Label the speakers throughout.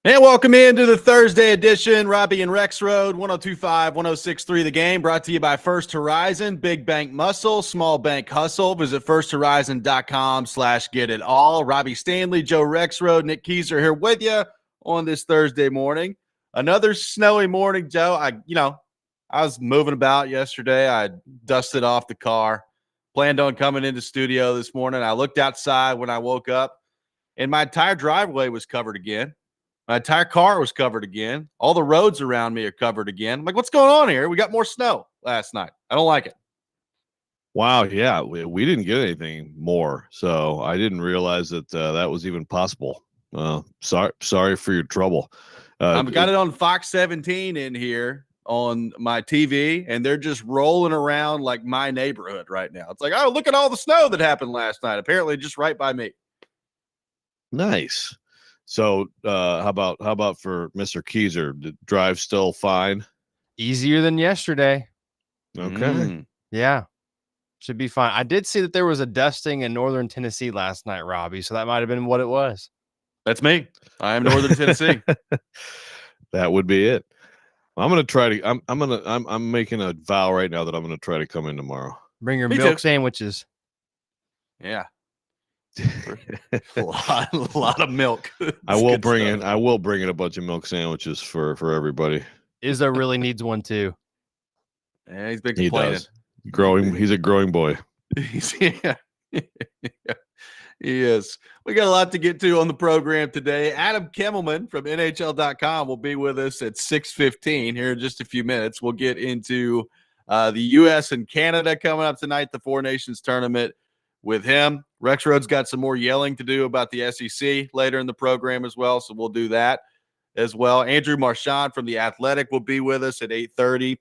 Speaker 1: And welcome into the Thursday edition, Robby and Rexrode, 102.5, 106.3 The Game, brought to you by First Horizon, Big Bank Muscle, Small Bank Hustle. Visit firsthorizon.com/get it all. Robby Stanley, Joe Rexrode, Nick Keyser here with you on this Thursday morning. Another snowy morning, Joe. I was moving about yesterday. I dusted off the car, planned on coming into studio this morning. I looked outside when I woke up, and my entire driveway was covered again. My entire car was covered again. All the roads around me are covered again. I'm like, what's going on here? We got more snow last night. I don't like it.
Speaker 2: Wow, yeah, we didn't get anything more, so I didn't realize that that was even possible. Sorry for your trouble.
Speaker 1: I've got it on Fox 17 in here on my TV, and they're just rolling around like my neighborhood right now. It's like, oh, look at all the snow that happened last night. Apparently, just right by me.
Speaker 2: Nice. So, how about for Mr. Keyser? The drive still fine?
Speaker 3: Easier than yesterday.
Speaker 2: Okay.
Speaker 3: Yeah. Should be fine. I did see that there was a dusting in northern Tennessee last night, Robby. So that might have been what it was.
Speaker 1: That's me. I am northern Tennessee.
Speaker 2: That would be it. I'm gonna try to. I'm making a vow right now that I'm gonna try to come in tomorrow.
Speaker 3: Bring your
Speaker 1: Me
Speaker 3: milk
Speaker 1: too.
Speaker 3: sandwiches.
Speaker 1: Yeah. a lot of milk.
Speaker 2: I will bring in a bunch of milk sandwiches for everybody.
Speaker 3: Izzo really needs one too.
Speaker 1: Yeah, he's been complaining.
Speaker 2: He does. He's a growing boy.
Speaker 1: Yeah. Yes. We got a lot to get to on the program today. Adam Kimmelman from NHL.com will be with us at 6:15 here in just a few minutes. We'll get into the U.S. and Canada coming up tonight, the Four Nations tournament with him. Rexrode's got some more yelling to do about the SEC later in the program as well, so we'll do that as well. Andrew Marchand from The Athletic will be with us at 8:30.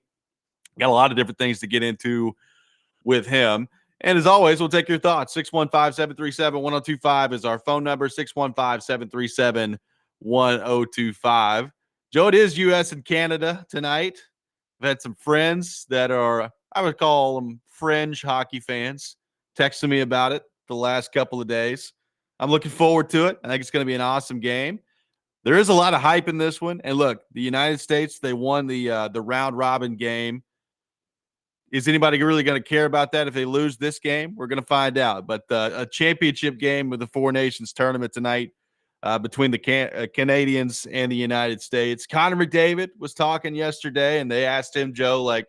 Speaker 1: Got a lot of different things to get into with him. And as always, we'll take your thoughts. 615-737-1025 is our phone number, 615-737-1025. Joe, it is U.S. and Canada tonight. I've had some friends that are, I would call them fringe hockey fans, texting me about it the last couple of days. I'm looking forward to it. I think it's going to be an awesome game. There is a lot of hype in this one. And look, the United States, they won the round robin game. Is anybody really going to care about that if they lose this game? We're going to find out. But a championship game with the Four Nations tournament tonight between the Canadians and the United States. Connor McDavid was talking yesterday, and they asked him, Joe, like,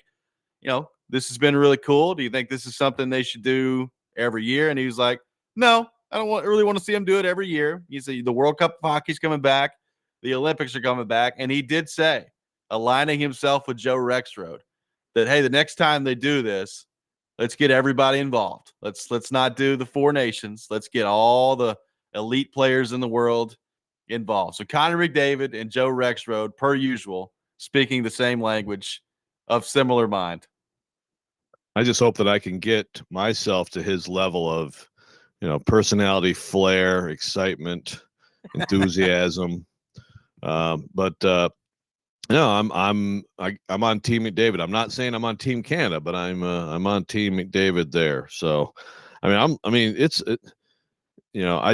Speaker 1: this has been really cool. Do you think this is something they should do every year? And he was like, no, I don't really want to see them do it every year. He said the World Cup of Hockey is coming back. The Olympics are coming back. And he did say, aligning himself with Joe Rexrode, that, hey, the next time they do this, let's get everybody involved. Let's not do the Four Nations. Let's get all the elite players in the world involved. So Connor McDavid and Joe Rexrode, per usual, speaking the same language, of similar mind.
Speaker 2: I just hope that I can get myself to his level of, personality, flair, excitement, enthusiasm. No, I'm on Team McDavid. I'm not saying I'm on Team Canada, but I'm on Team McDavid there. So, I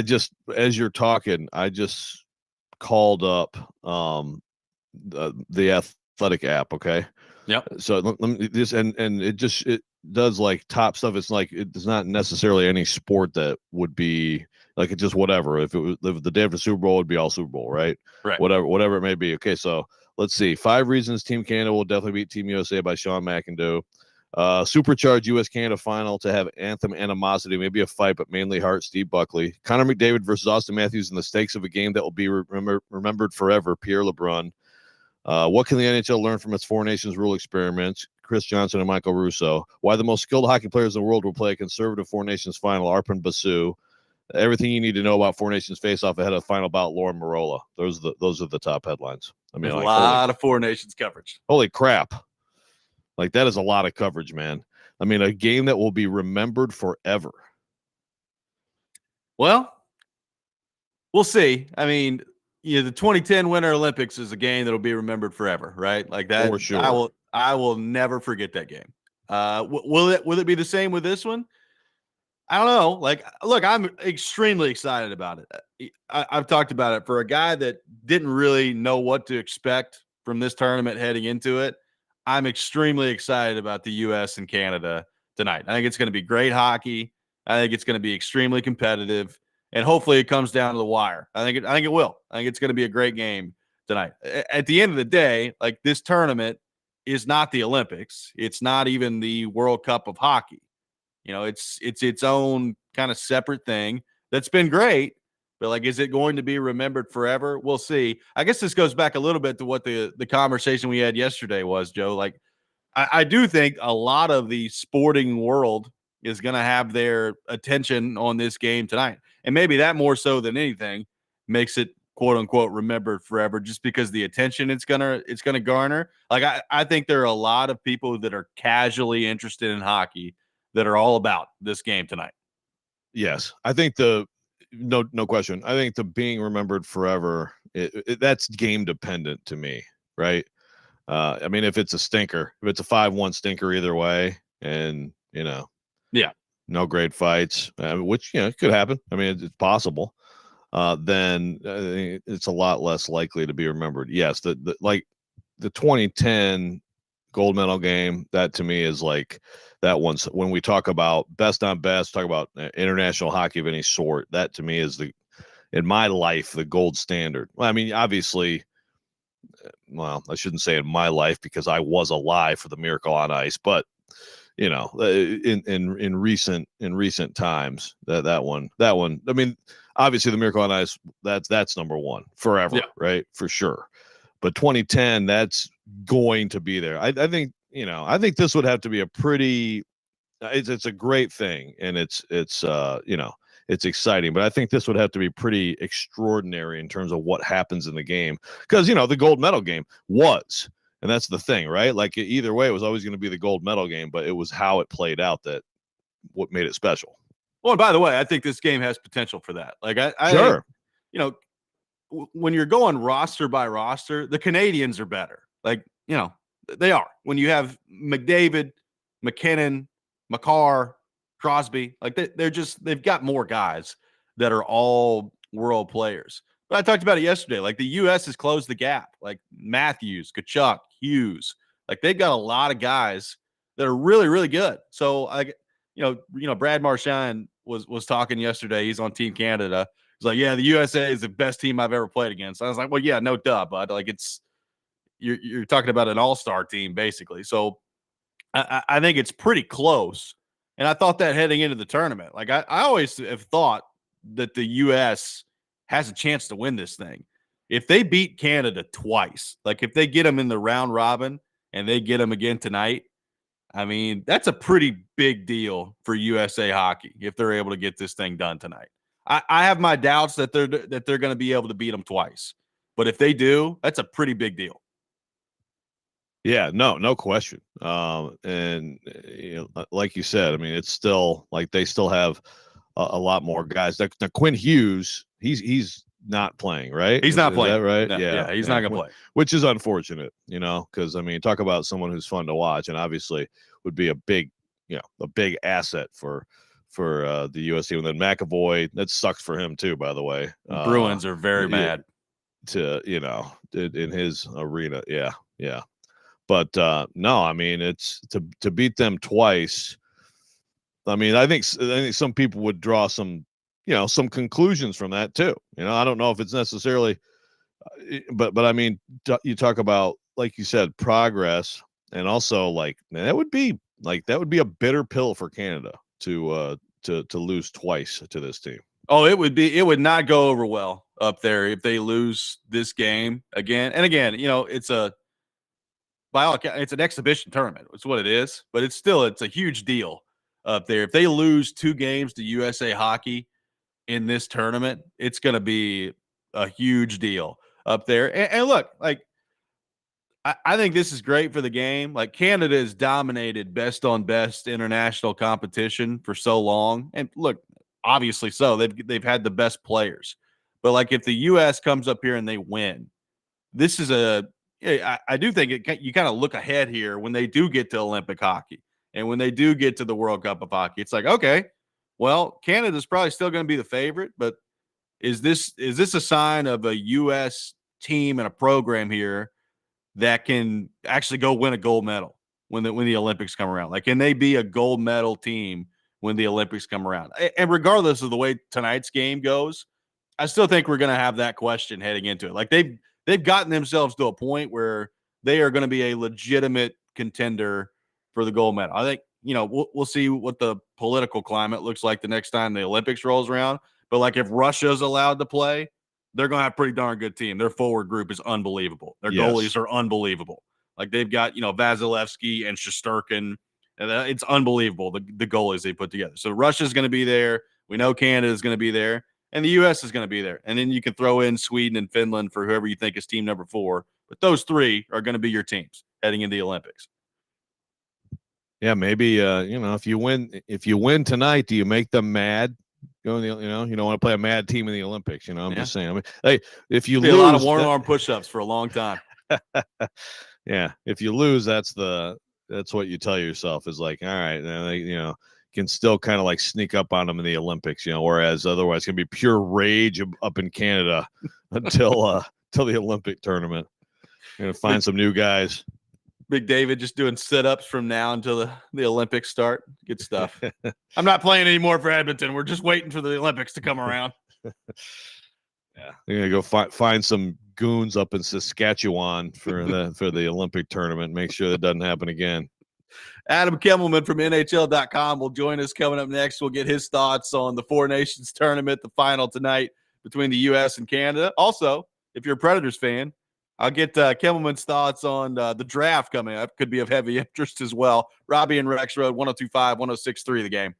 Speaker 2: just, as you're talking, I just called up the Athletic app. Okay.
Speaker 1: Yep.
Speaker 2: So let me this and it does like top stuff. It's like it's not necessarily any sport that would be like it's just whatever. If the day after Super Bowl, it'd be all Super Bowl, right?
Speaker 1: Right.
Speaker 2: Whatever it may be. Okay, so let's see. 5 reasons Team Canada will definitely beat Team USA by Sean McIndoe. Supercharged U.S.-Canada final to have anthem animosity, maybe a fight, but mainly heart. Steve Buckley. Connor McDavid versus Austin Matthews in the stakes of a game that will be remembered forever. Pierre LeBrun. What can the NHL learn from its Four Nations rule experiments? Chris Johnson and Michael Russo. Why the most skilled hockey players in the world will play a conservative Four Nations final? Arpon Basu. Everything you need to know about Four Nations face-off ahead of the final bout. Lauren Marola. Those are the top headlines. I mean,
Speaker 1: a lot of Four Nations coverage.
Speaker 2: Holy crap! Like that is a lot of coverage, man. I mean, a game that will be remembered forever.
Speaker 1: Well, we'll see. I mean, the 2010 Winter Olympics is a game that'll be remembered forever, right? Like that.
Speaker 2: For sure.
Speaker 1: I will never forget that game. Will it be the same with this one? I don't know. Like, look, I'm extremely excited about it. I've talked about it for a guy that didn't really know what to expect from this tournament heading into it. I'm extremely excited about the U.S. and Canada tonight. I think it's going to be great hockey. I think it's going to be extremely competitive, and hopefully, it comes down to the wire. I think it will. I think it's going to be a great game tonight. At the end of the day, like this tournament is not the Olympics. It's not even the World Cup of hockey. It's its own kind of separate thing that's been great. But like, is it going to be remembered forever? We'll see. I guess this goes back a little bit to what the conversation we had yesterday was, Joe. Like, I do think a lot of the sporting world is going to have their attention on this game tonight, and maybe that more so than anything makes it quote unquote remembered forever, just because the attention it's gonna garner. Like, I think there are a lot of people that are casually interested in hockey that are all about this game tonight.
Speaker 2: Yes, I think no question. I think the being remembered forever, that's game dependent to me, right? I mean, if it's a stinker, if it's a 5-1 stinker either way, and
Speaker 1: Yeah,
Speaker 2: no great fights, which it could happen. I mean, it's possible. Then it's a lot less likely to be remembered. Yes, like the 2010 gold medal game, that to me is like that one's when we talk about best on best, talk about international hockey of any sort. That to me is in my life, the gold standard. Well, I mean, obviously, well, I shouldn't say in my life because I was alive for the Miracle on Ice, but in recent times, that one. I mean, obviously the Miracle on Ice, that's number one forever, right? For sure. But 2010, that's going to be there. I think this would have to be a pretty. It's a great thing, and it's exciting. But I think this would have to be pretty extraordinary in terms of what happens in the game, because the gold medal game was. And that's the thing, right? Like either way, it was always going to be the gold medal game, but it was how it played out that what made it special.
Speaker 1: Well, and by the way, I think this game has potential for that. Like,
Speaker 2: Sure.
Speaker 1: When you're going roster by roster, the Canadians are better. Like, they are. When you have McDavid, McKinnon, Makar, Crosby, like they've got more guys that are all world players. But I talked about it yesterday. Like, the U.S. has closed the gap. Like Matthews, Kachuk, Hughes. Like, they've got a lot of guys that are really, really good. So, Brad Marchand was talking yesterday. He's on Team Canada. He's like, yeah, the USA is the best team I've ever played against. I was like, well, yeah, no duh, bud. Like, you're talking about an all-star team basically. So I think it's pretty close. And I thought that heading into the tournament. Like, I always have thought that the U.S. has a chance to win this thing. If they beat Canada twice, like if they get them in the round robin and they get them again tonight, I mean, that's a pretty big deal for USA hockey if they're able to get this thing done tonight. I have my doubts that they're going to be able to beat them twice, but if they do, that's a pretty big deal.
Speaker 2: Yeah, no question. And like you said, I mean, it's still like they still have a lot more guys. Now, Quinn Hughes, he's not playing, right?
Speaker 1: He's not playing,
Speaker 2: is that right?
Speaker 1: No, yeah, he's not going to play,
Speaker 2: which is unfortunate, because I mean, talk about someone who's fun to watch, and obviously would be a big asset for the U.S. team. And then McAvoy, that sucks for him too, by the way.
Speaker 1: Bruins are very mad
Speaker 2: to in his arena, yeah. But no, I mean, it's to beat them twice. I mean, I think some people would draw some conclusions from that too. I don't know if it's necessarily, but I mean, you talk about, like you said, progress, and also like, man, that would be a bitter pill for Canada to lose twice to this team.
Speaker 1: Oh, it would not go over well up there if they lose this game again. And again, it's an exhibition tournament. It's what it is, but it's a huge deal up there. If they lose 2 games to USA Hockey in this tournament, it's going to be a huge deal up there. And look, like, I think this is great for the game. Like, Canada has dominated best on best international competition for so long, and look, obviously so. They've had the best players, but like, if the U.S. comes up here and they win, this is I do think you kind of look ahead here when they do get to Olympic hockey and when they do get to the World Cup of hockey. It's like, okay, Well, Canada's probably still going to be the favorite, but is this a sign of a U.S. team and a program here that can actually go win a gold medal when the Olympics come around? Like, can they be a gold medal team when the Olympics come around? And regardless of the way tonight's game goes, I still think we're going to have that question heading into it. Like they've gotten themselves to a point where they are going to be a legitimate contender for the gold medal. I think we'll see what the political climate looks like the next time the Olympics rolls around. But like if Russia's allowed to play, they're going to have a pretty darn good team. Their forward group is unbelievable. Their goalies are unbelievable. Like they've got Vasilevsky and Shesterkin. And it's unbelievable the goalies they put together. So Russia's going to be there. We know Canada is going to be there. And the U.S. is going to be there. And then you can throw in Sweden and Finland for whoever you think is team number 4. But those 3 are going to be your teams heading into the Olympics.
Speaker 2: Yeah, maybe if you win tonight, do you make them mad? You don't want to play a mad team in the Olympics. I'm just saying. I mean, hey, if you lose,
Speaker 1: a lot of one arm push-ups for a long time.
Speaker 2: Yeah, if you lose, that's what you tell yourself is like, all right, can still kind of like sneak up on them in the Olympics, whereas otherwise it's gonna be pure rage up in Canada until the Olympic tournament. You're gonna find some new guys.
Speaker 1: Big David just doing sit-ups from now until the Olympics start. Good stuff. I'm not playing anymore for Edmonton. We're just waiting for the Olympics to come around.
Speaker 2: Yeah, you're gonna go find some goons up in Saskatchewan for the Olympic tournament. Make sure that doesn't happen again.
Speaker 1: Adam Kimmelman from NHL.com will join us coming up next. We'll get his thoughts on the Four Nations tournament, the final tonight between the U.S. and Canada. Also, if you're a Predators fan, I'll get Kimmelman's thoughts on the draft coming up. Could be of heavy interest as well. Robby and Rexrode, 102.5, 106.3 The Game.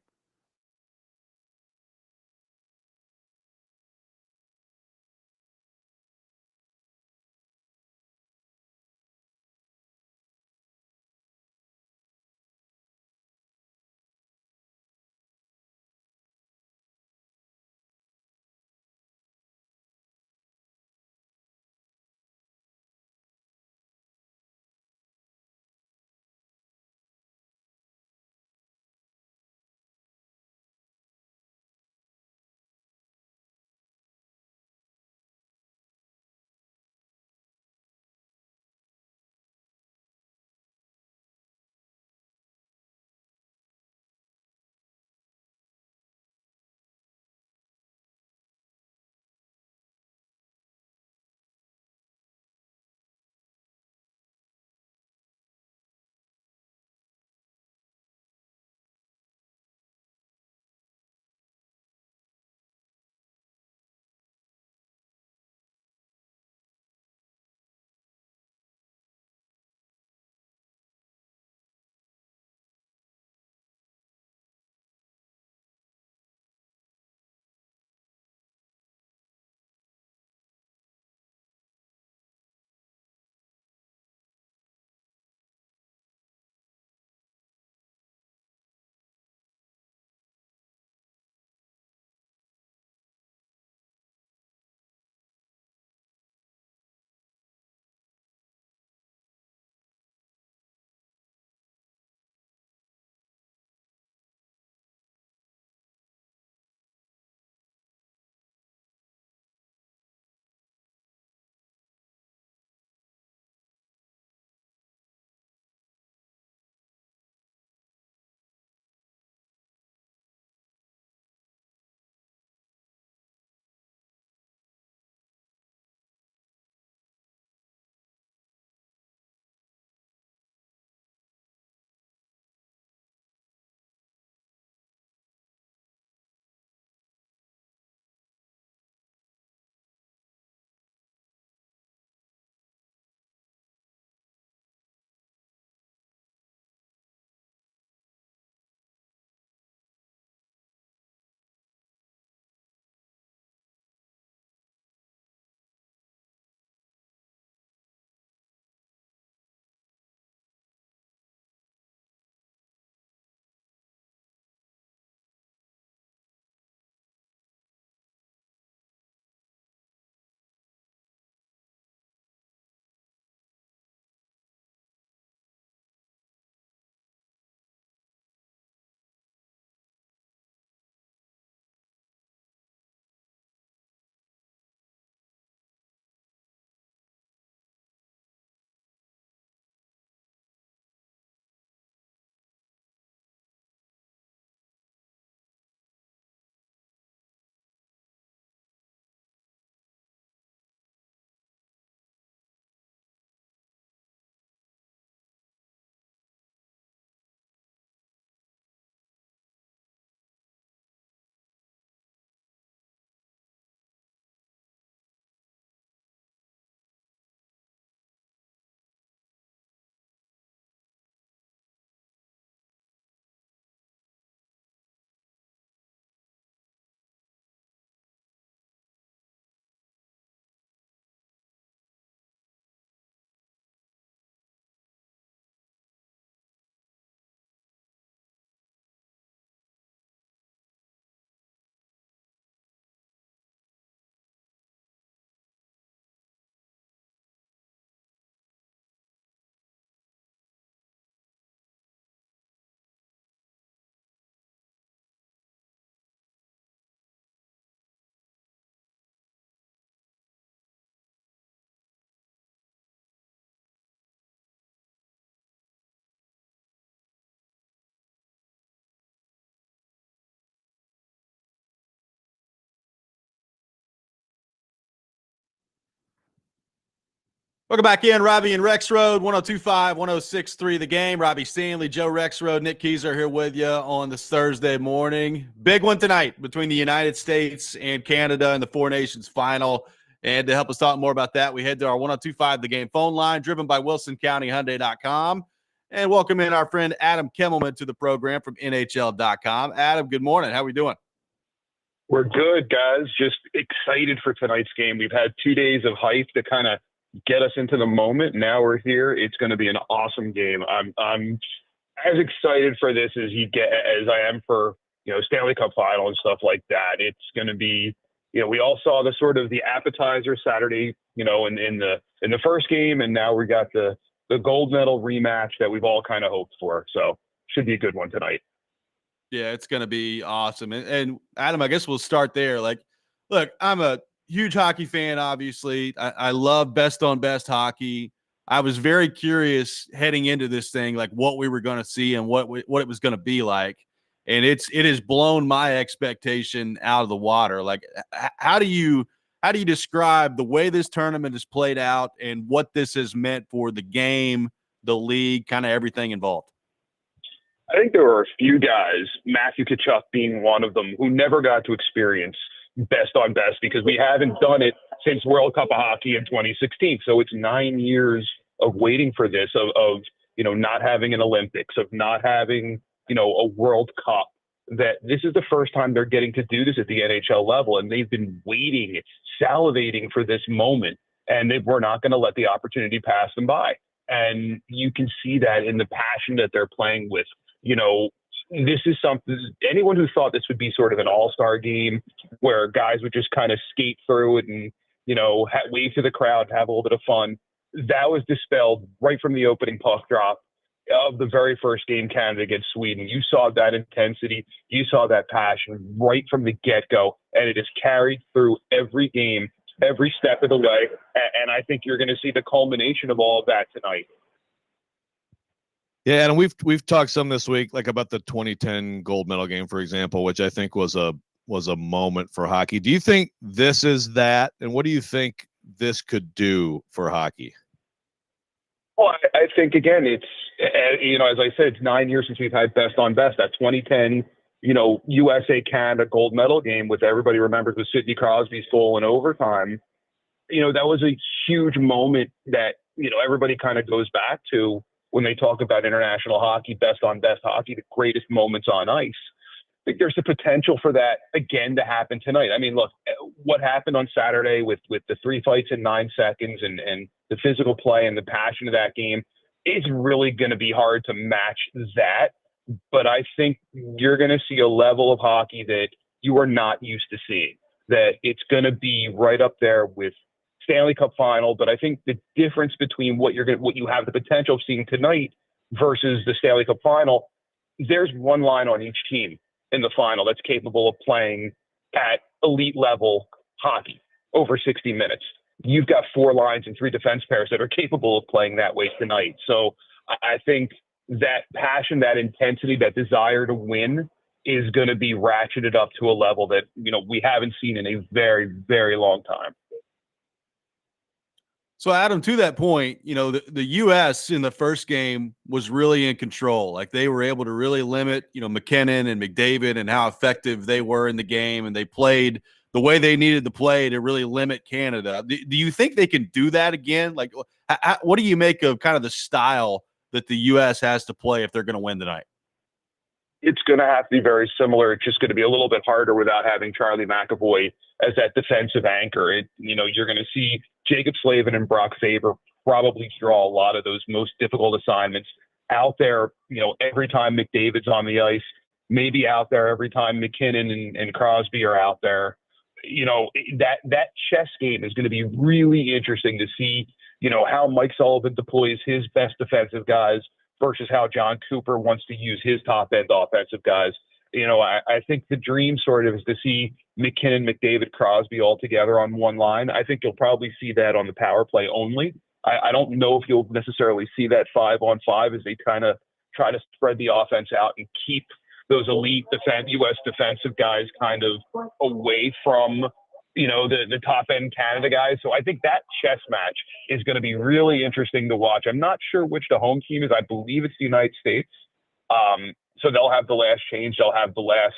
Speaker 1: Welcome back in, Robby and Rexrode, 102.5, 106.3 The Game. Robby Stanley, Joe Rexrode, Nick Keyser here with you on this Thursday morning. Big one tonight between the United States and Canada in the Four Nations final. And to help us talk more about that, we head to our 102.5 The Game phone line, driven by WilsonCountyHyundai.com. And welcome in our friend Adam Kimmelman to the program from NHL.com. Adam, good morning. How are we doing?
Speaker 4: We're good, guys. Just excited for tonight's game. We've had 2 days of hype to kind of get us into the moment. Now we're here. It's going to be an awesome game. I'm as excited for this as I am for, Stanley Cup final and stuff like that. It's going to be, we all saw the sort of the appetizer Saturday, in the first game, and now we got the gold medal rematch that we've all kind of hoped for. So should be a good one tonight.
Speaker 1: Yeah, it's going to be awesome. And Adam, I guess we'll start there. Like, look, I'm a huge hockey fan, obviously. I love best on best hockey. I was very curious heading into this thing, like what we were going to see and what it was going to be like. And it has blown my expectation out of the water. Like, how do you describe the way this tournament has played out and what this has meant for the game, the league, kind of everything involved?
Speaker 4: I think there were a few guys, Matthew Tkachuk being one of them, who never got to experience best on best because we haven't done it since World Cup of Hockey in 2016. So it's 9 years of waiting for this, of not having an Olympics, of not having, a World Cup, that this is the first time they're getting to do this at the NHL level. And they've been waiting, salivating for this moment. And we're not going to let the opportunity pass them by. And you can see that in the passion that they're playing with. This is something, anyone who thought this would be sort of an all-star game where guys would just kind of skate through it and, wave to the crowd, have a little bit of fun, that was dispelled right from the opening puck drop of the very first game, Canada against Sweden. You saw that intensity, you saw that passion right from the get-go, and it is carried through every game, every step of the way. And I think you're going to see the culmination of all of that tonight.
Speaker 2: Yeah, and we've talked some this week, like about the 2010 gold medal game, for example, which I think was a moment for hockey. Do you think this is that, and what do you think this could do for hockey?
Speaker 4: Well, I think again, it's as I said, it's 9 years since we've had best on best. That 2010, USA Canada gold medal game, which everybody remembers with Sidney Crosby's goal in overtime. That was a huge moment that everybody kind of goes back to when they talk about international hockey, best on best hockey, the greatest moments on ice. I think there's the potential for that again to happen tonight. I mean, look, what happened on Saturday with the 3 fights in 9 seconds and the physical play and the passion of that game is really going to be hard to match that. But I think you're going to see a level of hockey that you are not used to seeing, that it's going to be right up there with Stanley Cup final. But I think the difference between what you have the potential of seeing tonight versus the Stanley Cup final, there's one line on each team in the final that's capable of playing at elite level hockey over 60 minutes. You've got 4 lines and 3 defense pairs that are capable of playing that way tonight. So I think that passion, that intensity, that desire to win is going to be ratcheted up to a level that, we haven't seen in a very, very long time.
Speaker 1: So, Adam, to that point, the U.S. in the first game was really in control. Like, they were able to really limit, McKinnon and McDavid and how effective they were in the game, and they played the way they needed to play to really limit Canada. Do you think they can do that again? Like, what do you make of kind of the style that the U.S. has to play if they're going to win tonight?
Speaker 4: It's going to have to be very similar. It's just going to be a little bit harder without having Charlie McAvoy as that defensive anchor. You're going to see Jacob Slavin and Brock Faber probably draw a lot of those most difficult assignments out there, every time McDavid's on the ice, maybe out there every time McKinnon and Crosby are out there. That chess game is going to be really interesting to see, how Mike Sullivan deploys his best defensive guys versus how John Cooper wants to use his top-end offensive guys. I think the dream sort of is to see McKinnon, McDavid, Crosby all together on one line. I think you'll probably see that on the power play only. I don't know if you'll necessarily see that 5-on-5 as they kind of try to spread the offense out and keep those elite U.S. defensive guys kind of away from the top end Canada guys. So I think that chess match is going to be really interesting to watch. I'm not sure which the home team is. I believe it's the United States. So they'll have the last change. They'll have the last,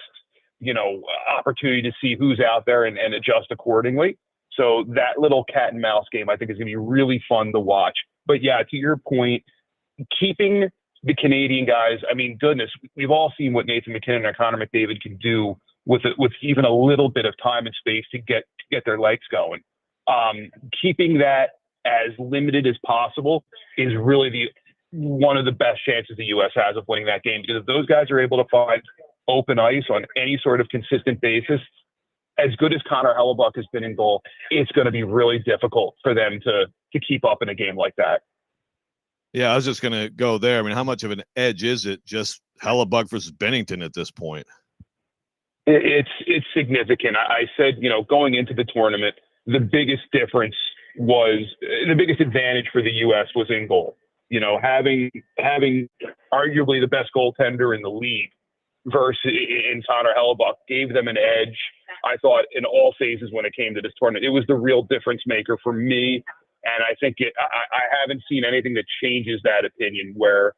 Speaker 4: opportunity to see who's out there and adjust accordingly. So that little cat and mouse game, I think, is going to be really fun to watch. But yeah, to your point, keeping the Canadian guys, I mean, goodness, we've all seen what Nathan McKinnon and Connor McDavid can do with even a little bit of time and space to get their legs going. Keeping that as limited as possible is really one of the best chances the U.S. has of winning that game, because if those guys are able to find open ice on any sort of consistent basis, as good as Connor Hellebuck has been in goal, it's going to be really difficult for them to keep up in a game like that.
Speaker 2: Yeah, I was just going to go there. I mean, how much of an edge is it just Hellebuck versus Bennington at this point?
Speaker 4: It's significant. I said, going into the tournament, the biggest advantage for the U.S. was in goal. Having arguably the best goaltender in the league versus in Connor Hellebuck gave them an edge, I thought, in all phases when it came to this tournament. It was the real difference maker for me. And I think I haven't seen anything that changes that opinion, where,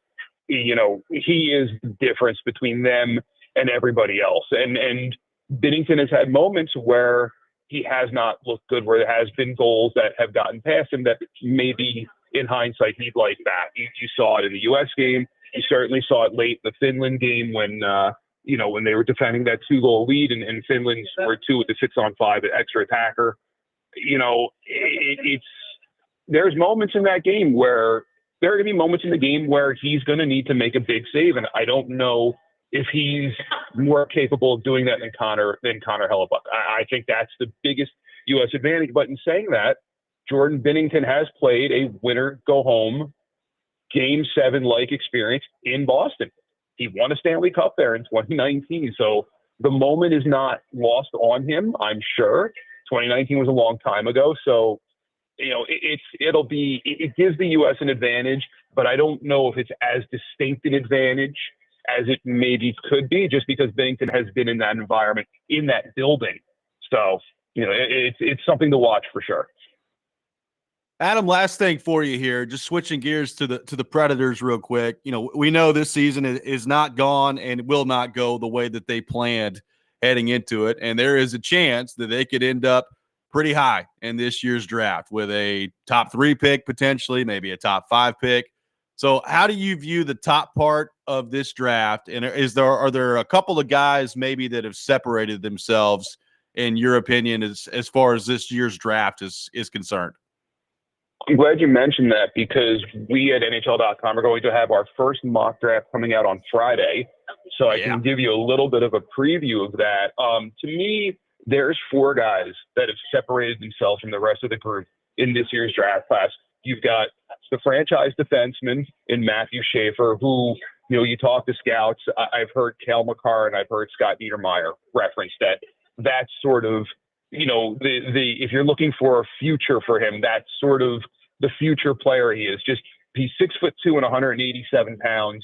Speaker 4: he is the difference between them and everybody else. And Binnington has had moments where he has not looked good, where there has been goals that have gotten past him that maybe in hindsight he'd like back. You saw it in the U.S. game. You certainly saw it late in the Finland game when they were defending that 2-goal lead and Finland were 2 with the 6-on-5 extra attacker. There's moments in that game where there are going to be moments in the game where he's going to need to make a big save. And I don't know if he's more capable of doing that than Connor Hellebuck. I think that's the biggest U.S. advantage. But in saying that, Jordan Binnington has played a winner-go-home Game 7-like experience in Boston. He won a Stanley Cup there in 2019. So the moment is not lost on him, I'm sure. 2019 was a long time ago. So, it gives the U.S. an advantage, but I don't know if it's as distinct an advantage as it maybe could be, just because Binnington has been in that environment, in that building. So, it's something to watch for sure.
Speaker 1: Adam, last thing for you here, just switching gears to the Predators real quick. We know this season is not gone and will not go the way that they planned heading into it. And there is a chance that they could end up pretty high in this year's draft with a top 3 pick, potentially, maybe a top 5 pick. So how do you view the top part of this draft? And are there a couple of guys maybe that have separated themselves, in your opinion, as far as this year's draft is concerned?
Speaker 4: I'm glad you mentioned that, because we at NHL.com are going to have our first mock draft coming out on Friday. So I can give you a little bit of a preview of that. To me, there's 4 guys that have separated themselves from the rest of the group in this year's draft class. You've got the franchise defenseman in Matthew Schaefer, who, you talk to scouts. I've heard Cale Makar and I've heard Scott Niedermayer reference that. That's sort of, if you're looking for a future for him, that's sort of the future player he is. He's 6'2" and 187 pounds,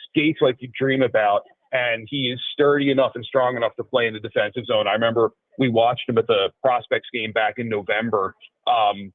Speaker 4: skates like you dream about, and he is sturdy enough and strong enough to play in the defensive zone. I remember we watched him at the Prospects game back in November.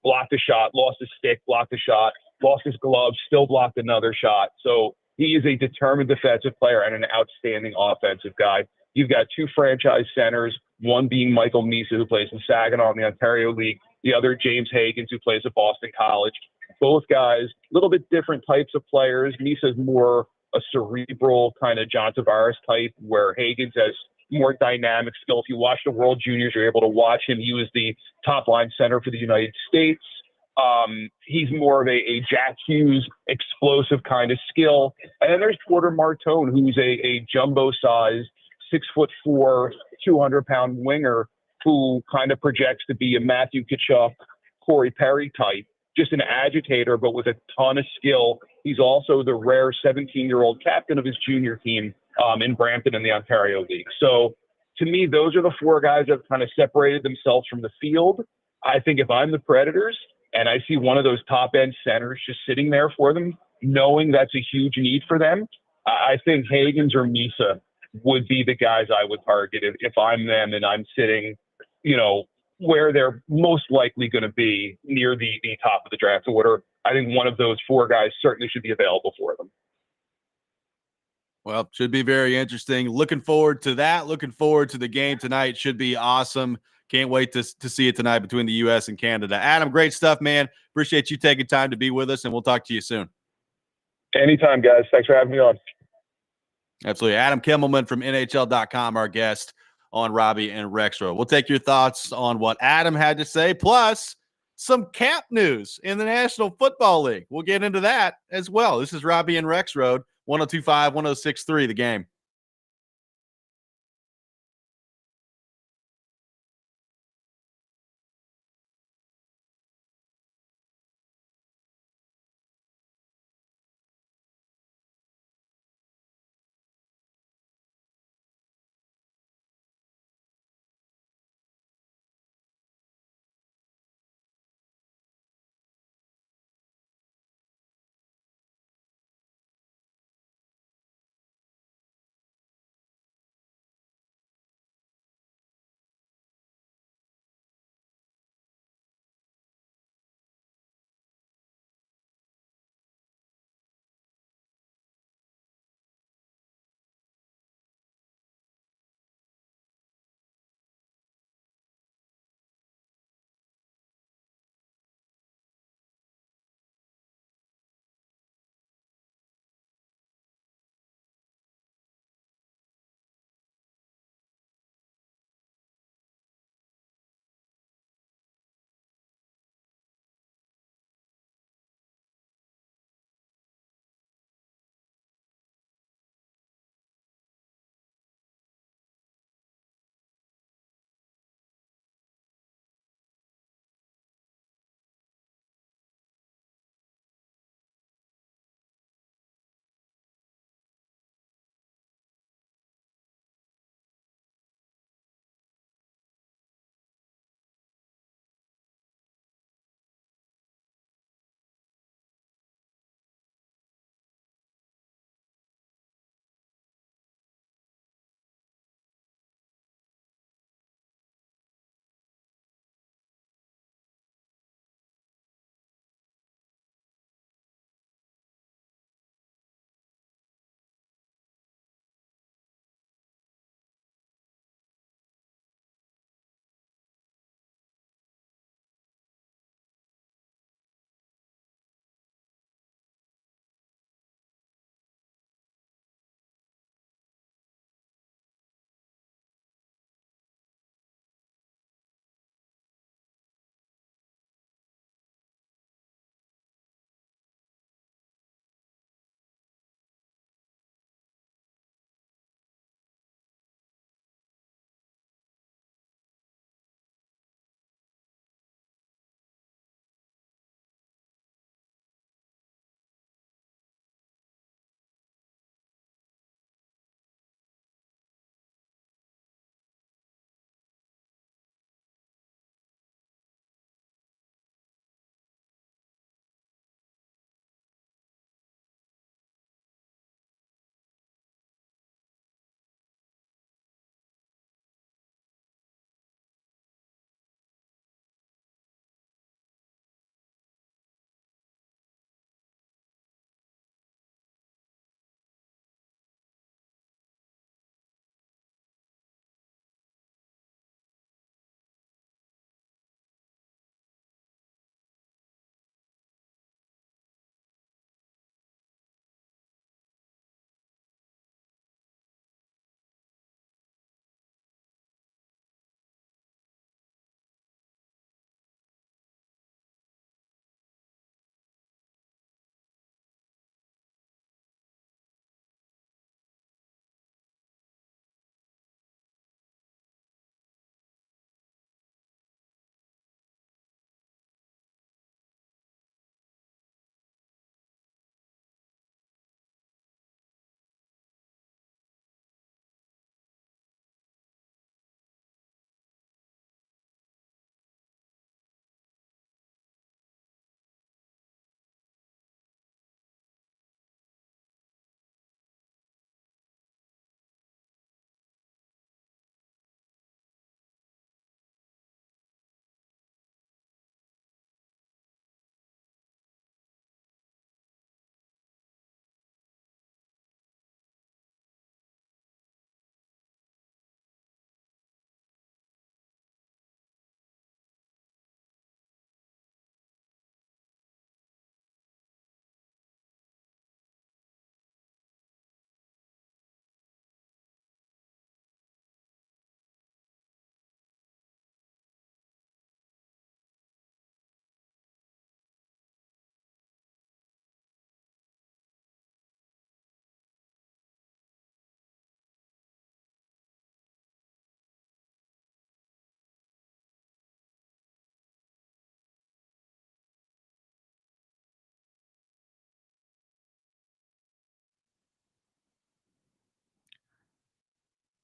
Speaker 4: Blocked a shot, lost his stick, blocked a shot, lost his glove, still blocked another shot. So he is a determined defensive player and an outstanding offensive guy. You've got 2 franchise centers, one being Michael Misa, who plays in Saginaw in the Ontario League, the other James Hagens, who plays at Boston College. Both guys, a little bit different types of players. Misa's more a cerebral kind of John Tavares type, where Hagens has more dynamic skill. If you watch the World Juniors, you're able to watch him. He was the top line center for the United States. He's more of a Jack Hughes explosive kind of skill. And then there's Porter Martone, who's a jumbo-sized 6'4", 200-pound winger who kind of projects to be a Matthew Tkachuk, Corey Perry type, just an agitator, but with a ton of skill. He's also the rare 17-year-old captain of his junior team in Brampton in the Ontario League. So to me, those are the 4 guys that have kind of separated themselves from the field. I think if I'm the Predators and I see one of those top-end centers just sitting there for them, knowing that's a huge need for them, I think Hagens or Misa would be the guys I would target if I'm them and I'm sitting, where they're most likely going to be near the top of the draft order. I think one of those four guys certainly should be available for them.
Speaker 1: Well, should be very interesting. Looking forward to that. Looking forward to the game tonight. Should be awesome. Can't wait to see it tonight between the U.S. and Canada. Adam, great stuff, man. Appreciate you taking time to be with us, and we'll talk to you soon.
Speaker 4: Anytime, guys. Thanks for having me on.
Speaker 1: Absolutely. Adam Kimmelman from NHL.com, our guest on Robby and Rexrode. We'll take your thoughts on what Adam had to say, plus some camp news in the National Football League. We'll get into that as well. This is Robby and Rexrode, 102.5, 106.3, The Game.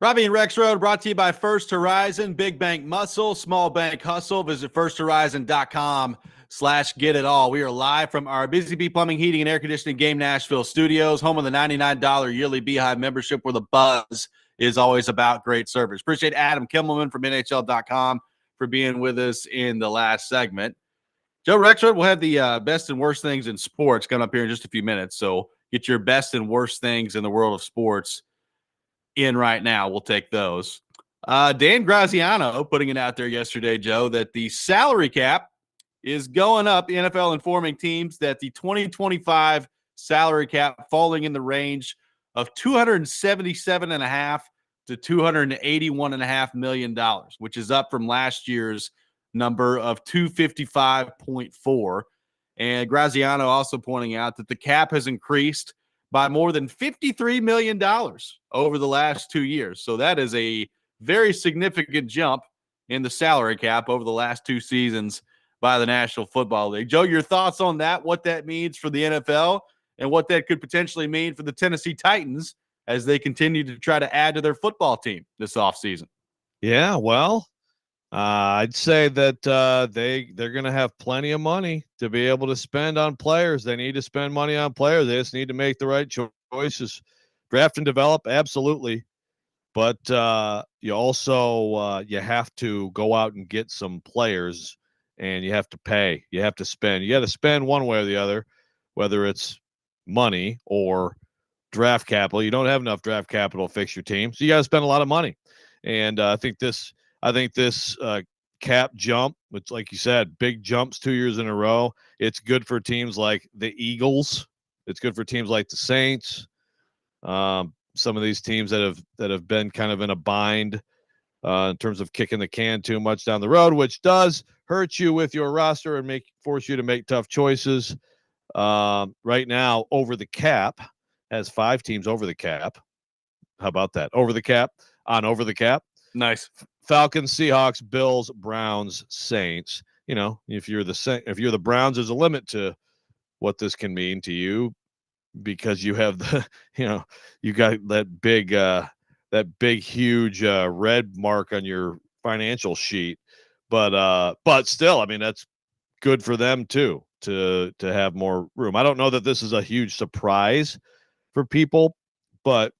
Speaker 1: Robby and Rexrode brought to you by First Horizon, Big Bank Muscle, Small Bank Hustle. Visit firsthorizon.com/get it all. We are live from our Busy Bee Plumbing, Heating, and Air Conditioning Game Nashville studios, home of the $99 yearly Beehive membership, where the buzz is always about great service. Appreciate Adam Kimmelman from NHL.com for being with us in the last segment. Joe Rexrode will have the best and worst things in sports coming up here in just a few minutes. So get your best and worst things in the world of sports in right now. We'll take those. Dan Graziano putting it out there yesterday, Joe, that the salary cap is going up. The NFL informing teams that the 2025 salary cap falling in the range of $277.5 to $281.5 million, which is up from last year's number of $255.4. And Graziano also pointing out that the cap has increased by more than $53 million over the last 2 years. So that is a very significant jump in the salary cap over the last 2 seasons by the National Football League. Joe, your thoughts on that, what that means for the NFL and what that could potentially mean for the Tennessee Titans as they continue to try to add to their football team this offseason?
Speaker 2: Yeah, well, I'd say that they're going to have plenty of money to be able to spend on players. They need to spend money on players. They just need to make the right choices. Draft and develop, absolutely. But you also you have to go out and get some players, and you have to pay. You have to spend. You got to spend one way or the other, whether it's money or draft capital. You don't have enough draft capital to fix your team, so you got to spend a lot of money. And I think this cap jump, which, like you said, big jumps 2 years in a row. It's good for teams like the Eagles. It's good for teams like the Saints. Some of these teams that have been kind of in a bind in terms of kicking the can too much down the road, which does hurt you with your roster and force you to make tough choices. Right now, over the cap has 5 teams over the cap. How about that? Over the cap.
Speaker 1: Nice.
Speaker 2: Falcons, Seahawks, Bills, Browns, Saints. You know, if you're the Browns, there's a limit to what this can mean to you, because you have you got that big huge red mark on your financial sheet. But still, I mean, that's good for them too, to have more room. I don't know that this is a huge surprise for people, but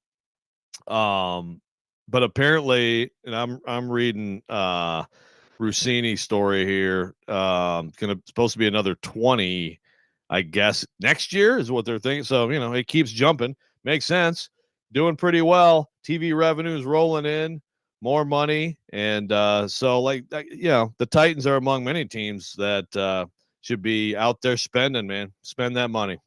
Speaker 2: apparently, and I'm reading Rossini's story here. Supposed to be another 20, I guess, next year is what they're thinking. So, it keeps jumping. Makes sense. Doing pretty well. TV revenues rolling in, more money. And the Titans are among many teams that should be out there spending, man. Spend that money.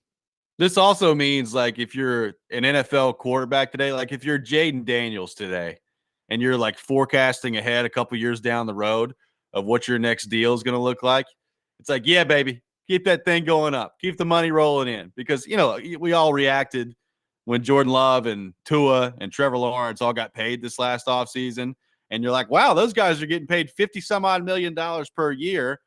Speaker 1: This also means, like, if you're an NFL quarterback today, like if you're Jaden Daniels today and you're like forecasting ahead a couple years down the road of what your next deal is going to look like, it's like, yeah, baby, keep that thing going up. Keep the money rolling in. Because, we all reacted when Jordan Love and Tua and Trevor Lawrence all got paid this last offseason. And you're like, wow, those guys are getting paid $50-some-odd million per year.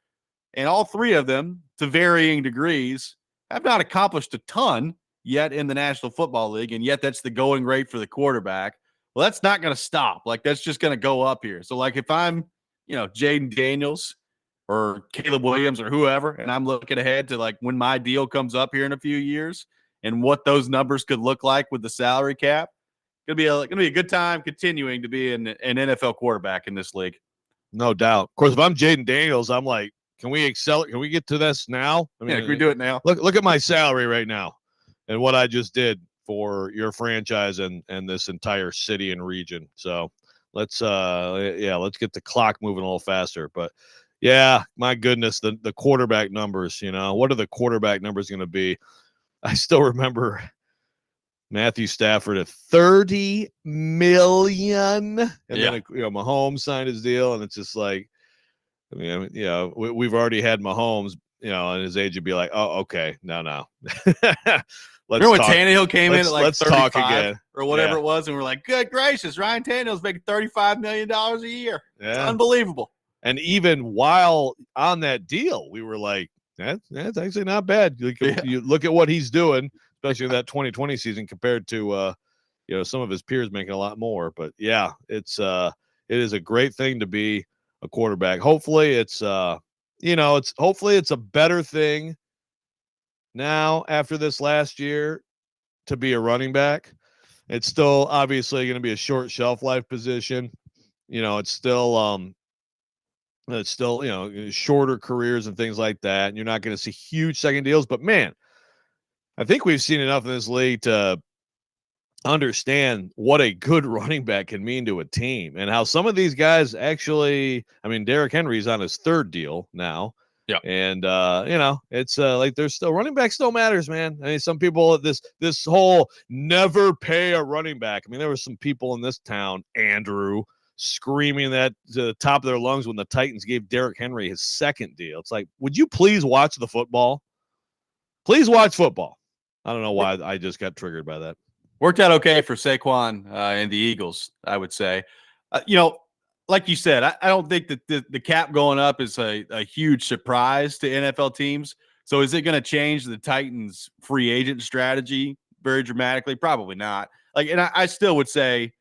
Speaker 1: And all 3 of them, to varying degrees, have not accomplished a ton yet in the National Football League, and yet that's the going rate for the quarterback. Well, that's not going to stop. Like, that's just going to go up here. So, like, if I'm, Jaden Daniels or Caleb Williams or whoever, and I'm looking ahead to, like, when my deal comes up here in a few years and what those numbers could look like with the salary cap, gonna be a good time continuing to be an NFL quarterback in this league.
Speaker 2: No doubt. Of course, if I'm Jaden Daniels, I'm like, can we accelerate? Can we get to this now? I mean,
Speaker 1: can we do it now?
Speaker 2: Look at my salary right now and what I just did for your franchise and this entire city and region. So let's get the clock moving a little faster. But yeah, my goodness, the quarterback numbers, what are the quarterback numbers going to be? I still remember Matthew Stafford at $30 million. And then Mahomes signed his deal, and it's just like, we've already had Mahomes, and his age would be like, oh, okay, no.
Speaker 1: Remember when Tannehill came in at like 35
Speaker 2: talk again.
Speaker 1: or whatever it was, and we're like, good gracious, Ryan Tannehill's making $35 million a year. Yeah. It's unbelievable.
Speaker 2: And even while on that deal, we were like, that's actually not bad. You look at what he's doing, especially in that 2020 season compared to some of his peers making a lot more. But yeah, it is a great thing to be a quarterback. Hopefully it's hopefully it's a better thing now after this last year to be a running back. It's still obviously going to be a short shelf life position. It's still shorter careers and things like that. And you're not going to see huge second deals, but man, I think we've seen enough in this league to understand what a good running back can mean to a team and how some of these guys actually, I mean, Derrick Henry's on his third deal now.
Speaker 1: Yeah.
Speaker 2: And, it's like there's still running back still matters, man. I mean, some people this whole never pay a running back. I mean, there were some people in this town, Andrew, screaming that to the top of their lungs when the Titans gave Derrick Henry his second deal. It's like, would you please watch the football? Please watch football. I don't know why I just got triggered by that.
Speaker 1: Worked out okay for Saquon and the Eagles, I would say. Like you said, I don't think that the cap going up is a huge surprise to NFL teams. So is it going to change the Titans' free agent strategy very dramatically? Probably not. And I still would say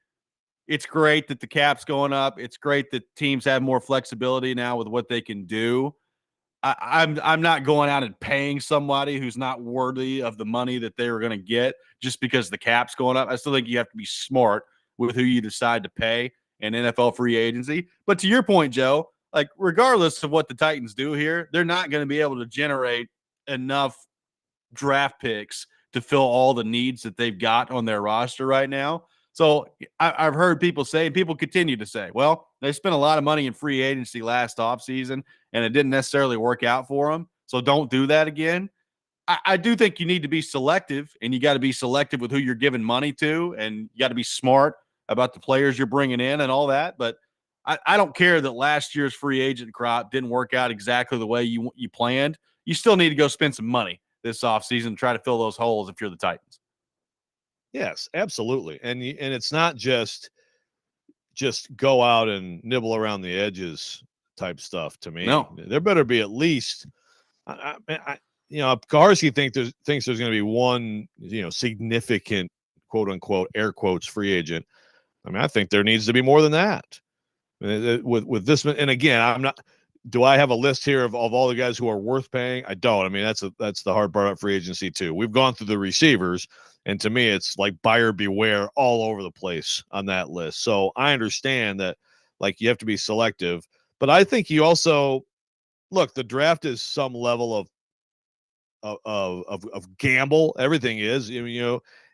Speaker 1: it's great that the cap's going up. It's great that teams have more flexibility now with what they can do. I'm not going out and paying somebody who's not worthy of the money that they were going to get just because the cap's going up. I still think you have to be smart with who you decide to pay in NFL free agency. But to your point, Joe, regardless of what the Titans do here, they're not going to be able to generate enough draft picks to fill all the needs that they've got on their roster right now. So I've heard people say, and people continue to say, well, they spent a lot of money in free agency last offseason, and it didn't necessarily work out for them. So don't do that again. I do think you need to be selective, and you got to be selective with who you're giving money to, and you got to be smart about the players you're bringing in and all that. But I don't care that last year's free agent crop didn't work out exactly the way you planned. You still need to go spend some money this offseason and try to fill those holes if you're the Titans.
Speaker 2: Yes, absolutely. And it's not just go out and nibble around the edges type stuff to me.
Speaker 1: No.
Speaker 2: There better be at least Kaharski thinks there's going to be one, significant quote unquote air quotes free agent. I mean, I think there needs to be more than that. With this, and again, do I have a list here of all the guys who are worth paying? I don't. I mean, that's the hard part of free agency too. We've gone through the receivers, and to me, it's like buyer beware all over the place on that list. So I understand that, you have to be selective, but I think you also look. The draft is some level of gamble. Everything is,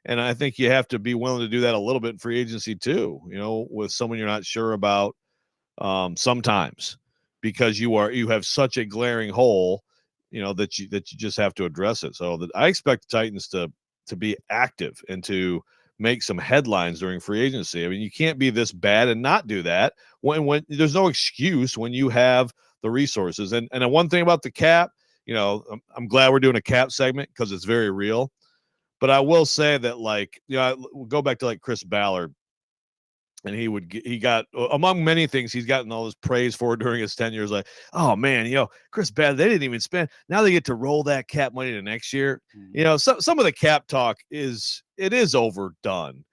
Speaker 2: and I think you have to be willing to do that a little bit in free agency too. With someone you're not sure about, sometimes. Because you have such a glaring hole, that you just have to address it. So I expect the Titans to be active and to make some headlines during free agency. I mean, you can't be this bad and not do that when there's no excuse when you have the resources. And one thing about the cap, I'm glad we're doing a cap segment because it's very real. But I will say that, we'll go back to Chris Ballard. And he got, among many things, he's gotten all this praise for during his tenure. Like, oh man, Chris Ballard, they didn't even spend. Now they get to roll that cap money to next year. Some of the cap talk is overdone.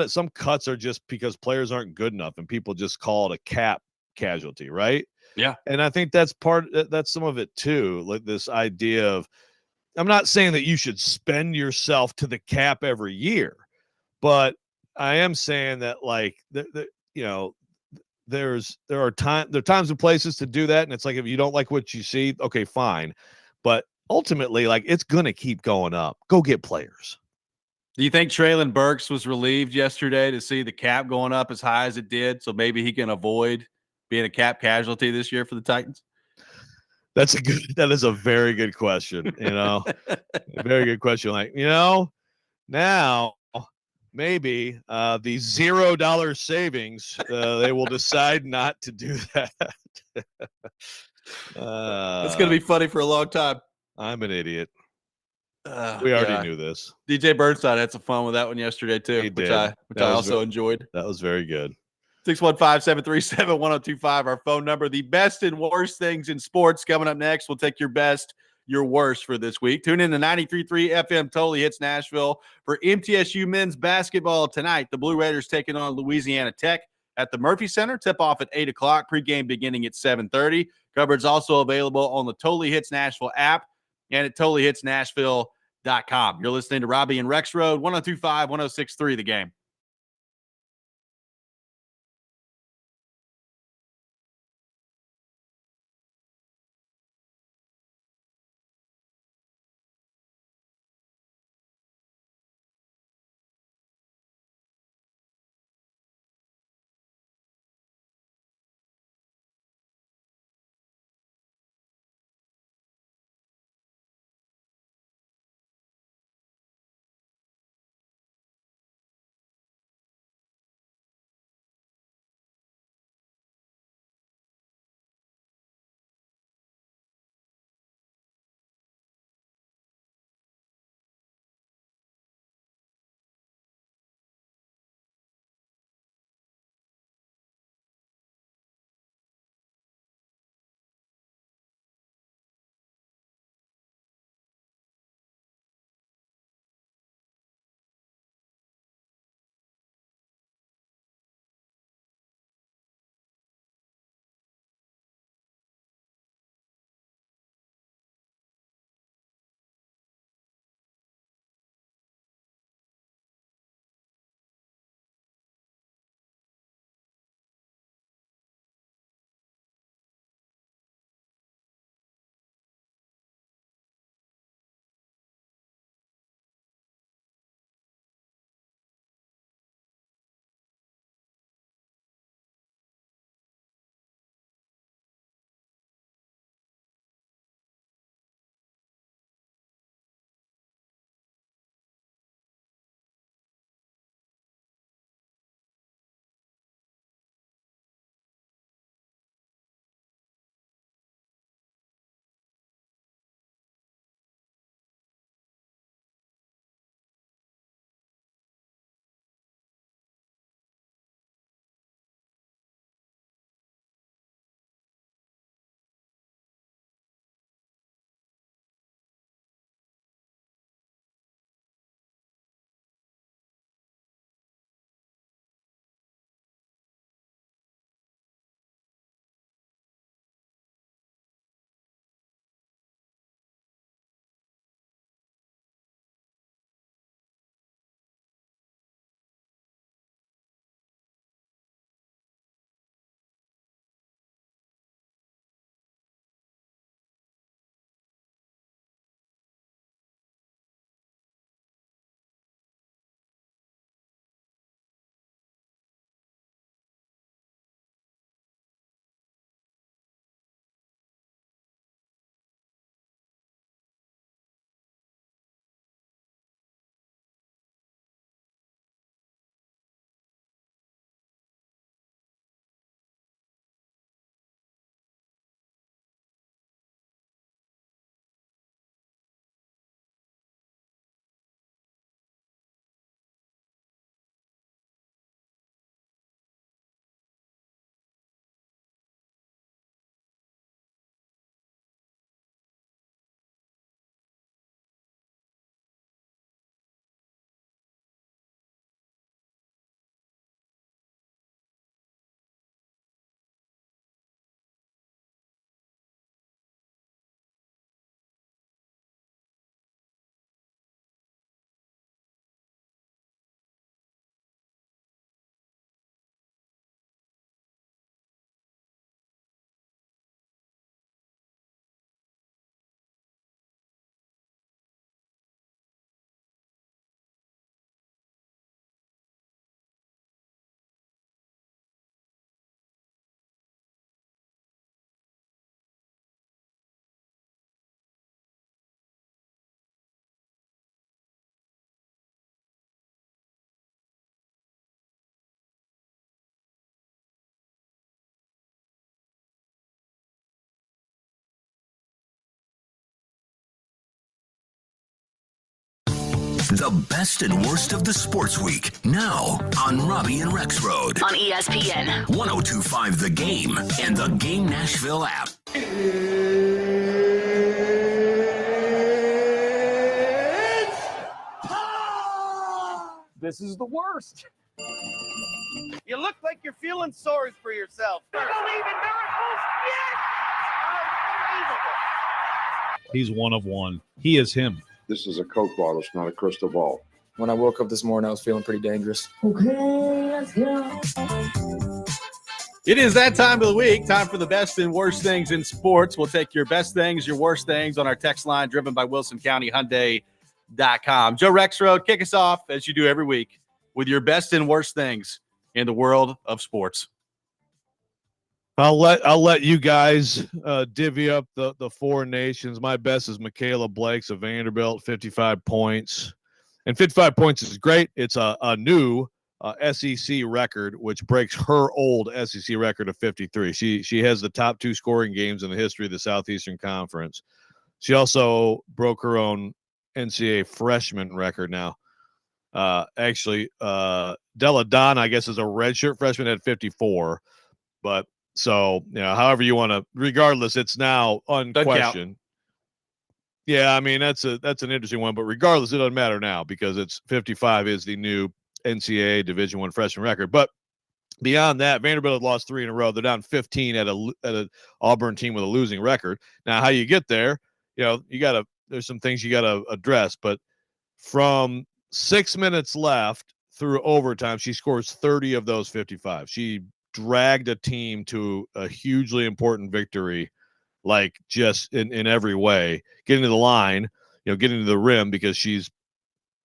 Speaker 2: Some cuts are just because players aren't good enough, and people just call it a cap casualty, right?
Speaker 1: Yeah.
Speaker 2: And I think that's some of it too. Like this idea of, I'm not saying that you should spend yourself to the cap every year, but I am saying that there are times and places to do that, and it's like if you don't like what you see, okay, fine, but ultimately, it's gonna keep going up. Go get players.
Speaker 1: Do you think Treylon Burks was relieved yesterday to see the cap going up as high as it did, so maybe he can avoid being a cap casualty this year for the Titans?
Speaker 2: That is a very good question. A very good question. Now. Maybe the $0 savings, they will decide not to do that.
Speaker 1: It's going to be funny for a long time.
Speaker 2: I'm an idiot. We already knew this.
Speaker 1: DJ Burnside had some fun with that one yesterday too, which I also enjoyed.
Speaker 2: That was very good.
Speaker 1: 615-737-1025, our phone number. The best and worst things in sports coming up next. We'll take your best your worst for this week. Tune in to 93.3 FM Totally Hits Nashville for MTSU men's basketball tonight. The Blue Raiders taking on Louisiana Tech at the Murphy Center. Tip off at 8 o'clock. Pregame beginning at 7:30. Coverage also available on the Totally Hits Nashville app and at totallyhitsnashville.com. You're listening to Robby and Rexrode, 102.5, 106.3 The Game.
Speaker 5: The best and worst of the sports week, now on Robby and Rexrode.
Speaker 6: On ESPN.
Speaker 5: 102.5 The Game and the Game Nashville app.
Speaker 6: This is the worst. You look like you're feeling sorry for yourself. Believe in miracles? Yes! Unbelievable.
Speaker 7: He's one of one. He is him.
Speaker 8: This is a Coke bottle. It's not a crystal ball.
Speaker 9: When I woke up this morning, I was feeling pretty dangerous.
Speaker 10: Okay, let's go.
Speaker 1: It is that time of the week, time for the best and worst things in sports. We'll take your best things, your worst things on our text line driven by Wilson County Hyundai.com. Joe Rexrode, kick us off as you do every week with your best and worst things in the world of sports.
Speaker 2: I'll let you guys divvy up the four nations. My best is Michaela Blakes of Vanderbilt, 55 points. And 55 points is great. It's a new SEC record, which breaks her old SEC record of 53. She has the top 2 scoring games in the history of the Southeastern Conference. She also broke her own NCAA freshman record now. Actually, Della Don, I guess, is a redshirt freshman at 54. But so, however you want to, regardless, it's now unquestioned. Yeah, I mean, that's an interesting one, but regardless, it doesn't matter now because it's 55 is the new NCAA Division I freshman record. But beyond that, Vanderbilt had lost 3 in a row. They're down 15 at a Auburn team with a losing record. Now, how you get there, there's some things you got to address. But from 6 minutes left through overtime, she scores 30 of those 55. She dragged a team to a hugely important victory, like just in every way, getting to the line, getting to the rim because she's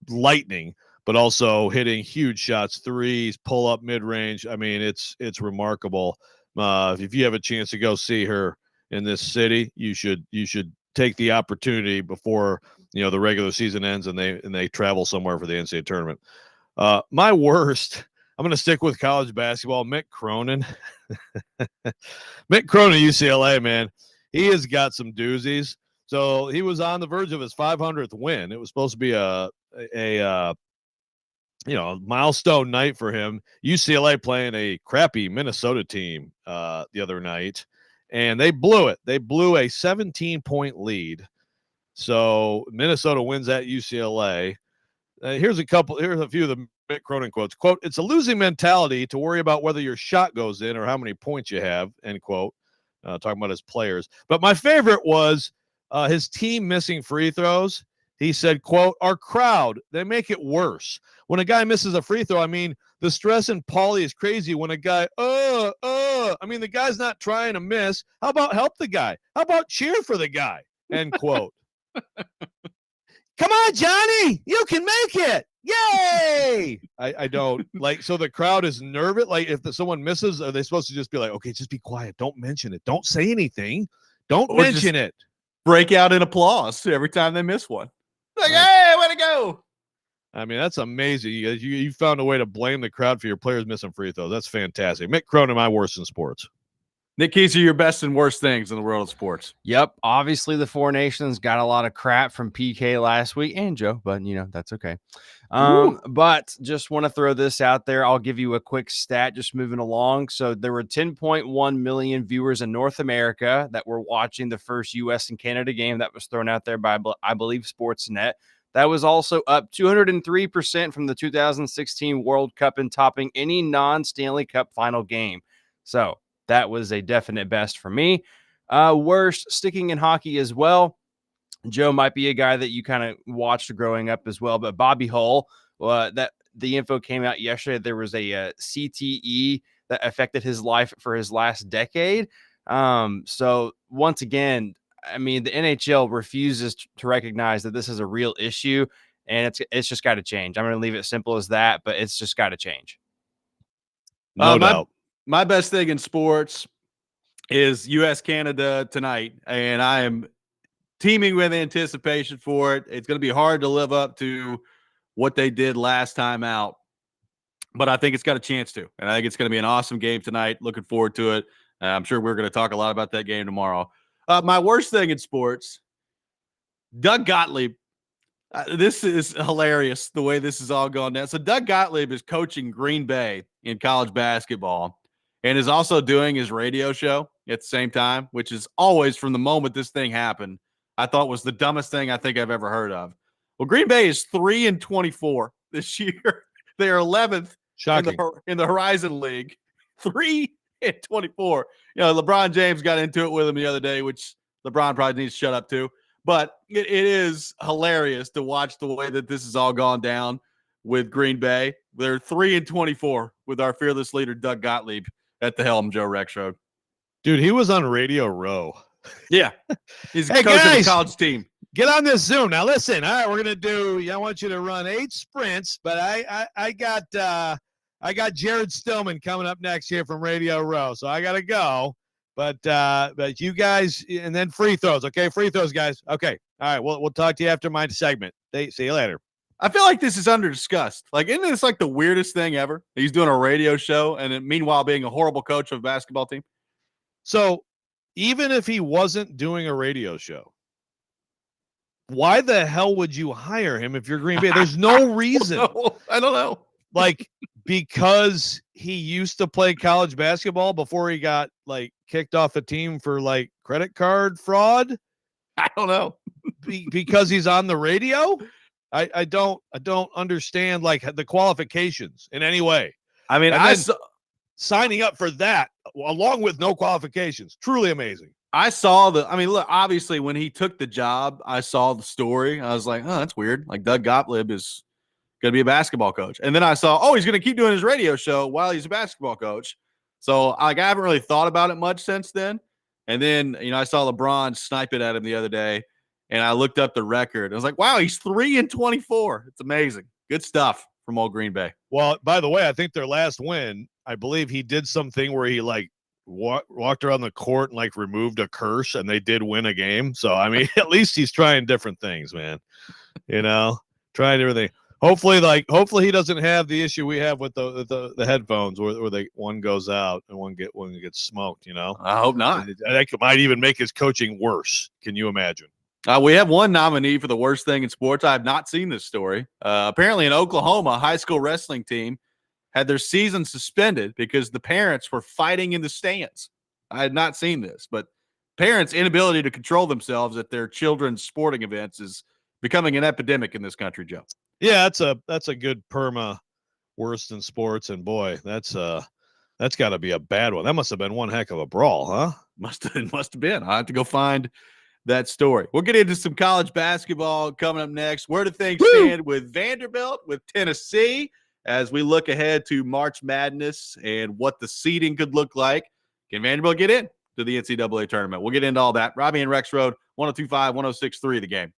Speaker 2: lightning, but also hitting huge shots, threes, pull up mid-range. I mean, it's remarkable. If you have a chance to go see her in this city, you should take the opportunity before, the regular season ends and they travel somewhere for the NCAA tournament. My worst, I'm going to stick with college basketball. Mick Cronin. Mick Cronin, UCLA, man. He has got some doozies. So he was on the verge of his 500th win. It was supposed to be a milestone night for him. UCLA playing a crappy Minnesota team the other night, and they blew it. They blew a 17-point lead. So Minnesota wins at UCLA. Here's a few of the Mick Cronin quotes. Quote, "It's a losing mentality to worry about whether your shot goes in or how many points you have," end quote. Talking about his players. But my favorite was his team missing free throws. He said, quote, "Our crowd, they make it worse. When a guy misses a free throw, I mean, the stress in Paulie is crazy. When a guy, I mean, the guy's not trying to miss. How about help the guy? How about cheer for the guy?" End quote. Come on, Johnny, you can make it. Yay! I don't like, so the crowd is nervous. Like if someone misses, are they supposed to just be like, okay, just be quiet. Don't mention it. Don't say anything. Don't mention it.
Speaker 1: Break out in applause every time they miss one. Like, hey, way to go.
Speaker 2: I mean, that's amazing. You found a way to blame the crowd for your players missing free throws. That's fantastic. Mick Cronin, my worst in sports.
Speaker 1: Nick Keyser, your best and worst things in the world of sports.
Speaker 3: Yep. Obviously, the Four Nations got a lot of crap from PK last week and Joe, but that's okay. But just want to throw this out there. I'll give you a quick stat just moving along. So there were 10.1 million viewers in North America that were watching the first U.S. and Canada game that was thrown out there by, I believe, Sportsnet. That was also up 203% from the 2016 World Cup and topping any non-Stanley Cup final game. So that was a definite best for me. Worst, sticking in hockey as well. Joe might be a guy that you kind of watched growing up as well, but Bobby Hull, that the info came out yesterday. There was a CTE that affected his life for his last decade. So once again, I mean, the NHL refuses to recognize that this is a real issue, and it's just got to change. I'm going to leave it simple as that, but it's just got to change.
Speaker 2: No doubt.
Speaker 1: My best thing in sports is U.S.-Canada tonight, and I am teeming with anticipation for it. It's going to be hard to live up to what they did last time out, but I think it's got a chance to, and I think it's going to be an awesome game tonight. Looking forward to it. I'm sure we're going to talk a lot about that game tomorrow. My worst thing in sports, Doug Gottlieb. This is hilarious, the way this is all going down. So Doug Gottlieb is coaching Green Bay in college basketball and is also doing his radio show at the same time, which is always, from the moment this thing happened, I thought was the dumbest thing I think I've ever heard of. Well, Green Bay is 3-24 this year. They're 11th in
Speaker 2: Shocking.
Speaker 1: the Horizon League. 3-24. LeBron James got into it with him the other day, which LeBron probably needs to shut up too. But it is hilarious to watch the way that this has all gone down with Green Bay. They're 3-24 with our fearless leader, Doug Gottlieb, at the helm, Joe Rexrode.
Speaker 2: Dude, he was on Radio Row.
Speaker 1: Yeah. He's
Speaker 2: Hey,
Speaker 1: coach of a
Speaker 2: guys,
Speaker 1: college team.
Speaker 2: get on this Zoom. Now, listen. All right, we're going to do – I want you to run 8 sprints, but I got Jared Stillman coming up next here from Radio Row, so I got to go. But you guys – and then free throws, okay? Free throws, guys. Okay. All right, we'll talk to you after my segment. See you later.
Speaker 1: I feel like this is under-discussed. Like, isn't this like the weirdest thing ever? He's doing a radio show and then meanwhile being a horrible coach of a basketball team.
Speaker 2: So even if he wasn't doing a radio show, why the hell would you hire him if you're Green Bay? There's no reason.
Speaker 1: I don't know.
Speaker 2: Like, because he used to play college basketball before he got like kicked off a team for like credit card fraud.
Speaker 1: I don't know.
Speaker 2: Because he's on the radio. I don't understand like the qualifications in any way.
Speaker 1: I mean,
Speaker 2: signing up for that along with no qualifications, truly amazing.
Speaker 1: Look, obviously when he took the job, I saw the story. I was like, oh, that's weird. Like Doug Gottlieb is going to be a basketball coach. And then I saw, oh, he's going to keep doing his radio show while he's a basketball coach. So like, I haven't really thought about it much since then. And then, I saw LeBron snipe it at him the other day. And I looked up the record. I was like, wow, he's 3-24. It's amazing. Good stuff from old Green Bay.
Speaker 2: Well, by the way, I think their last win, I believe he did something where he like walked around the court and like removed a curse, and they did win a game. So, I mean, at least he's trying different things, man. Trying everything. Hopefully he doesn't have the issue we have with the headphones where one goes out and one gets smoked,
Speaker 1: I hope not.
Speaker 2: That might even make his coaching worse. Can you imagine?
Speaker 1: We have one nominee for the worst thing in sports. I have not seen this story. Apparently in Oklahoma, a high school wrestling team had their season suspended because the parents were fighting in the stands. I had not seen this, but parents' inability to control themselves at their children's sporting events is becoming an epidemic in this country, Joe.
Speaker 2: Yeah, that's a good perma worst in sports, and boy, that's got to be a bad one. That must have been one heck of a brawl, huh?
Speaker 1: Must have been. I have to go find that story. We'll get into some college basketball coming up next. Where do things stand with Vanderbilt, with Tennessee, as we look ahead to March Madness and what the seeding could look like? Can Vanderbilt get in to the NCAA tournament? We'll get into all that. Robby and Rexrode, 102.5, 106.3 The Game.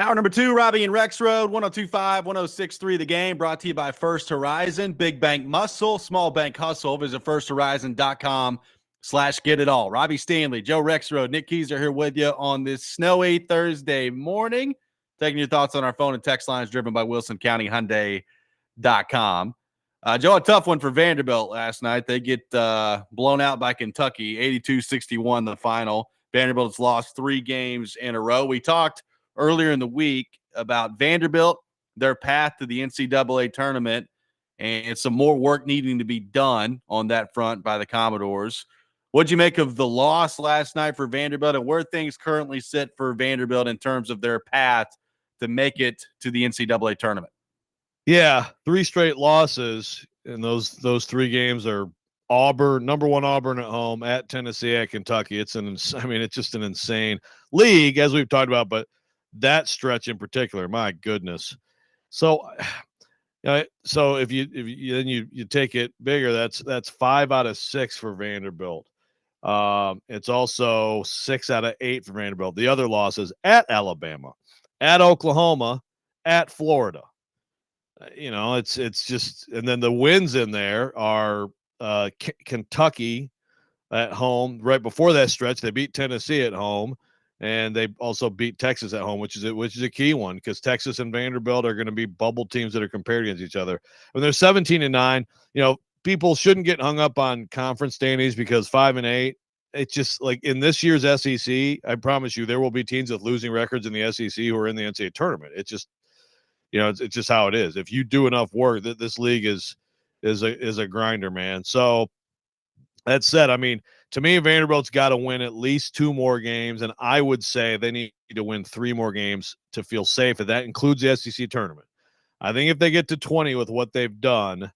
Speaker 1: Hour number 2, Robby and Rexrode, 102.5, 106.3 The Game, brought to you by First Horizon. Big bank muscle, small bank hustle. Visit firsthorizon.com/get it all. Robby Stanley, Joe Rexrode, Nick Keys are here with you on this snowy Thursday morning. Taking your thoughts on our phone and text lines driven by WilsonCountyHyundai.com. Joe, a tough one for Vanderbilt last night. They get blown out by Kentucky, 82-61 the final. Vanderbilt's lost 3 games in a row. We talked earlier in the week about Vanderbilt, their path to the NCAA tournament, and some more work needing to be done on that front by the Commodores. What'd you make of the loss last night for Vanderbilt, and where things currently sit for Vanderbilt in terms of their path to make it to the NCAA tournament?
Speaker 2: Yeah, 3 straight losses, and those 3 games are Auburn, number 1 Auburn at home, at Tennessee, at Kentucky. It's just an insane league, as we've talked about, but that stretch in particular, my goodness. So, so if you take it bigger, that's 5 out of 6 for Vanderbilt. It's also 6 out of 8 for Vanderbilt. The other losses at Alabama, at Oklahoma, at Florida. It's just, and then the wins in there are Kentucky at home. Right before that stretch, they beat Tennessee at home, and they also beat Texas at home, which is a key one, because Texas and Vanderbilt are going to be bubble teams that are compared against each other. When they're 17-9, people shouldn't get hung up on conference standings, because 5 and 8. It's just like in this year's SEC, I promise you, there will be teams with losing records in the SEC who are in the NCAA tournament. It's just, it's just how it is. If you do enough work, that this league is a grinder, man. So that said, to me, Vanderbilt's got to win at least 2 more games, and I would say they need to win 3 more games to feel safe, and that includes the SEC tournament. I think if they get to 20 with what they've done,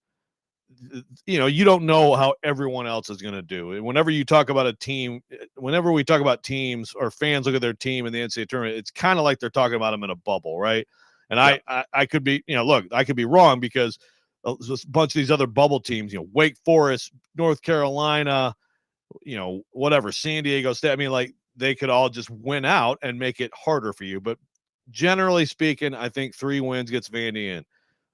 Speaker 2: you don't know how everyone else is going to do. Whenever you talk about a team, whenever we talk about teams or fans look at their team in the NCAA tournament, it's kind of like they're talking about them in a bubble, right? And yeah. I could be, I could be wrong, because a bunch of these other bubble teams, Wake Forest, North Carolina, whatever, San Diego State. They could all just win out and make it harder for you. But generally speaking, I think 3 wins gets Vandy in.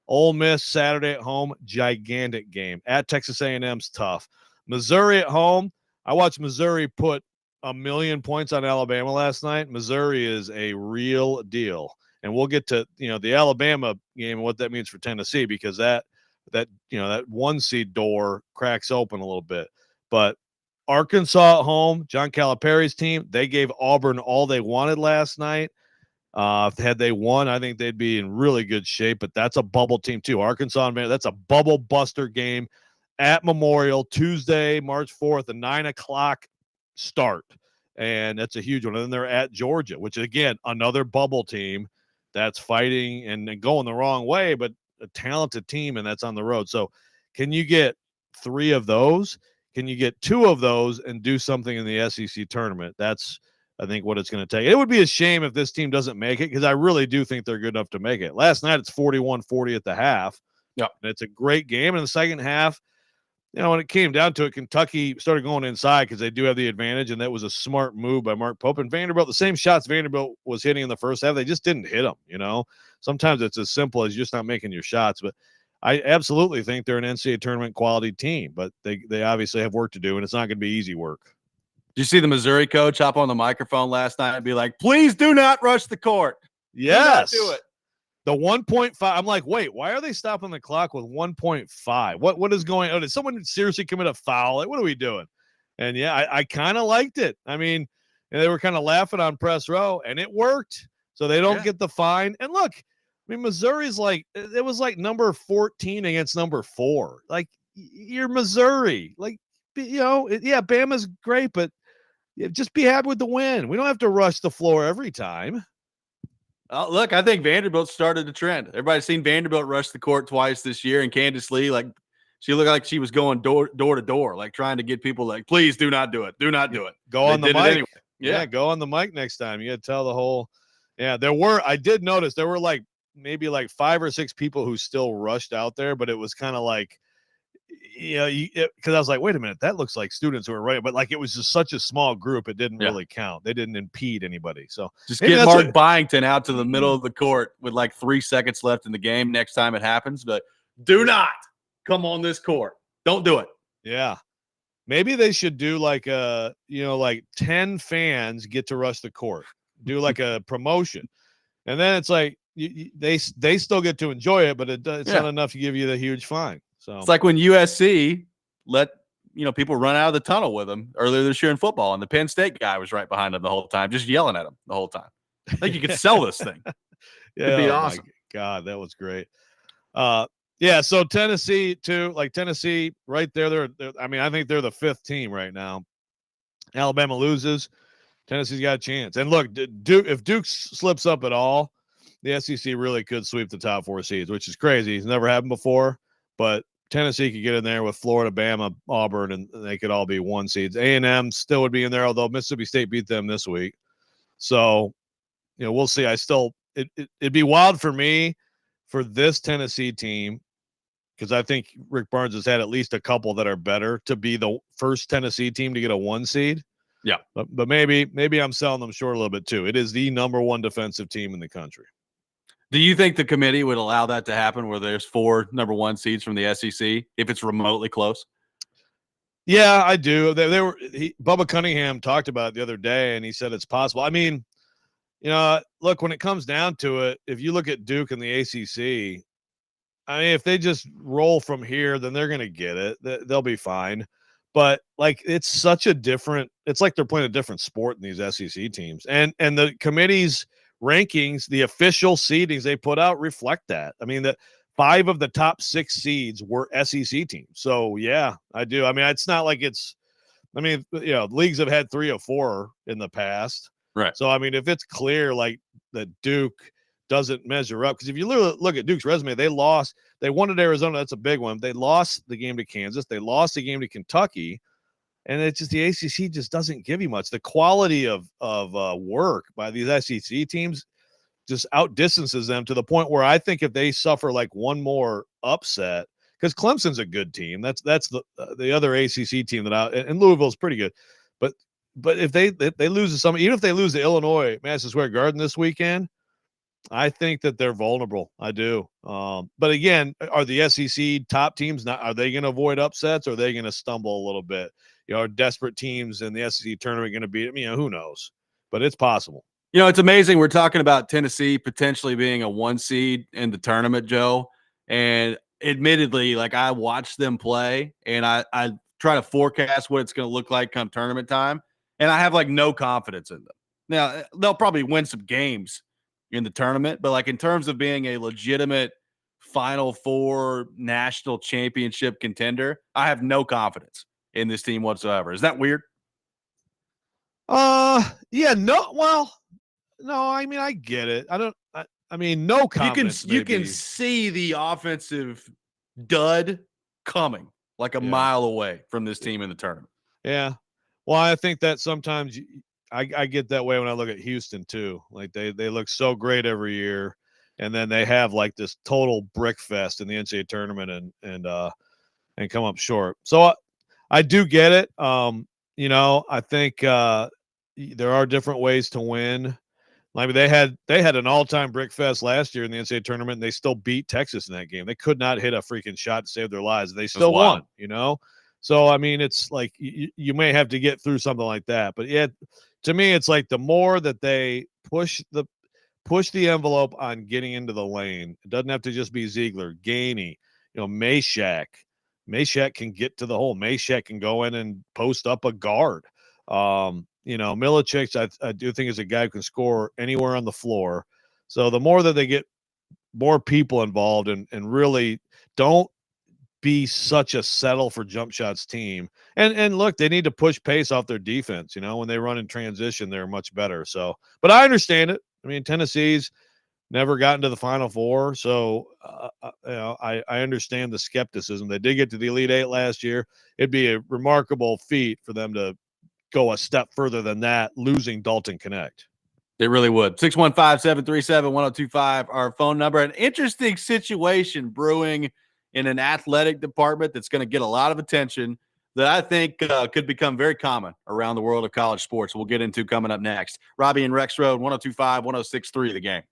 Speaker 2: Ole Miss Saturday at home, gigantic game. At Texas A&M's tough. Missouri at home. I watched Missouri put 1,000,000 points on Alabama last night. Missouri is a real deal. And we'll get to, the Alabama game and what that means for Tennessee, because that 1 seed door cracks open a little bit. But Arkansas at home, John Calipari's team, they gave Auburn all they wanted last night. Had they won, I think they'd be in really good shape, but that's a bubble team too. Arkansas, man, that's a bubble buster game at Memorial, Tuesday, March 4th, a 9:00 start. And that's a huge one. And then they're at Georgia, which is, again, another bubble team that's fighting and going the wrong way, but a talented team, and that's on the road. So can you get 3 of those? Can you get 2 of those and do something in the SEC tournament? That's, I think, what it's going to take. It would be a shame if this team doesn't make it, because I really do think they're good enough to make it. Last night, it's 41-40 at the half.
Speaker 1: Yeah.
Speaker 2: And it's a great game. In the second half, when it came down to it, Kentucky started going inside because they do have the advantage, and that was a smart move by Mark Pope. And Vanderbilt, the same shots Vanderbilt was hitting in the first half, they just didn't hit them, Sometimes it's as simple as just not making your shots. But I absolutely think they're an NCAA tournament quality team, but they obviously have work to do, and it's not going to be easy work.
Speaker 1: Did you see the Missouri coach hop on the microphone last night and be like, please do not rush the court?
Speaker 2: Yes.
Speaker 1: Do not do it.
Speaker 2: The 1.5. I'm like, wait, why are they stopping the clock with 1.5? What is going on? Did someone seriously commit a foul? What are we doing? And yeah, I kind of liked it. And they were kind of laughing on press row, and it worked. So they don't get the fine. And look, Missouri's it was like number 14 against number 4. Like, you're Missouri. Like, Bama's great, but just be happy with the win. We don't have to rush the floor every time.
Speaker 1: Look, I think Vanderbilt started the trend. Everybody's seen Vanderbilt rush the court twice this year, and Candace Lee, she looked like she was going door to door, like trying to get people please do not do it. Do not do it.
Speaker 2: Go on the mic.
Speaker 1: Anyway.
Speaker 2: Yeah, go on the mic next time. You got to tell the whole – I did notice there were maybe 5 or 6 people who still rushed out there, but it was kind of like because I was like, wait a minute, that looks like students who are right, but like it was just such a small group, it didn't really count. They didn't impede anybody. So
Speaker 1: just get Mark Byington out to the middle of the court with like 3 seconds left in the game next time it happens, but do not come on this court. Don't do it.
Speaker 2: Yeah. Maybe they should do like like 10 fans get to rush the court, do like a promotion. And then it's like they still get to enjoy it, but it's not enough to give you the huge fine. So
Speaker 1: it's like when USC let people run out of the tunnel with them earlier this year in football, and the Penn State guy was right behind them the whole time, just yelling at him the whole time. I think you could sell this thing. It'd be awesome.
Speaker 2: My God, that was great. Yeah, so Tennessee too, like Tennessee right there. They're I think they're the 5th team right now. Alabama loses, Tennessee's got a chance. And look, if Duke slips up at all, the SEC really could sweep the top 4 seeds, which is crazy. It's never happened before, but Tennessee could get in there with Florida, Bama, Auburn, and they could all be 1 seeds. A&M still would be in there, although Mississippi State beat them this week. So, we'll see. It'd be wild for me for this Tennessee team, because I think Rick Barnes has had at least a couple that are better, to be the first Tennessee team to get a 1 seed.
Speaker 1: Yeah.
Speaker 2: But maybe I'm selling them short a little bit too. It is the number 1 defensive team in the country.
Speaker 1: Do you think the committee would allow that to happen, where there's 4 number 1 seeds from the SEC if it's remotely close?
Speaker 2: Yeah, I do. Bubba Cunningham talked about it the other day, and he said it's possible. I mean, look, when it comes down to it, if you look at Duke and the ACC, if they just roll from here, then they're going to get it. They'll be fine. But like, it's like they're playing a different sport in these SEC teams. And the committee's rankings, the official seedings they put out reflect that. I mean, 5 of the top 6 seeds were SEC teams. So yeah, I do. It's not like leagues have had 3 or 4 in the past.
Speaker 1: Right.
Speaker 2: So, if it's clear like that Duke doesn't measure up, because if you look at Duke's resume, they won at Arizona. That's a big one. They lost the game to Kansas. They lost the game to Kentucky. And it's just the ACC just doesn't give you much. The quality of work by these SEC teams just outdistances them to the point where I think if they suffer like one more upset, because Clemson's a good team. That's the other ACC team and Louisville's pretty good. But if they lose to some, even if they lose to Illinois, Madison Square Garden this weekend, I think that they're vulnerable. I do. But again, are the SEC top teams are they going to avoid upsets, or are they going to stumble a little bit? Are desperate teams in the SEC tournament going to beat them? Who knows? But it's possible.
Speaker 1: It's amazing. We're talking about Tennessee potentially being a 1 seed in the tournament, Joe. And admittedly, like, I watched them play, and I try to forecast what it's going to look like come tournament time. And I have like no confidence in them. Now, they'll probably win some games in the tournament, but like in terms of being a legitimate Final Four national championship contender, I have no confidence in this team whatsoever. Is that weird?
Speaker 2: Yeah, no. Well, no, I get it. No confidence.
Speaker 1: You can see the offensive dud coming like a mile away from this team in the tournament.
Speaker 2: Yeah. Well, I think that sometimes I get that way when I look at Houston too. Like they look so great every year, and then they have like this total brick fest in the NCAA tournament and come up short. So I do get it. I think there are different ways to win. They had an all-time brick fest last year in the NCAA tournament, and they still beat Texas in that game. They could not hit a freaking shot to save their lives. They still won. So it's like you may have to get through something like that. But yeah, to me, it's like the more that they push the envelope on getting into the lane, it doesn't have to just be Ziegler, Gainey, Meshack. Meshack can get to the hole. Meshack can go in and post up a guard. Milicic, I do think is a guy who can score anywhere on the floor. So the more that they get more people involved and really don't be such a settle for jump shots team. And look, they need to push pace off their defense. When they run in transition, they're much better. So, but I understand it. Tennessee's never gotten to the Final Four. So, I understand the skepticism. They did get to the Elite Eight last year. It'd be a remarkable feat for them to go a step further than that, losing Dalton Connect.
Speaker 1: It really would. 615-737-1025, our phone number. An interesting situation brewing in an athletic department that's going to get a lot of attention that I think could become very common around the world of college sports. We'll get into coming up next. Robby and Rexrode, 102.5, 106.3, The Game.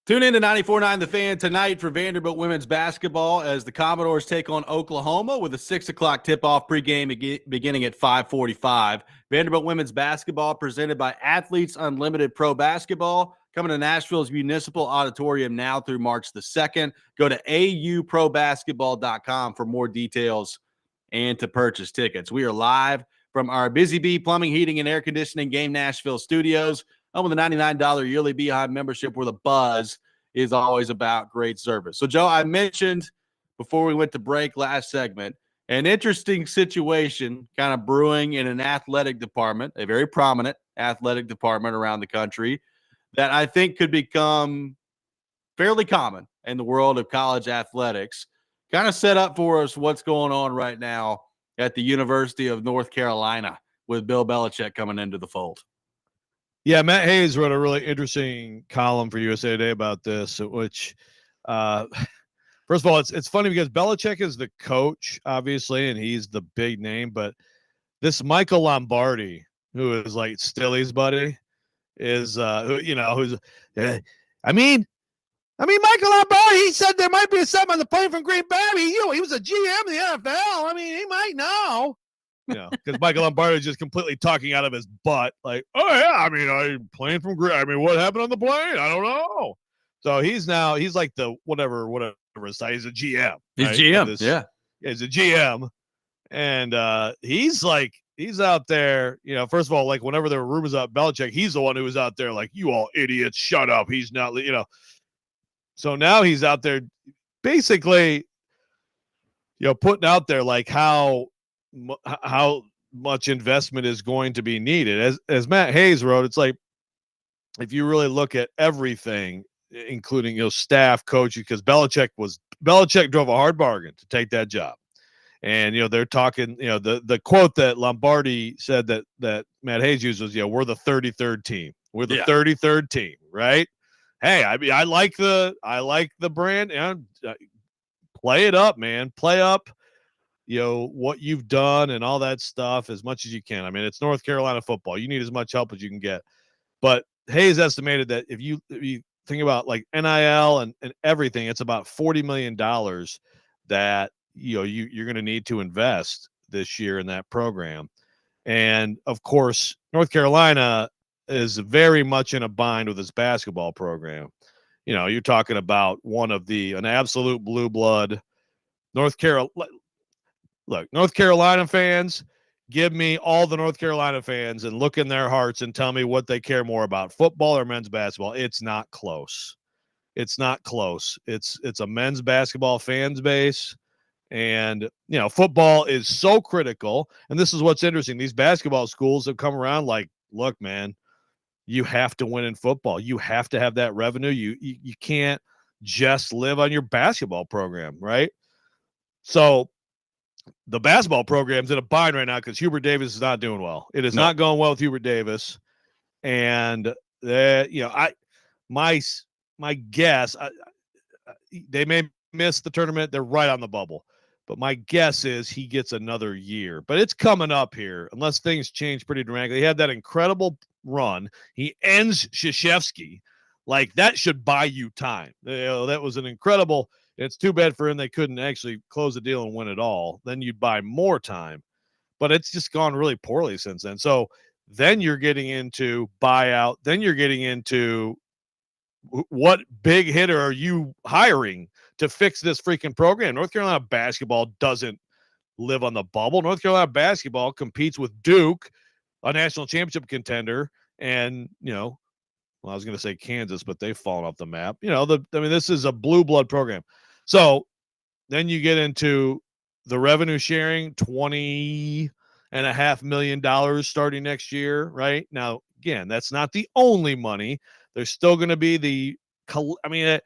Speaker 1: Tune in to 94.9 The Fan tonight for Vanderbilt women's basketball as the Commodores take on Oklahoma with a 6 o'clock tip-off pregame beginning at 5:45. Vanderbilt women's basketball presented by Athletes Unlimited Pro Basketball, coming to Nashville's Municipal Auditorium now through March the 2nd. Go to auprobasketball.com for more details and to purchase tickets. We are live from our Busy Bee Plumbing, Heating, and Air Conditioning Game Nashville studios. Home with a $99 yearly Beehive membership where the buzz is always about great service. So, Joe, I mentioned before we went to break last segment, an interesting situation kind of brewing in an athletic department, a very prominent athletic department around the country that I think could become fairly common in the world of college athletics. Kind of set up for us what's going on right now at the University of North Carolina with Bill Belichick coming into the fold.
Speaker 2: Yeah, Matt Hayes wrote a really interesting column for USA Today about this, which first of all, it's funny because Belichick is the coach, obviously, and he's the big name, but this Michael Lombardi, who is like Stilly's buddy, is who's Michael Lombardi, he said there might be something on the plane from Green Bay. He was a GM in the NFL. I mean, he might know. Because Michael Lombardi is just completely talking out of his butt, like, oh yeah, I'm playing from Green. What happened on the plane? I don't know. So he's like the whatever side. He's a GM.
Speaker 1: He's
Speaker 2: right?
Speaker 1: GM, yeah.
Speaker 2: He's a GM, and he's out there. First of all, like whenever there were rumors about Belichick, he's the one who was out there, like, you all idiots, shut up. He's not, So now he's out there, basically, putting out there like how much investment is going to be needed. As Matt Hayes wrote, it's like, if you really look at everything, including staff, coaching, because Belichick drove a hard bargain to take that job. And they're talking, the quote that Lombardi said that Matt Hayes used was, we're the 33rd team. We're the 33rd team, right? Hey, I like the brand, and play it up, man. Play up what you've done and all that stuff as much as you can. It's North Carolina football. You need as much help as you can get. But Hayes estimated that if you think about like NIL and everything, it's about $40 million that you're going to need to invest this year in that program. And of course, North Carolina is very much in a bind with its basketball program. You're talking about an absolute blue blood North Carolina. Look, North Carolina fans, give me all the North Carolina fans and look in their hearts and tell me what they care more about, football or men's basketball. It's not close. It's not close. It's a men's basketball fans base. And, football is so critical. And this is what's interesting. These basketball schools have come around like, look, man, you have to win in football. You have to have that revenue. You can't just live on your basketball program, right? So the basketball program's in a bind right now because Hubert Davis is not doing well. It is not going well with Hubert Davis. And, my guess, they may miss the tournament. They're right on the bubble. But my guess is he gets another year. But it's coming up here unless things change pretty dramatically. He had that incredible run. He ends Krzyzewski. Like, that should buy you time. That was an incredible – it's too bad for him they couldn't actually close the deal and win it all. Then you'd buy more time. But it's just gone really poorly since then. So then you're getting into buyout. Then you're getting into what big hitter are you hiring to fix this freaking program? North Carolina basketball doesn't live on the bubble. North Carolina basketball competes with Duke, a national championship contender, and, well, I was going to say Kansas, but they've fallen off the map. This is a blue blood program. So then you get into the revenue sharing, $20.5 million starting next year, right? Now, again, that's not the only money. There's still going to be the collectives.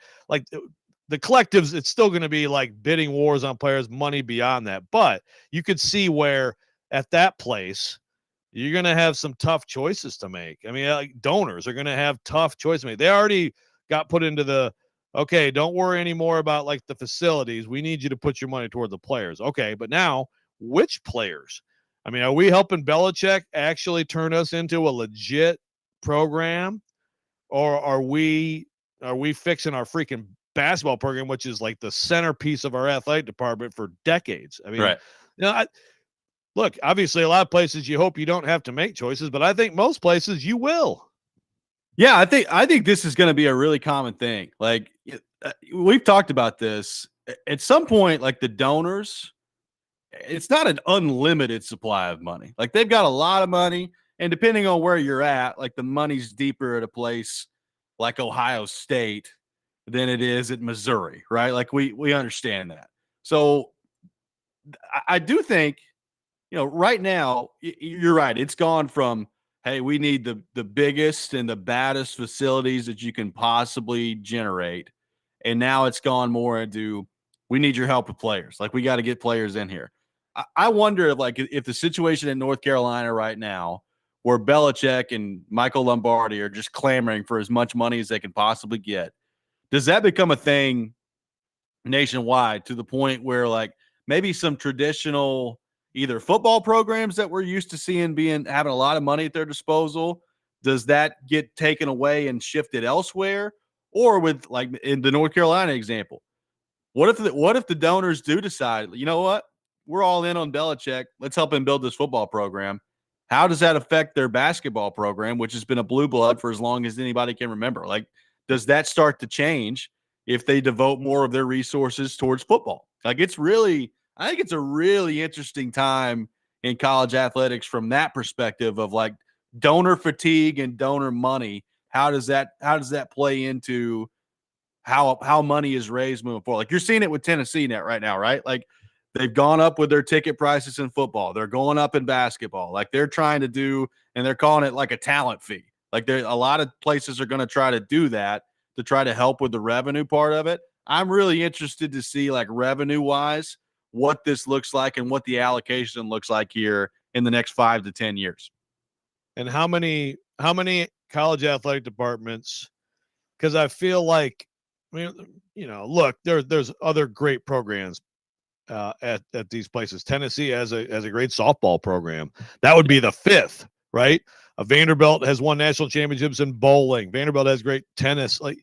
Speaker 2: It's still going to be like bidding wars on players, money beyond that. But you could see where at that place, you're going to have some tough choices to make. Donors are going to have tough choices to make. They already got put into the, okay, don't worry anymore about like the facilities. We need you to put your money toward the players. Okay, but now which players? Are we helping Belichick actually turn us into a legit program? Or are we fixing our freaking basketball program, which is like the centerpiece of our athletic department for decades?
Speaker 1: Right.
Speaker 2: Look, obviously a lot of places you hope you don't have to make choices, but I think most places you will.
Speaker 1: Yeah, I think this is going to be a really common thing. Like, we've talked about this at some point, like the donors it's not an unlimited supply of money. Like they've got a lot of money, and depending on where you're at, like the money's deeper at a place like Ohio State than it is at Missouri, right? Like we understand that. So I do think, right now you're right. It's gone from, hey, we need the biggest and the baddest facilities that you can possibly generate, and now it's gone more into, we need your help with players. Like we got to get players in here. I wonder if the situation in North Carolina right now, where Belichick and Michael Lombardi are just clamoring for as much money as they can possibly get, does that become a thing nationwide to the point where like maybe some traditional either football programs that we're used to seeing having a lot of money at their disposal, does that get taken away and shifted elsewhere? Or with like in the North Carolina example, what if the donors do decide, you know what, we're all in on Belichick, let's help him build this football program? How does that affect their basketball program, which has been a blue blood for as long as anybody can remember? Like, does that start to change if they devote more of their resources towards football? Like, I think it's a really interesting time in college athletics from that perspective of like donor fatigue and donor money. How does that play into how money is raised moving forward? Like you're seeing it with Tennessee net right now, right? Like they've gone up with their ticket prices in football. They're going up in basketball. Like they're trying to do, and they're calling it like a talent fee. Like there, a lot of places are going to try to do that to try to help with the revenue part of it. I'm really interested to see like revenue wise what this looks like and what the allocation looks like here in the next 5 to 10 years.
Speaker 2: And how many college athletic departments? Because I feel like, look, there's other great programs at these places. Tennessee has a great softball program. That would be the fifth, right? Vanderbilt has won national championships in bowling. Vanderbilt has great tennis. Like,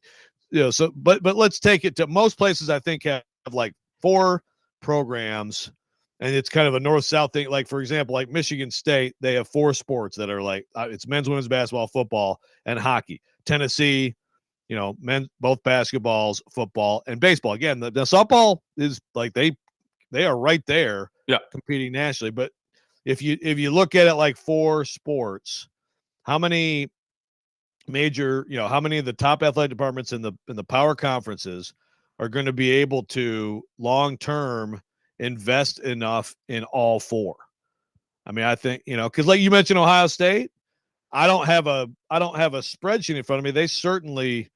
Speaker 2: so but let's take it to most places. I think have like 4 programs, and it's kind of a north-south thing. Like for example, like Michigan State, they have 4 sports that are like it's men's, women's basketball, football, and hockey. Tennessee, men, both basketballs, football, and baseball. Again, the softball is like they are right there, competing nationally. But if you look at it like 4 sports, how many how many of the top athletic departments in the power conferences are going to be able to long term invest enough in all 4? I mean, I think because like you mentioned, Ohio State. I don't have a spreadsheet in front of me. They certainly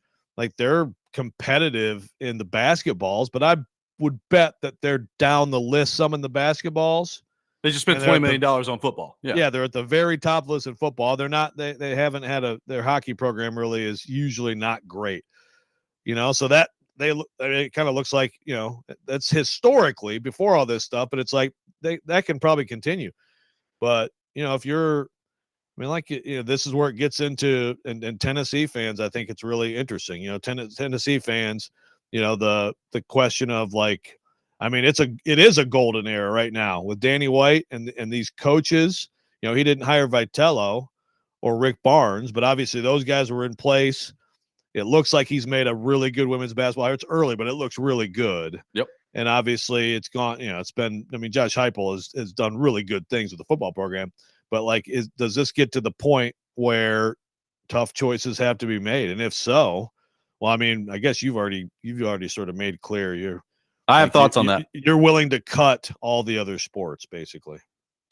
Speaker 2: they're competitive in the basketballs, but I would bet that they're down the list some in the basketballs.
Speaker 1: They just spent $20 million on football.
Speaker 2: Yeah, they're at the very top list in football. They're not. They haven't had their hockey program really is usually not great. So that it kind of looks like that's historically before all this stuff, but it's like that can probably continue. But if you're this is where it gets into, and Tennessee fans, I think it's really interesting. Tennessee fans, the question of it is a golden era right now with Danny White and these coaches. He didn't hire Vitello or Rick Barnes, but obviously those guys were in place. It looks like he's made a really good women's basketball hire. It's early, but it looks really good.
Speaker 1: Yep. And
Speaker 2: obviously it's gone. It's been. Josh Heupel has done really good things with the football program. But does this get to the point where tough choices have to be made? And if so, well, I guess you've already sort of made clear
Speaker 1: I have thoughts on that.
Speaker 2: You're willing to cut all the other sports, basically.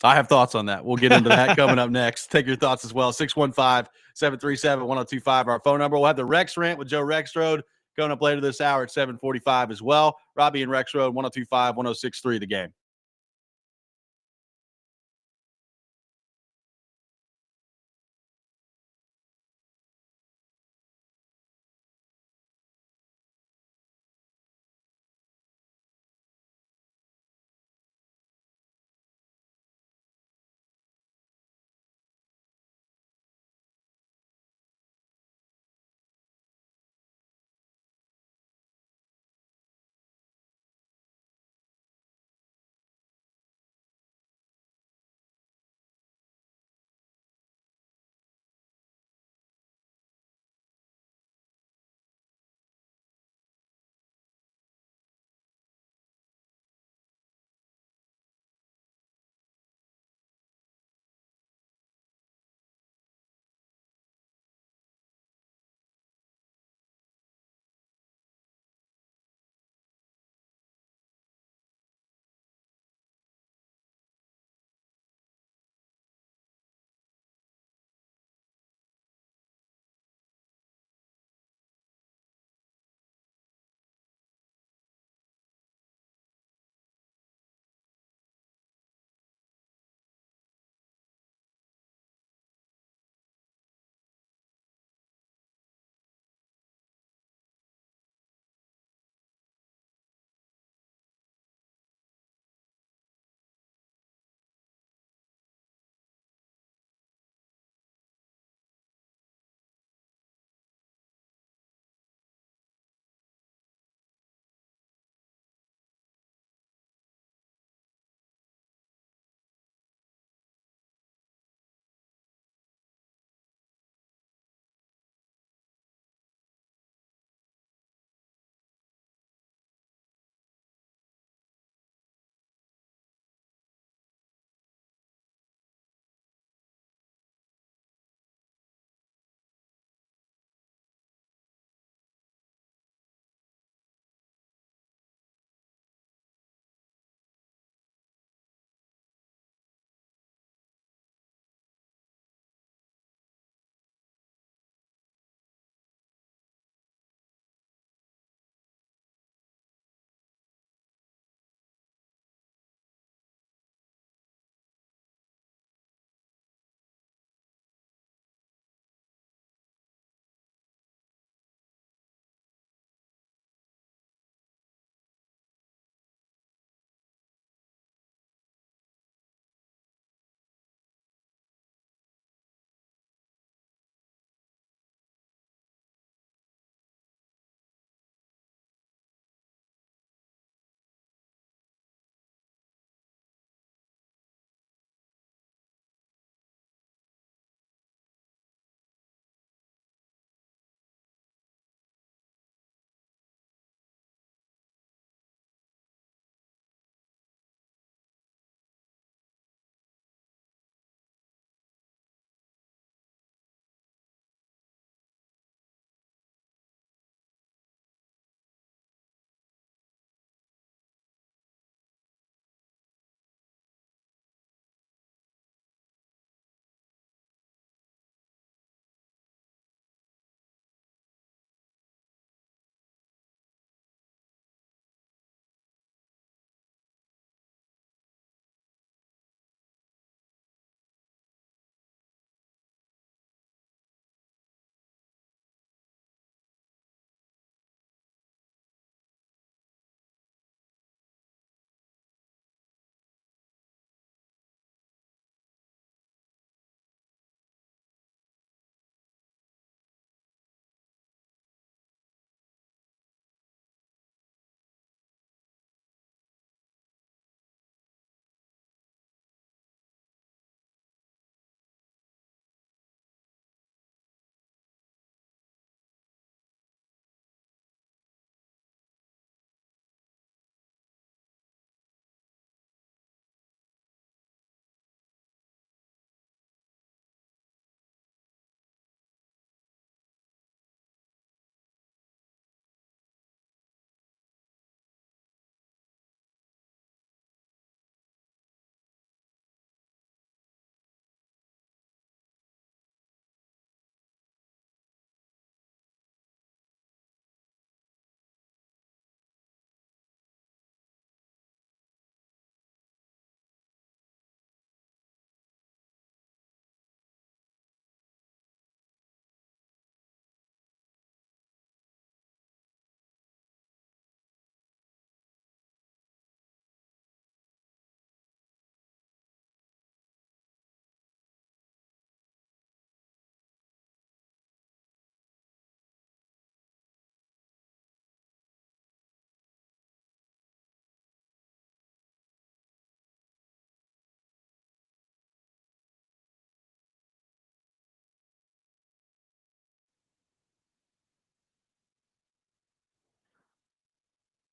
Speaker 1: I have thoughts on that. We'll get into that coming up next. Take your thoughts as well. 615-737-1025, our phone number. We'll have the Rex Rant with Joe Rexrode coming up later this hour at 7:45 as well. Robby and Rexrode, 1025, 1063 The Game.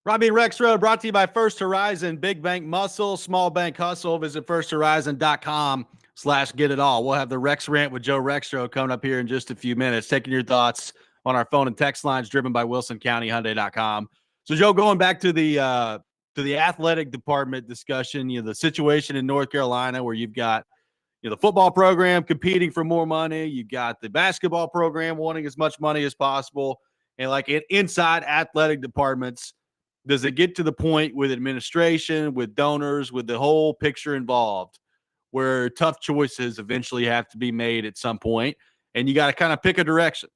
Speaker 1: Robby and Rexrode brought to you by First Horizon, Big Bank Muscle, Small Bank Hustle. Visit firsthorizon.com/get it all. We'll have the Rex Rant with Joe Rexrode coming up here in just a few minutes, taking your thoughts on our phone and text lines driven by WilsonCountyHyundai.com. So, Joe, going back to the athletic department discussion, the situation in North Carolina where you've got the football program competing for more money, you got the basketball program wanting as much money as possible, and like inside athletic departments, does it get to the point with administration, with donors, with the whole picture involved, where tough choices eventually have to be made at some point, and you got to kind of pick a direction?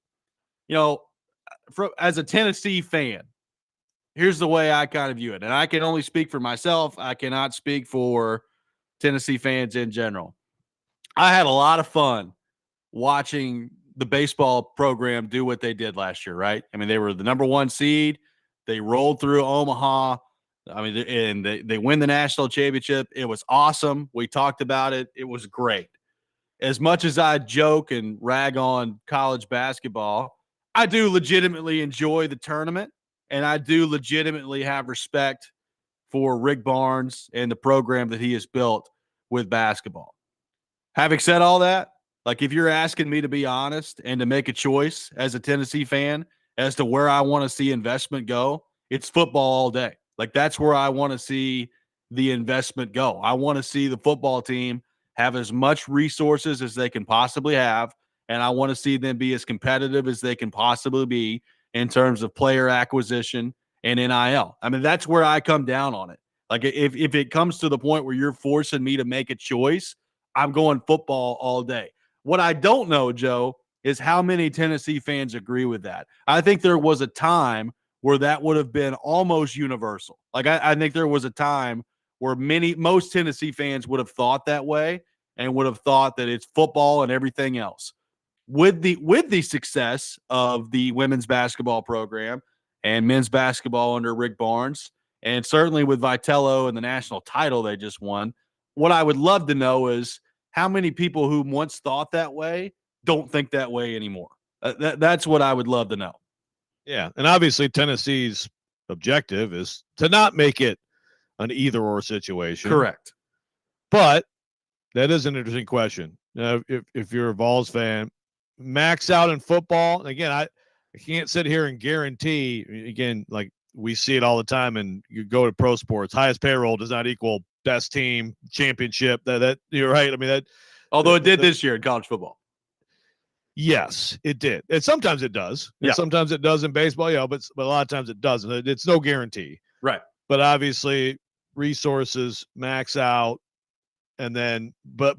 Speaker 1: As a Tennessee fan, here's the way I kind of view it, and I can only speak for myself. I cannot speak for Tennessee fans in general. I had a lot of fun watching the baseball program do what they did last year, right? I mean, they were the number 1 seed. They rolled through Omaha. I mean, and they win the national championship. It was awesome. We talked about it. It was great. As much as I joke and rag on college basketball, I do legitimately enjoy the tournament, and I do legitimately have respect for Rick Barnes and the program that he has built with basketball. Having said all that, like if you're asking me to be honest and to make a choice as a Tennessee fan as to where I want to see investment go, it's football all day. Like that's where I want to see the investment go. I want to see the football team have as much resources as they can possibly have, and I want to see them be as competitive as they can possibly be in terms of player acquisition and NIL. I mean, that's where I come down on it. Like if it comes to the point where you're forcing me to make a choice, I'm going football all day. What I don't know, Joe, is how many Tennessee fans agree with that. I think there was a time where that would have been almost universal. Like I think there was a time where most Tennessee fans would have thought that way and would have thought that it's football and everything else. With the success of the women's basketball program and men's basketball under Rick Barnes, and certainly with Vitello and the national title they just won, what I would love to know is how many people who once thought that way don't think that way anymore. That's what I would love to know.
Speaker 2: Yeah, and obviously Tennessee's objective is to not make it an either-or situation.
Speaker 1: Correct.
Speaker 2: But that is an interesting question. If you're a Vols fan, max out in football. And again, I can't sit here and guarantee. Again, like we see it all the time, and you go to pro sports, highest payroll does not equal best team championship. That you're right. I mean that.
Speaker 1: Although it did this year in college football.
Speaker 2: Yes, it did. And sometimes it does. And
Speaker 1: yeah.
Speaker 2: Sometimes it does in baseball. Yeah, but a lot of times it doesn't. It's no guarantee.
Speaker 1: Right.
Speaker 2: But obviously resources max out, and then but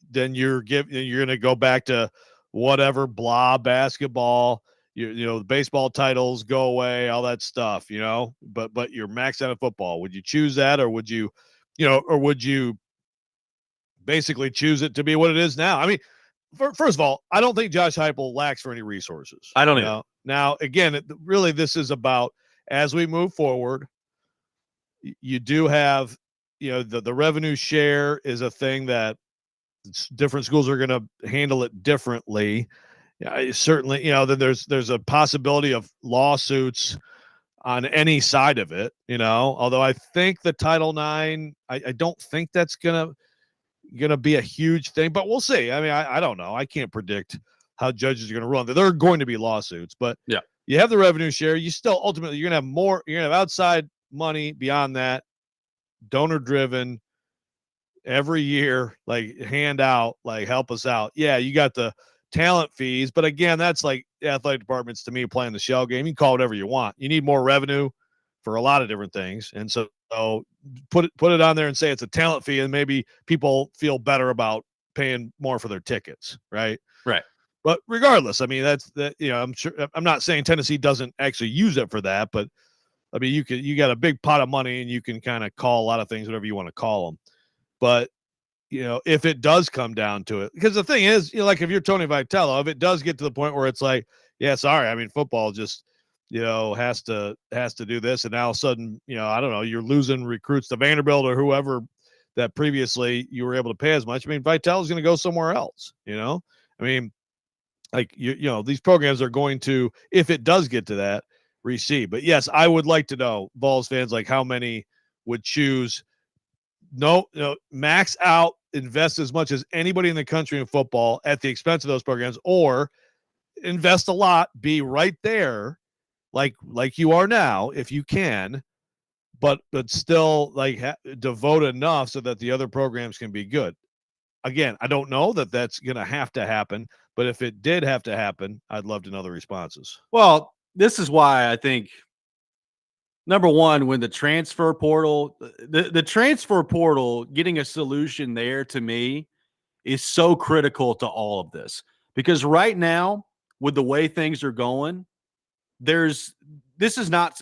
Speaker 2: then you're going to go back to whatever blah basketball. The baseball titles go away, all that stuff. But you're maxed out of football. Would you choose that, or would you, or would you basically choose it to be what it is now? I mean, first of all, I don't think Josh Heupel lacks for any resources.
Speaker 1: I don't either.
Speaker 2: Now, again, really, this is about as we move forward. You do have, the revenue share is a thing that different schools are going to handle it differently. Certainly, then there's a possibility of lawsuits on any side of it. Although I think the Title IX, I don't think that's gonna be a huge thing, but we'll see. I mean, I don't know. I can't predict how judges are going to rule. There are going to be lawsuits, but
Speaker 1: yeah,
Speaker 2: you have the revenue share. You still ultimately you're going to have more. You're going to have outside money beyond that, donor driven every year, like hand out, like help us out. Yeah, you got the talent fees, but again, that's like athletic departments to me playing the shell game. You can call it whatever you want. You need more revenue for a lot of different things, and so put it on there and say it's a talent fee, and maybe people feel better about paying more for their tickets, right?
Speaker 1: Right.
Speaker 2: But regardless, I mean I'm sure I'm not saying Tennessee doesn't actually use it for that, but I mean you got a big pot of money and you can kind of call a lot of things whatever you want to call them. But if it does come down to it, because the thing is, like if you're Tony Vitello, if it does get to the point where it's like, yeah, sorry, I mean football just has to do this, and now all of a sudden, I don't know, you're losing recruits to Vanderbilt or whoever that previously you were able to pay as much. I mean, Vitello's going to go somewhere else. I mean, like these programs are going to, if it does get to that, receive. But yes, I would like to know, Vols fans, like how many would choose max out, invest as much as anybody in the country in football at the expense of those programs, or invest a lot, be right there like you are now if you can, but still like devote enough so that the other programs can be good. Again, I don't know that that's going to happen, but if it did have to happen, I'd love to know the responses.
Speaker 1: Well, this is why I think, number one, when the transfer portal, the transfer portal, getting a solution there to me is so critical to all of this. Because right now, with the way things are going, it's not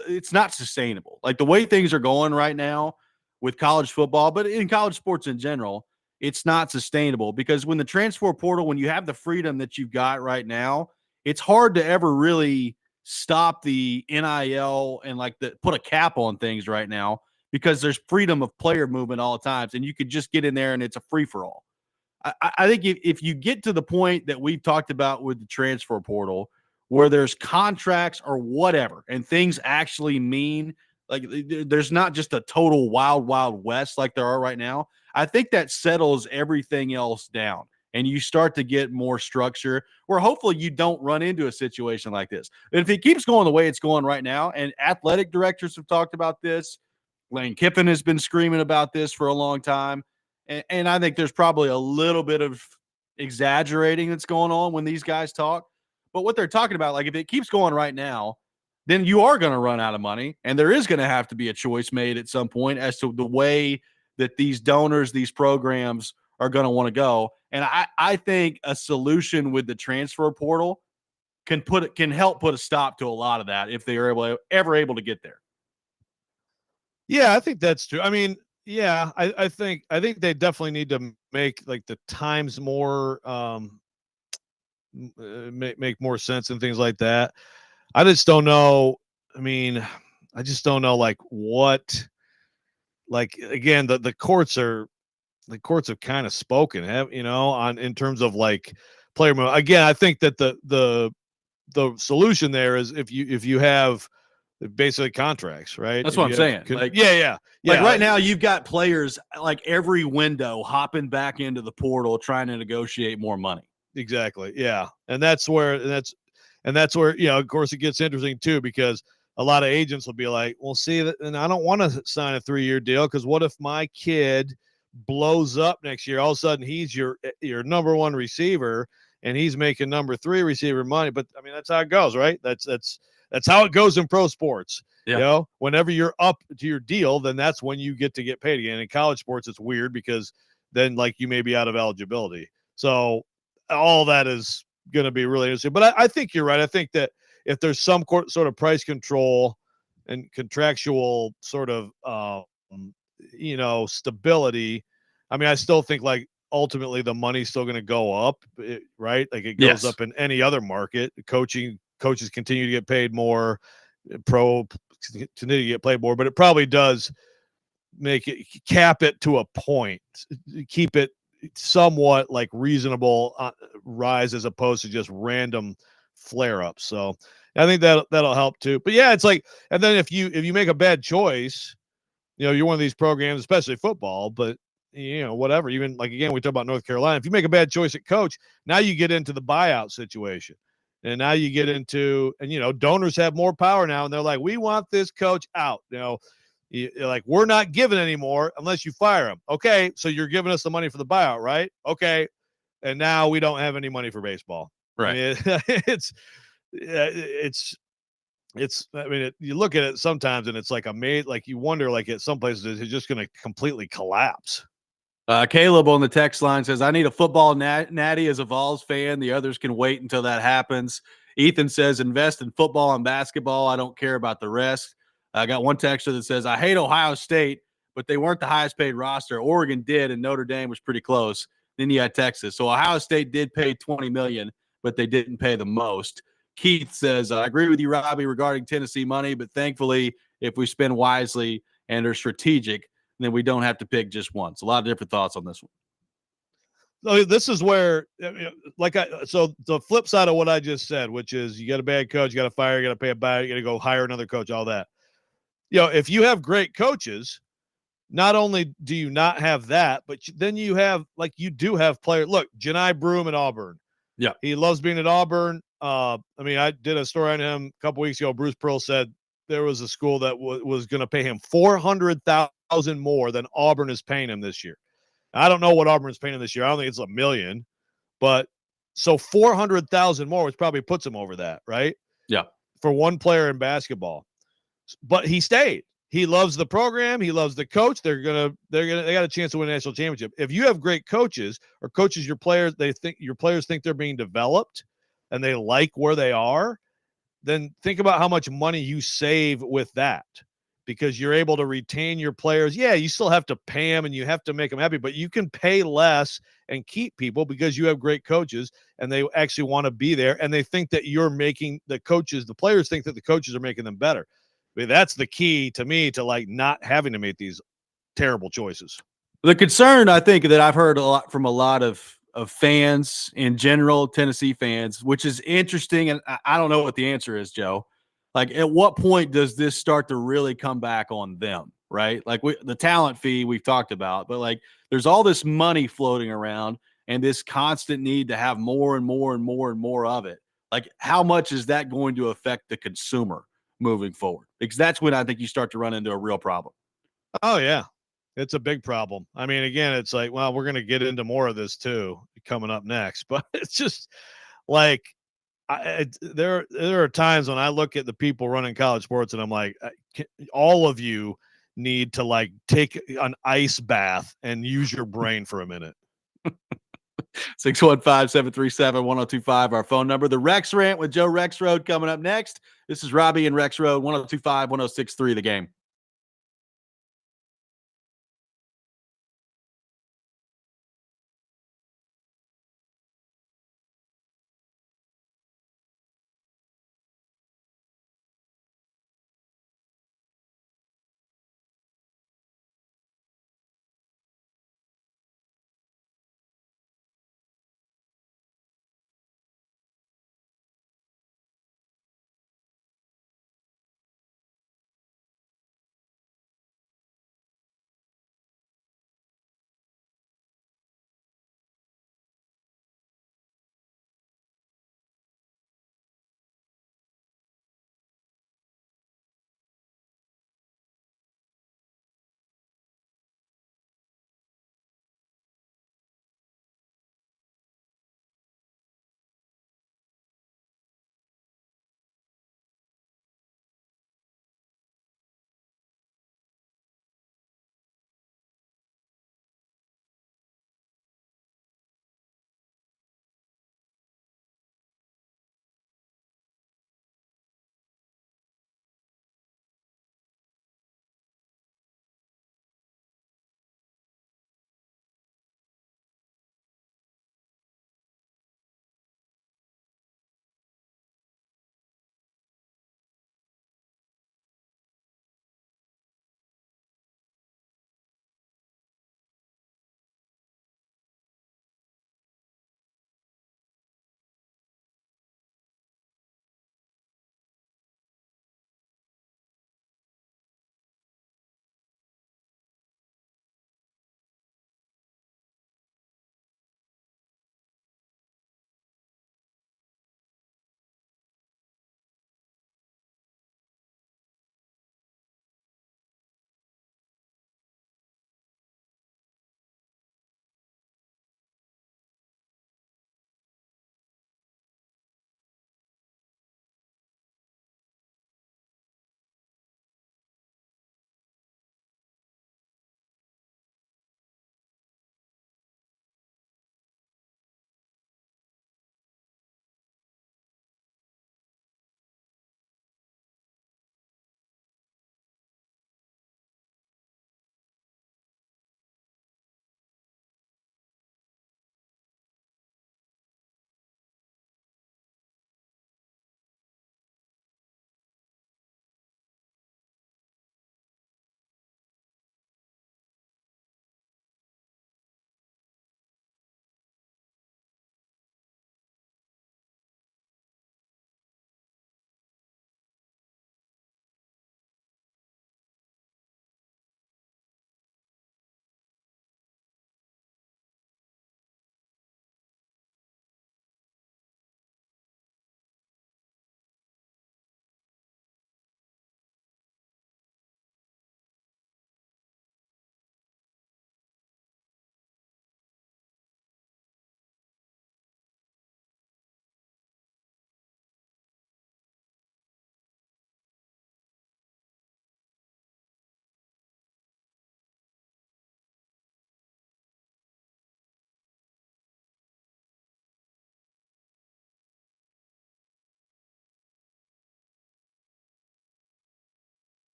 Speaker 1: sustainable. Like the way things are going right now with college football, but in college sports in general, it's not sustainable because when the transfer portal, when you have the freedom that you've got right now, it's hard to ever really stop the NIL and put a cap on things right now because there's freedom of player movement all the times, and you could just get in there and it's a free for all. I think if you get to the point that we've talked about with the transfer portal, where there's contracts or whatever, and things actually mean, like there's not just a total wild, wild west like there are right now. I think that settles everything else down, and you start to get more structure where hopefully you don't run into a situation like this. And if it keeps going the way it's going right now, and athletic directors have talked about this, Lane Kiffin has been screaming about this for a long time. And I think there's probably a little bit of exaggerating that's going on when these guys talk. But what they're talking about, like if it keeps going right now, then you are going to run out of money. And there is going to have to be a choice made at some point as to the way that these donors, these programs are going to want to go. And I think a solution with the transfer portal can help put a stop to a lot of that if they are ever able to get there.
Speaker 2: Yeah, I think that's true. I mean, yeah, I think they definitely need to make like the times more make more sense and things like that. I just don't know. I mean, I just don't know like what, like again, the courts have kind of spoken, on in terms of like player move. Again, I think that the solution there is if you have basically contracts, right?
Speaker 1: That's what I'm saying.
Speaker 2: Yeah.
Speaker 1: Like right now, you've got players like every window hopping back into the portal trying to negotiate more money.
Speaker 2: Exactly. Yeah, and that's where of course it gets interesting too, because a lot of agents will be like, "Well, see, and I don't want to sign a 3-year deal because what if my kid blows up next year? All of a sudden, he's your number one receiver." And he's making number 3 receiver money. But I mean, that's how it goes, right? That's how it goes in pro sports.
Speaker 1: Yeah.
Speaker 2: Whenever you're up to your deal, then that's when you get to get paid again. In college sports, it's weird because then like you may be out of eligibility. So all that is going to be really interesting. But I think you're right. I think that if there's some sort of price control and contractual sort of stability, I mean, I still think like ultimately the money's still going to go up, right? Like it goes up in any other market. Coaches continue to get paid more, pro continue to get paid more, but it probably does make it cap it to a point, keep it somewhat like reasonable rise as opposed to just random flare-ups. So I think that'll help too. But yeah, it's like, and then if you make a bad choice, you're one of these programs, especially football, but whatever, even like, again, we talk about North Carolina. If you make a bad choice at coach, now you get into the buyout situation. And now you get into, and donors have more power now. And they're like, we want this coach out. You're like, we're not giving anymore unless you fire him. Okay. So you're giving us the money for the buyout, right? Okay. And now we don't have any money for baseball.
Speaker 1: Right.
Speaker 2: I mean, you look at it sometimes and it's like like you wonder, like at some places it's just going to completely collapse.
Speaker 1: Caleb on the text line says, I need a football natty as a Vols fan. The others can wait until that happens. Ethan says, invest in football and basketball. I don't care about the rest. I got one texter that says, I hate Ohio State, but they weren't the highest paid roster. Oregon did, and Notre Dame was pretty close. Then you had Texas. So Ohio State did pay $20 million, but they didn't pay the most. Keith says, I agree with you, Robby, regarding Tennessee money, but thankfully, if we spend wisely and are strategic, then we don't have to pick just once. A lot of different thoughts on this one.
Speaker 2: So this is where, so the flip side of what I just said, which is you got a bad coach, you got to fire, you got to pay a buyout, you got to go hire another coach, all that. If you have great coaches, not only do you not have that, but then you have, you do have players. Look, Janai Broom at Auburn.
Speaker 1: Yeah.
Speaker 2: He loves being at Auburn. I did a story on him a couple weeks ago. Bruce Pearl said there was a school that was going to pay him $400,000 more than Auburn is paying him this year. I don't know what Auburn's paying him this year. I don't think it's $1 million, but so 400,000 more, which probably puts him over that, right?
Speaker 1: Yeah.
Speaker 2: For one player in basketball. But he stayed. He loves the program. He loves the coach. They got a chance to win a national championship. If you have great coaches or coaches, your players think they're being developed and they like where they are, then think about how much money you save with that, because you're able to retain your players. Yeah, you still have to pay them and you have to make them happy, but you can pay less and keep people because you have great coaches and they actually want to be there, and they think that you're making the players think that the coaches are making them better. I mean, that's the key to me to not having to make these terrible choices.
Speaker 1: The concern, I think, that I've heard a lot from a lot of fans in general, Tennessee fans, which is interesting, and I don't know what the answer is, Joe. At what point does this start to really come back on them, right? The talent fee we've talked about, but there's all this money floating around and this constant need to have more and more and more and more of it. How much is that going to affect the consumer moving forward? Because that's when I think you start to run into a real problem.
Speaker 2: Oh, yeah. It's a big problem. I mean, again, it's we're going to get into more of this too coming up next, but it's just there are times when I look at the people running college sports and I'm like, all of you need to take an ice bath and use your brain for a minute.
Speaker 1: 615-737-1025, our phone number. The Rex Rant with Joe Rexrode coming up next. This is Robby and Rexrode, 1025-1063, The Game.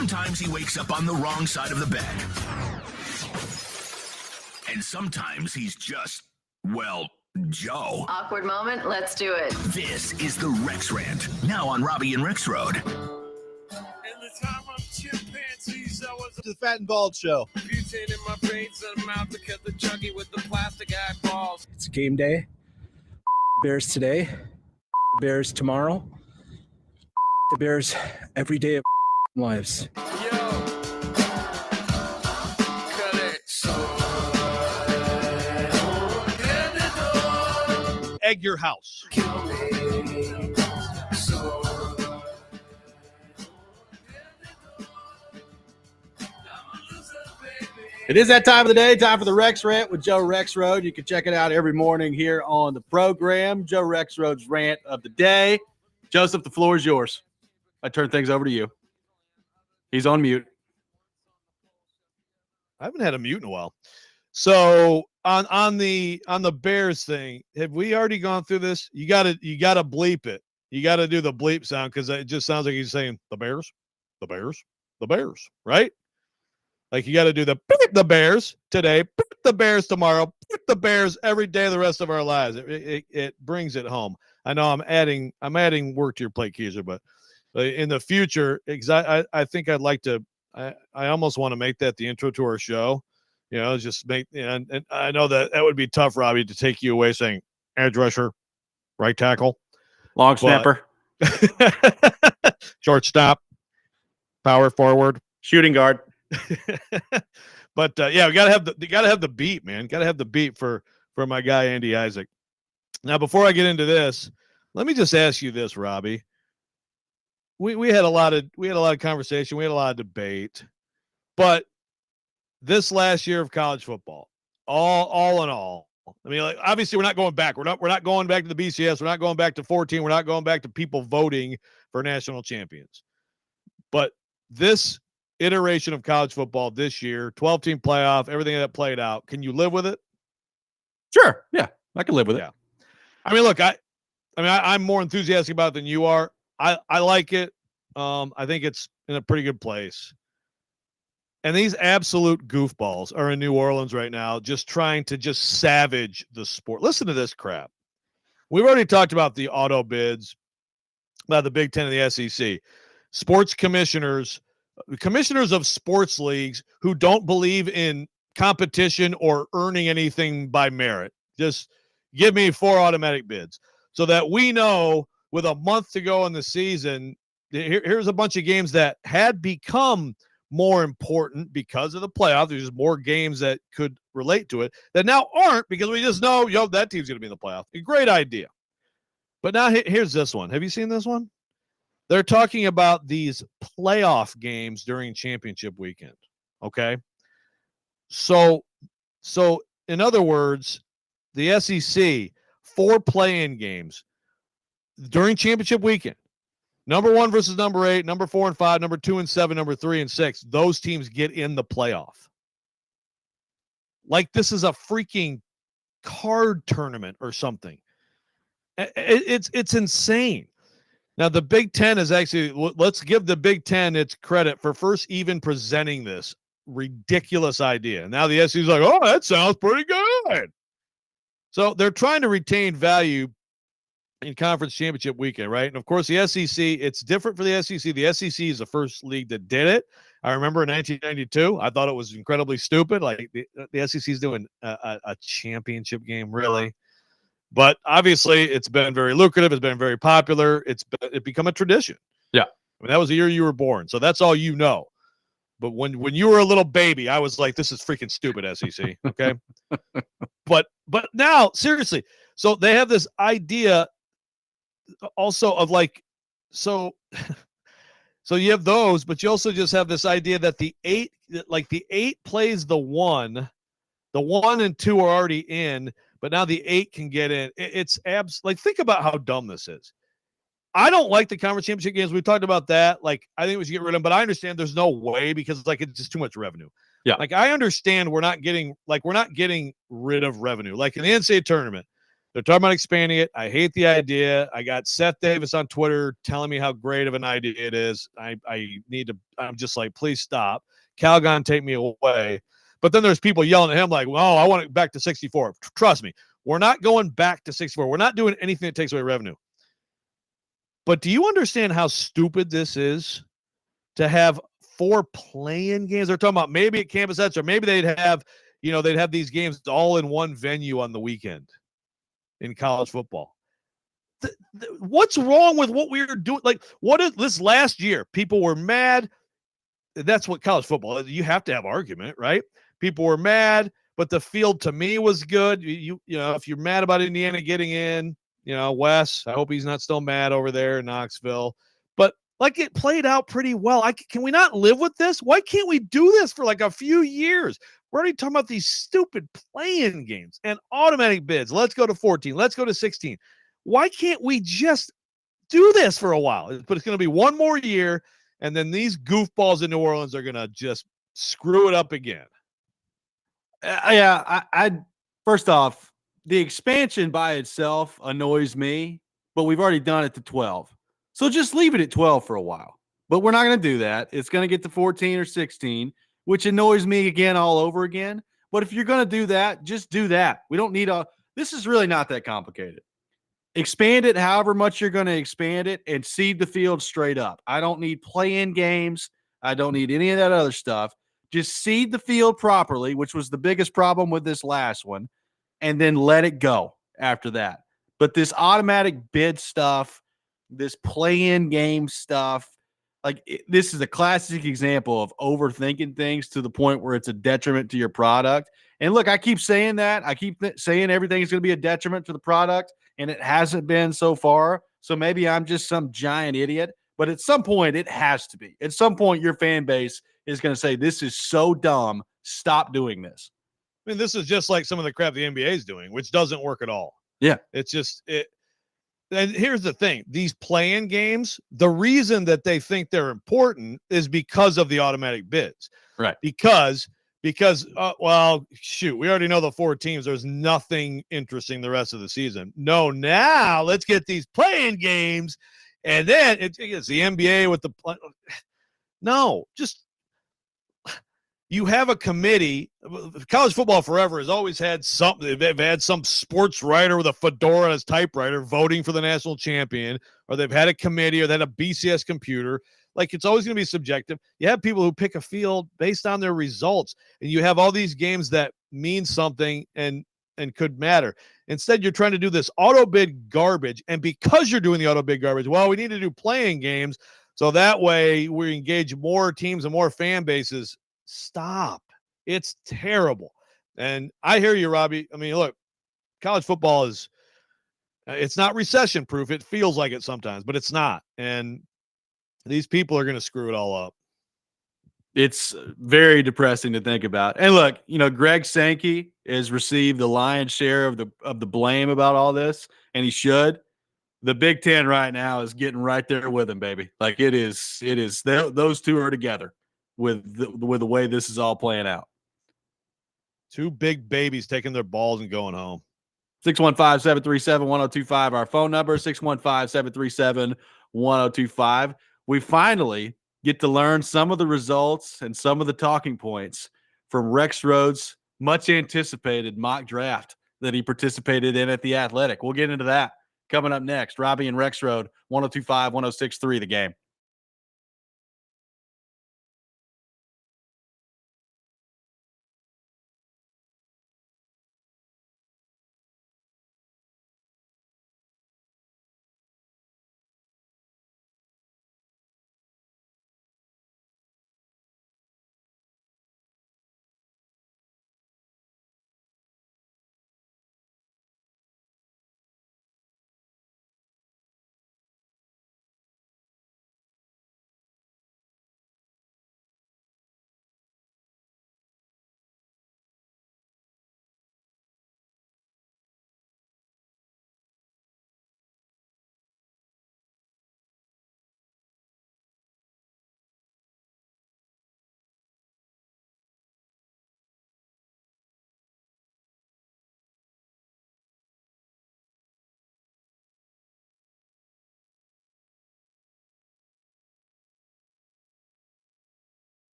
Speaker 5: Sometimes he wakes up on the wrong side of the bed. And sometimes he's just, well, Joe.
Speaker 11: Awkward moment, let's do it.
Speaker 5: This is the Rex Rant, now on Robby and Rexrode.
Speaker 12: In the time of chimpanzees, I was
Speaker 7: The Fat and Bald Show.
Speaker 12: butane in my veins and I'm out to cut the chuggy with the plastic eyeballs.
Speaker 13: It's game day. Bears today. Bears tomorrow. The Bears every day of lives.
Speaker 12: Yo, cut it.
Speaker 7: Egg your house.
Speaker 1: It is that time of the day, time for the Rex Rant with Joe Rexrode. You can check it out every morning here on the program. Joe Rexrode's rant of the day. Joseph, the floor is yours. I turn things over to you. He's on mute.
Speaker 2: I haven't had a mute in a while. So on the Bears thing, have we already gone through this? You gotta bleep it. You gotta do the bleep sound because it just sounds like he's saying the Bears, the Bears, the Bears, right? Like you got to do the Bears today, the Bears tomorrow, the Bears every day of the rest of our lives. It brings it home. I know I'm adding work to your plate, Keezer, but in the future, I think I'd like to. I almost want to make that the intro to our show. You know, just make and I know that would be tough, Robby, to take you away saying edge rusher, right tackle,
Speaker 1: long snapper,
Speaker 2: shortstop, power forward,
Speaker 1: shooting guard.
Speaker 2: But yeah, you gotta have the beat, man. Gotta have the beat for my guy Andy Isaac. Now, before I get into this, let me just ask you this, Robby. We had a lot of conversation, we had a lot of debate, but this last year of college football, all in all, I mean, like obviously we're not going back. We're not going back to the BCS. We're not going back to 14. We're not going back to people voting for national champions. But this iteration of college football this year, 12-team playoff, everything that played out, can you live with it?
Speaker 1: Sure. Yeah, I can live with it.
Speaker 2: I mean, look, I'm more enthusiastic about it than you are. I like it. I think it's in a pretty good place. And these absolute goofballs are in New Orleans right now, just trying to just savage the sport. Listen to this crap. We've already talked about the auto bids, about the Big Ten and the SEC. Sports commissioners of sports leagues who don't believe in competition or earning anything by merit. Just give me 4 automatic bids so that we know with a month to go in the season, here's a bunch of games that had become more important because of the playoff. There's more games that could relate to it that now aren't because we just know, that team's going to be in the playoff. A great idea. But now here's this one. Have you seen this one? They're talking about these playoff games during championship weekend. Okay. So in other words, the SEC, 4 play-in games during championship weekend. Number 1 versus number 8, number 4 and 5, number 2 and 7, number 3 and 6. Those teams get in the playoff. Like this is a freaking card tournament or something. It's insane. Now, the Big Ten is actually, let's give the Big Ten its credit for first even presenting this ridiculous idea. Now the SEC is like, oh, that sounds pretty good. So they're trying to retain value in conference championship weekend, right? And of course, the SEC, it's different for the SEC. The SEC is the first league that did it. I remember in 1992, I thought it was incredibly stupid. Like the SEC is doing a championship game, really. But obviously, it's been very lucrative. It's been very popular. It's become a tradition.
Speaker 1: Yeah.
Speaker 2: I mean, that was the year you were born. So that's all you know. But when you were a little baby, I was like, this is freaking stupid, SEC. Okay. but now, seriously, so they have this idea also of like, so you have those, but you also just have this idea that the 8 plays the 1 and 2 are already in, but now the 8 can get in. It's think about how dumb this is. I don't like the conference championship games. We talked about that. Like, I think we should get rid of them, but I understand there's no way because it's just too much revenue.
Speaker 1: Yeah.
Speaker 2: Like, I understand we're not getting rid of revenue. Like in the NCAA tournament, They're talking about expanding it. I hate the idea. I got Seth Davis on Twitter telling me how great of an idea it is. I'm just like, please stop. Calgon, take me away. But then there's people yelling at him like, oh, I want it back to 64. Trust me, we're not going back to 64. We're not doing anything that takes away revenue. But do you understand how stupid this is to have 4 playing games? They're talking about maybe at Campus Sets, or maybe they'd have these games all in one venue on the weekend in college football. What's wrong with what we were doing? Like, what is this last year? People were mad. That's what college football is. You have to have argument, right? People were mad, but the field to me was good. You know, if you're mad about Indiana getting in, Wes, I hope he's not still mad over there in Knoxville. But like, it played out pretty well. Can we not live with this? Why can't we do this for like a few years? We're already talking about these stupid play-in games and automatic bids. Let's go to 14. Let's go to 16. Why can't we just do this for a while? But it's going to be one more year, and then these goofballs in New Orleans are going to just screw it up again.
Speaker 1: I first off, the expansion by itself annoys me, but we've already done it to 12. So just leave it at 12 for a while. But we're not going to do that. It's going to get to 14 or 16, which annoys me again all over again. But if you're going to do that, just do that. We don't need this is really not that complicated. Expand it however much you're going to expand it and seed the field straight up. I don't need play-in games. I don't need any of that other stuff. Just seed the field properly, which was the biggest problem with this last one, and then let it go after that. But this automatic bid stuff, this play-in game stuff, this is a classic example of overthinking things to the point where it's a detriment to your product. And look, I keep saying that. I keep saying everything's going to be a detriment to the product, and it hasn't been so far. So maybe I'm just some giant idiot. But at some point, it has to be. At some point, your fan base is going to say, this is so dumb. Stop doing this.
Speaker 2: I mean, this is just like some of the crap the NBA is doing, which doesn't work at all.
Speaker 1: Yeah.
Speaker 2: It's just it. And here's the thing. These play-in games, the reason that they think they're important is because of the automatic bids.
Speaker 1: Right.
Speaker 2: Because well, shoot, we already know the 4 teams. There's nothing interesting the rest of the season. No, now let's get these play-in games. And then it's the NBA with the – no, just – you have a committee. College football forever has always had something. They've had some sports writer with a fedora on his typewriter voting for the national champion, or they've had a committee, or they had a BCS computer. Like, it's always going to be subjective. You have people who pick a field based on their results, and you have all these games that mean something and could matter. Instead, you're trying to do this auto bid garbage, and because you're doing the auto bid garbage, well, we need to do playing games so that way we engage more teams and more fan bases. Stop. It's terrible. And I hear you, Robby. I mean, look, college football it's not recession proof. It feels like it sometimes, but it's not. And these people are going to screw it all up.
Speaker 1: It's very depressing to think about. And look, Greg Sankey has received the lion's share of the blame about all this, and he should. The Big Ten right now is getting right there with him, baby. Like, it is. Those two are together with the way this is all playing out.
Speaker 2: 2 big babies taking their balls and going home.
Speaker 1: 615-737-1025. Our phone number, 615-737-1025. We finally get to learn some of the results and some of the talking points from Rexrode's much anticipated mock draft that he participated in at the Athletic. We'll get into that coming up next. Robby and Rexrode, 1025, 1063, The Game.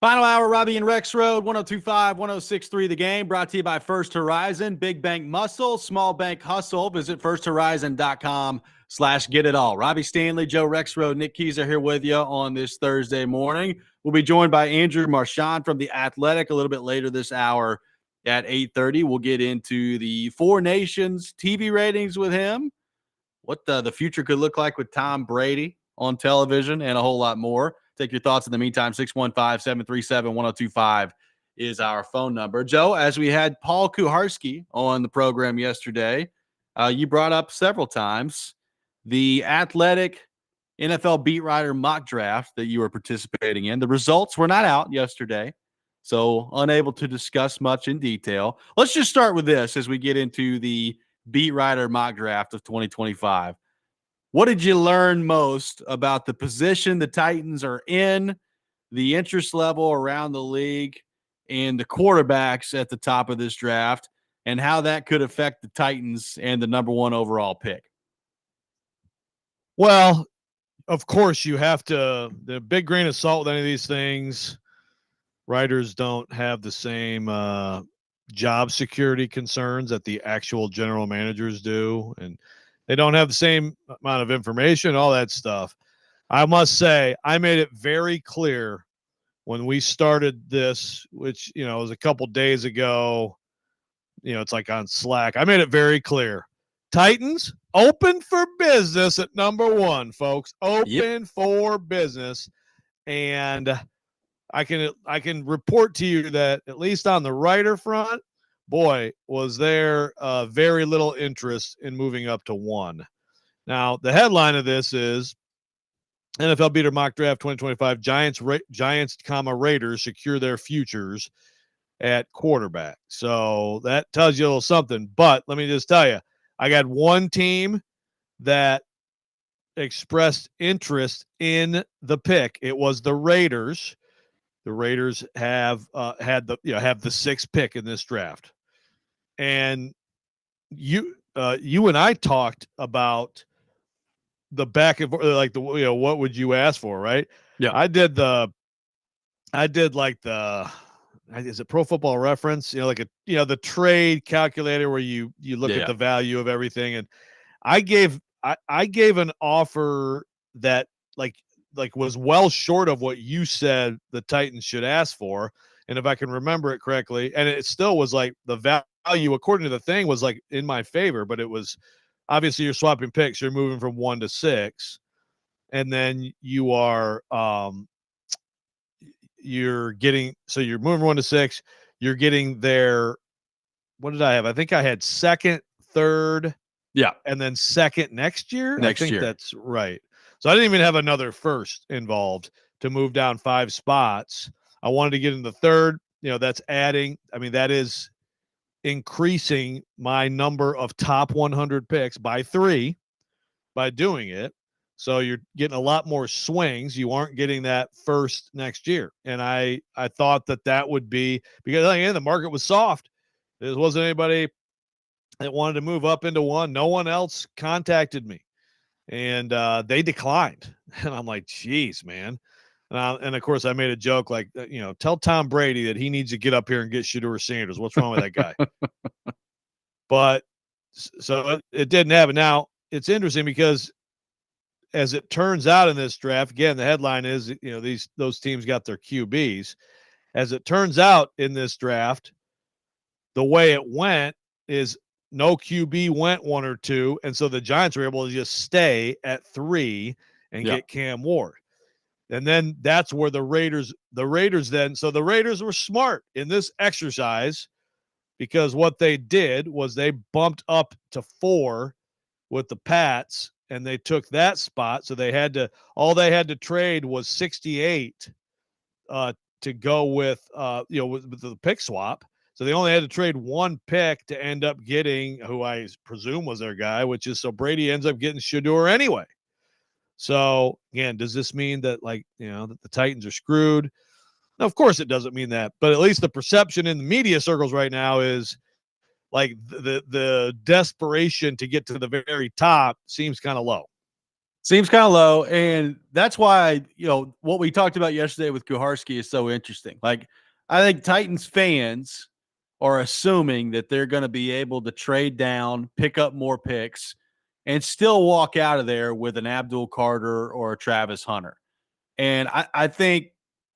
Speaker 1: Final hour, Robby and Rexrode, 102.5, 106.3 The Game, brought to you by First Horizon. Big bank muscle, small bank hustle. Visit firsthorizon.com/get it all. Robby Stanley, Joe Rexrode, Nick Keys are here with you on this Thursday morning. We'll be joined by Andrew Marchand from The Athletic a little bit later this hour at 8:30. We'll get into the Four Nations TV ratings with him, what the future could look like with Tom Brady on television, and a whole lot more. Take your thoughts in the meantime. 615-737-1025 is our phone number. Joe, as we had Paul Kuharski on the program yesterday, you brought up several times the Athletic NFL beat writer mock draft that you were participating in. The results were not out yesterday, so unable to discuss much in detail. Let's just start with this as we get into the beat writer mock draft of 2025. What did you learn most about the position the Titans are in, the interest level around the league, and the quarterbacks at the top of this draft, and how that could affect the Titans and the number one overall pick?
Speaker 2: Well, of course, you have to – the big grain of salt with any of these things, writers don't have the same job security concerns that the actual general managers do, and they don't have the same amount of information, all that stuff. I must say, I made it very clear when we started this, which, was a couple days ago. It's like on Slack. I made it very clear. Titans open for business at number one, folks. Open for business. And I can report to you that at least on the writer front, boy, was there very little interest in moving up to one. Now, the headline of this is NFL Beater Mock Draft 2025, Giants, Raiders secure their futures at quarterback. So that tells you a little something. But let me just tell you, I got one team that expressed interest in the pick. It was the Raiders. The Raiders have have the sixth pick in this draft. And you and I talked about the back and forth, like what would you ask for, right?
Speaker 1: Yeah.
Speaker 2: I did like the is it Pro Football Reference? The trade calculator where you look at the value of everything, and I gave an offer that like was well short of what you said the Titans should ask for. And if I can remember it correctly, and it still was like the value according to the thing was like in my favor, but it was obviously you're swapping picks. You're moving from 1 to 6, and then you are you're moving 1 to 6. You're getting their, what did I have? I think I had second, third, and then second next year. I think that's right. So I didn't even have another first involved to move down 5 spots. I wanted to get in the third. That's adding. I mean, that is increasing my number of top 100 picks by 3 by doing it. So you're getting a lot more swings. You aren't getting that first next year. And I thought that would be, because again, the market was soft. There wasn't anybody that wanted to move up into one. No one else contacted me, and they declined. And I'm like, geez, man. And of course I made a joke like, tell Tom Brady that he needs to get up here and get Shedeur Sanders. What's wrong with that guy? But so it didn't happen. Now it's interesting because as it turns out in this draft, again, the headline is, those teams got their QBs. As it turns out in this draft, the way it went is no QB went 1 or 2. And so the Giants were able to just stay at 3 and get Cam Ward. And then that's where the Raiders were smart in this exercise, because what they did was they bumped up to 4 with the Pats, and they took that spot. So all they had to trade was 68 to go with the pick swap. So they only had to trade 1 pick to end up getting who I presume was their guy, so Brady ends up getting Shedeur anyway. So again, does this mean that that the Titans are screwed? No, of course it doesn't mean that, but at least the perception in the media circles right now is like the desperation to get to the very top seems kind of low.
Speaker 1: Seems kind of low, and that's why, what we talked about yesterday with Kuharski is so interesting. Like, I think Titans fans are assuming that they're going to be able to trade down, pick up more picks, and still walk out of there with an Abdul Carter or a Travis Hunter. And I think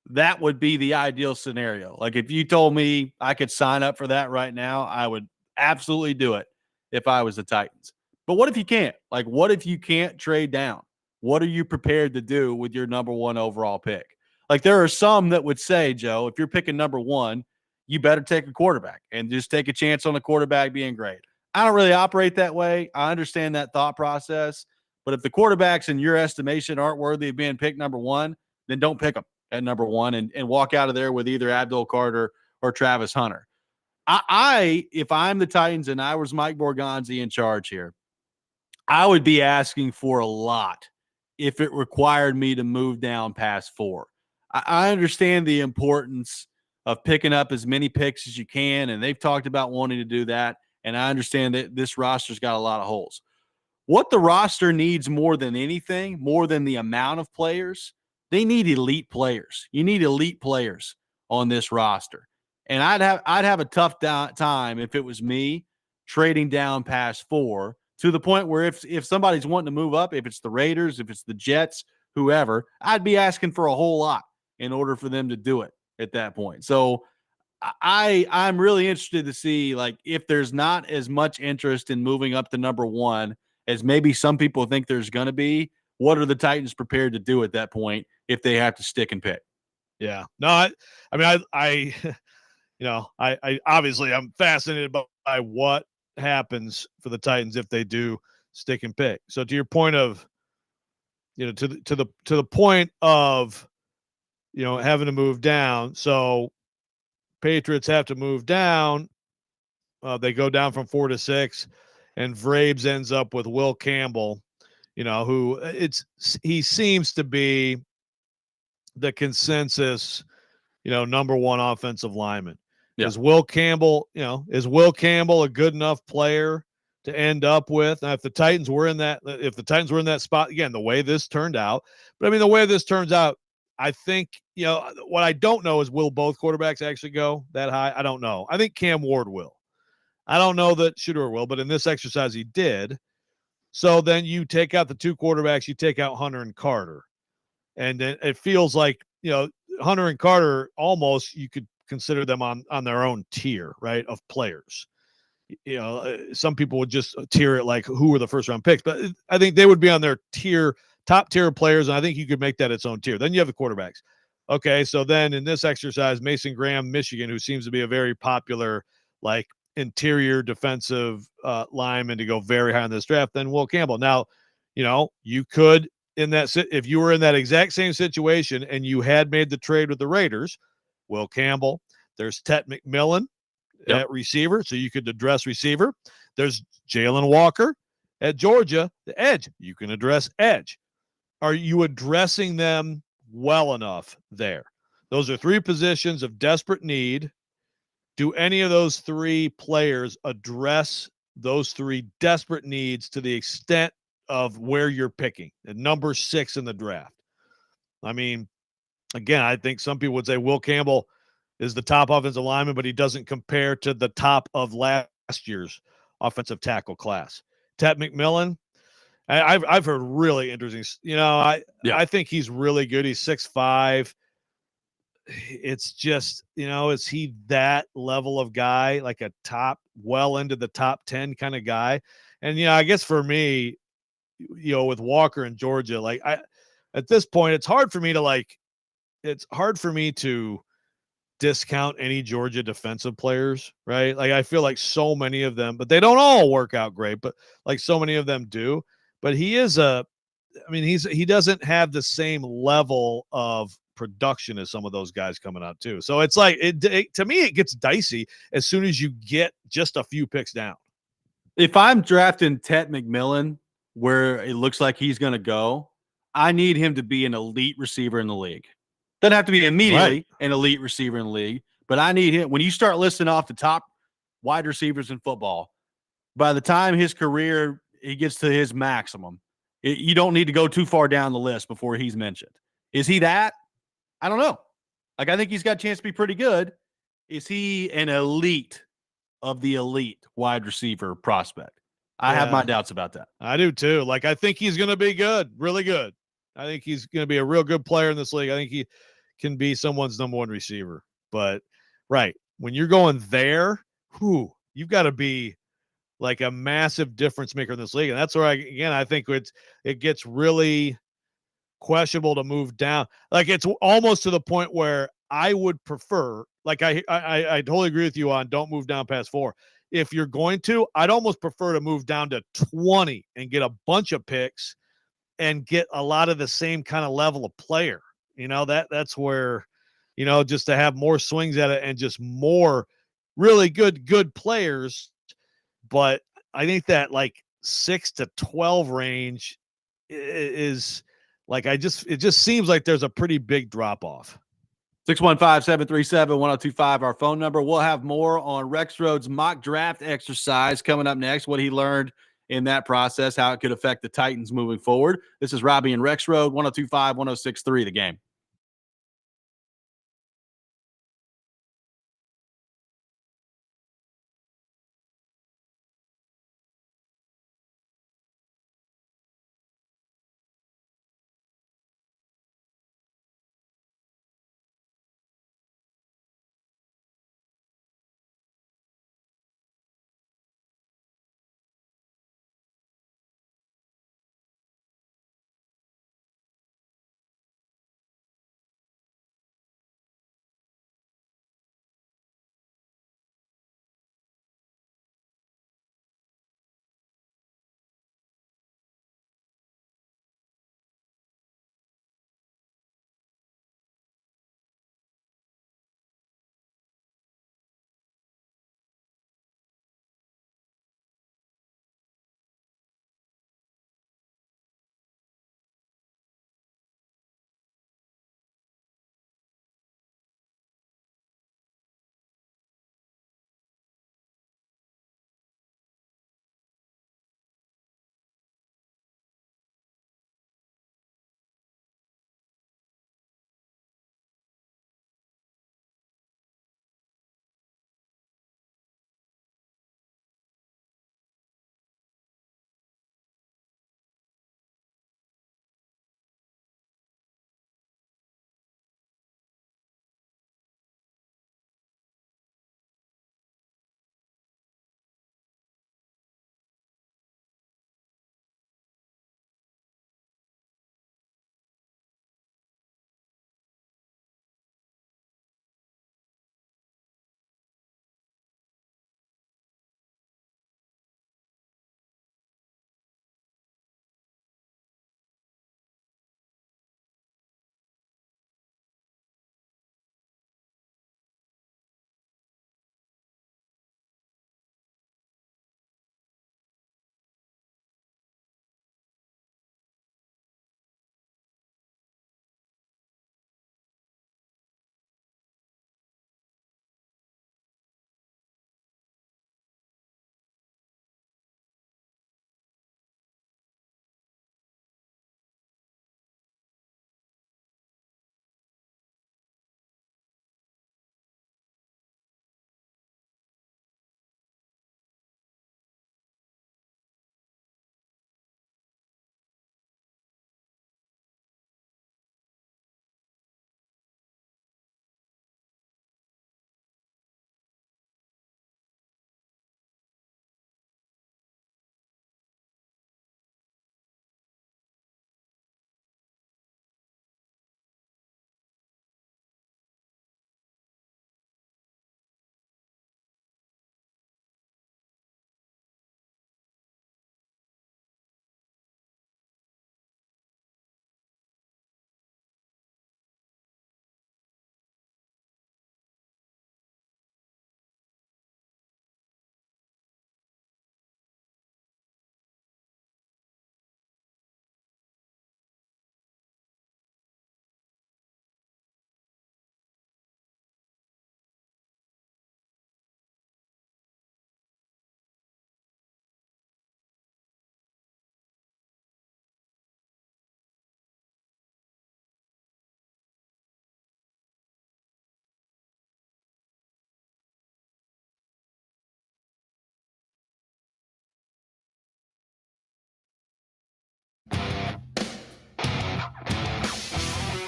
Speaker 1: that would be the ideal scenario. Like, if you told me I could sign up for that right now, I would absolutely do it if I was the Titans. But what if you can't? Like, what if you can't trade down? What are you prepared to do with your number one overall pick? Like, there are some that would say, Joe, if you're picking number one, you better take a quarterback and just take a chance on the quarterback being great. I don't really operate that way. I understand that thought process. But if the quarterbacks in your estimation aren't worthy of being picked number one, then don't pick them at number one and walk out of there with either Abdul Carter or Travis Hunter. If I'm the Titans and I was Mike Borgonzi in charge here, I would be asking for a lot if it required me to move down past 4. I understand the importance of picking up as many picks as you can, and they've talked about wanting to do that, and I understand that this roster's got a lot of holes. What the roster needs more than anything, more than the amount of players, they need elite players. You need elite players on this roster. And I'd have a tough time if it was me trading down past 4 to the point where if somebody's wanting to move up, if it's the Raiders, if it's the Jets, whoever, I'd be asking for a whole lot in order for them to do it at that point. So I'm really interested to see, like, if there's not as much interest in moving up to number one as maybe some people think there's going to be, what are the Titans prepared to do at that point if they have to stick and pick?
Speaker 2: Yeah. No, I I obviously I'm fascinated by what happens for the Titans if they do stick and pick. So to your point of, to the point of, having to move down. So Patriots have to move down. They go down from 4 to 6, and Vrabes ends up with Will Campbell, who he seems to be the consensus, number one offensive lineman. Yeah. Is Will Campbell a good enough player to end up with? Now, if the Titans were in that spot, again, the way this turned out, but I mean, the way this turns out, I think, what I don't know is, will both quarterbacks actually go that high? I don't know. I think Cam Ward will. I don't know that Shedeur will, but in this exercise he did. So then you take out the two quarterbacks, you take out Hunter and Carter. And then it feels like, Hunter and Carter, almost you could consider them on their own tier, right, of players. Some people would just tier it like who were the first round picks, but I think they would be on their top tier players, and I think you could make that its own tier. Then you have the quarterbacks. Okay, so then in this exercise, Mason Graham, Michigan, who seems to be a very popular, like, interior defensive lineman to go very high in this draft, then Will Campbell. Now, you could, if you were in that exact same situation and you had made the trade with the Raiders, Will Campbell, there's Tet McMillan at receiver, so you could address receiver. There's Jalen Walker at Georgia, the edge. You can address edge. Are you addressing them well enough there? Those are 3 positions of desperate need. Do any of those 3 players address those 3 desperate needs to the extent of where you're picking at number 6 in the draft? I mean, again, I think some people would say Will Campbell is the top offensive lineman, but he doesn't compare to the top of last year's offensive tackle class. Tet McMillan, I've heard really interesting. I think he's really good. He's 6'5". It's just, is he that level of guy, like a well into the top 10 kind of guy? And, I guess for me, with Walker in Georgia, like, at this point, it's hard for me to discount any Georgia defensive players, right? Like, I feel like so many of them, but they don't all work out great, but like so many of them do. But he doesn't have the same level of production as some of those guys coming out too. So it's like, to me, it gets dicey as soon as you get just a few picks down.
Speaker 1: If I'm drafting Tet McMillan where it looks like he's going to go, I need him to be an elite receiver in the league. Doesn't have to be immediately an elite receiver in the league, but I need him. When you start listing off the top wide receivers in football, by the time his career, he gets to his maximum, You don't need to go too far down the list before he's mentioned. Is he that? I don't know. Like, I think he's got a chance to be pretty good. Is he an elite of the elite wide receiver prospect? I have my doubts about that.
Speaker 2: I do too. Like, I think he's going to be good, really good. I think he's going to be a real good player in this league. I think he can be someone's number one receiver. But, right, when you're going there, you've got to be like a massive difference maker in this league. And that's where, I think it gets really questionable to move down. Like, it's almost to the point where I would prefer, like, I totally agree with you on don't move down past 4. If you're going to, I'd almost prefer to move down to 20 and get a bunch of picks and get a lot of the same kind of level of player. That's where, just to have more swings at it and just more really good players. But I think that like 6 to 12 range is like, it just seems like there's a pretty big drop off.
Speaker 1: 615-737-1025, our phone number. We'll have more on Rexrode's mock draft exercise coming up next, what he learned in that process, how it could affect the Titans moving forward. This is Robby and Rexrode, 1025-1063, The Game.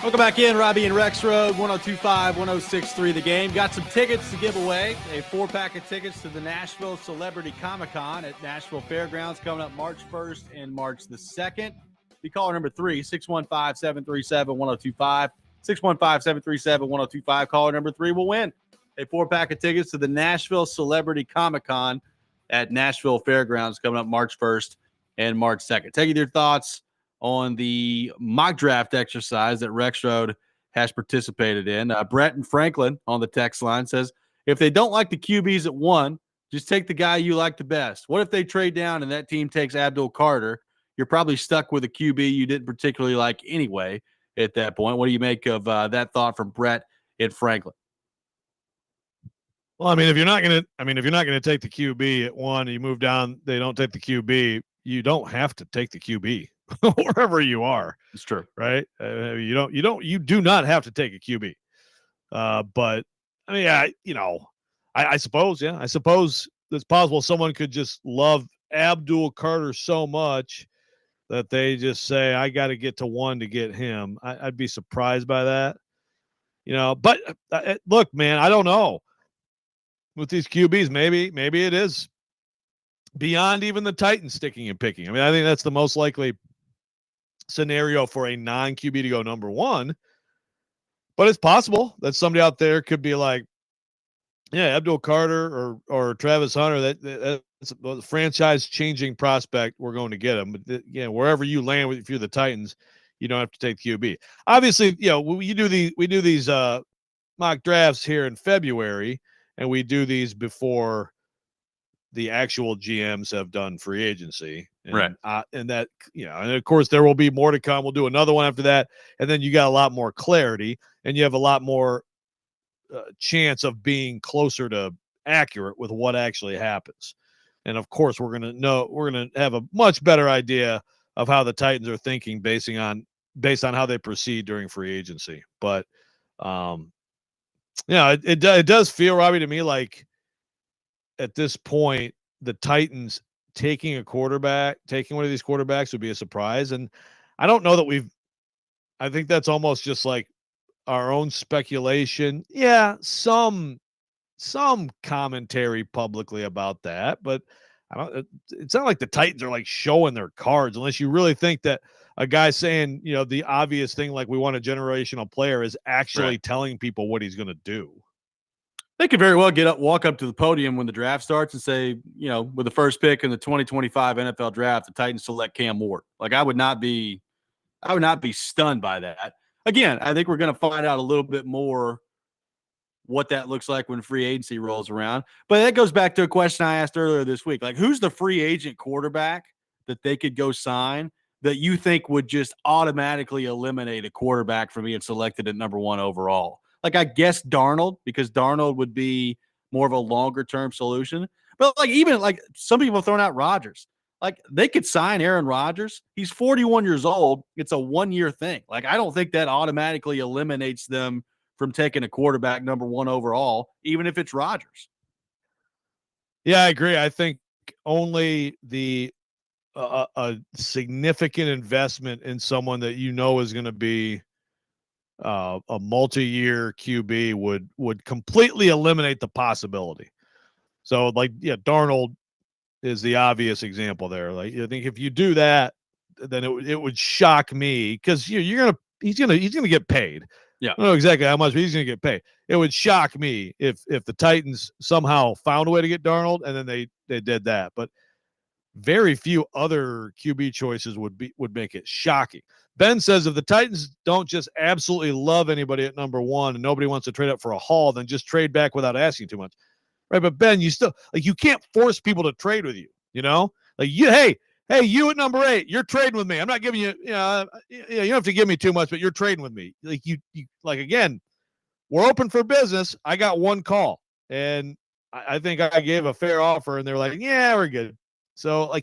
Speaker 1: Welcome back in, Robby and Rexrode, 102.5, 106.3 The Game. Got some tickets to give away, a 4-pack of tickets to the Nashville Celebrity Comic-Con at Nashville Fairgrounds coming up March 1st and March the 2nd. Be caller number 3, 615-737-1025. 615-737-1025. Caller number 3 will win a 4-pack of tickets to the Nashville Celebrity Comic-Con at Nashville Fairgrounds coming up March 1st and March 2nd. Taking your thoughts on the mock draft exercise that Rexrode has participated in. Brett and Franklin on the text line says, if they don't like the QBs at 1, just take the guy you like the best. What if they trade down and that team takes Abdul Carter? You're probably stuck with a QB you didn't particularly like anyway at that point. What do you make of that thought from Brett and Franklin?
Speaker 2: Well, I mean, if you're not going to take the QB at 1, and you move down, they don't take the QB, you don't have to take the QB. Wherever you are,
Speaker 1: it's true,
Speaker 2: right? You do not have to take a QB. But I mean, I suppose it's possible someone could just love Abdul Carter so much that they just say, I got to get to 1 to get him. I'd be surprised by that, but look, man, I don't know with these QBs. Maybe it is beyond even the Titans sticking and picking. I mean, I think that's the most likely scenario for a non-QB to go number 1, but it's possible that somebody out there could be like, yeah, Abdul Carter or Travis Hunter, that's a franchise changing prospect. We're going to get him. But wherever you land if you're the Titans, you don't have to take QB. Obviously, we do these mock drafts here in February, and we do these before the actual GMs have done free agency. And,
Speaker 1: right.
Speaker 2: And that, and of course there will be more to come. We'll do another one after that. And then you got a lot more clarity and you have a lot more chance of being closer to accurate with what actually happens. And of course we're going to have a much better idea of how the Titans are thinking based on how they proceed during free agency. But, it does feel, Robby, to me like, at this point, the Titans taking one of these quarterbacks would be a surprise. And I don't know that I think that's almost just like our own speculation. Yeah, some commentary publicly about that, but it's not like the Titans are like showing their cards unless you really think that a guy saying, the obvious thing, like we want a generational player, is actually telling people what he's going to do.
Speaker 1: They could very well walk up to the podium when the draft starts and say, with the first pick in the 2025 NFL draft, the Titans select Cam Ward. Like I would not be stunned by that. Again, I think we're going to find out a little bit more what that looks like when free agency rolls around. But that goes back to a question I asked earlier this week. Like, who's the free agent quarterback that they could go sign that you think would just automatically eliminate a quarterback from being selected at number 1 overall? Like, I guess Darnold, because Darnold would be more of a longer-term solution. But, even some people have thrown out Rodgers. Like, they could sign Aaron Rodgers. He's 41 years old. It's a 1-year thing. Like, I don't think that automatically eliminates them from taking a quarterback number 1 overall, even if it's Rodgers.
Speaker 2: Yeah, I agree. I think only a significant investment in someone that is going to be a multi-year QB would completely eliminate the possibility. So Darnold is the obvious example there. Like, I think if you do that, then it would shock me because he's gonna get paid.
Speaker 1: Yeah,
Speaker 2: I don't know exactly how much, but he's gonna get paid. It would shock me if the Titans somehow found a way to get Darnold and then they did that. But very few other QB choices would make it shocking. Ben says if the Titans don't just absolutely love anybody at number 1 and nobody wants to trade up for a haul, then just trade back without asking too much. Right. But Ben, you still you can't force people to trade with you, hey, you at number 8, you're trading with me. I'm not giving you, you don't have to give me too much, but you're trading with me. Again, we're open for business. I got one call and I think I gave a fair offer and they're like, yeah, we're good. So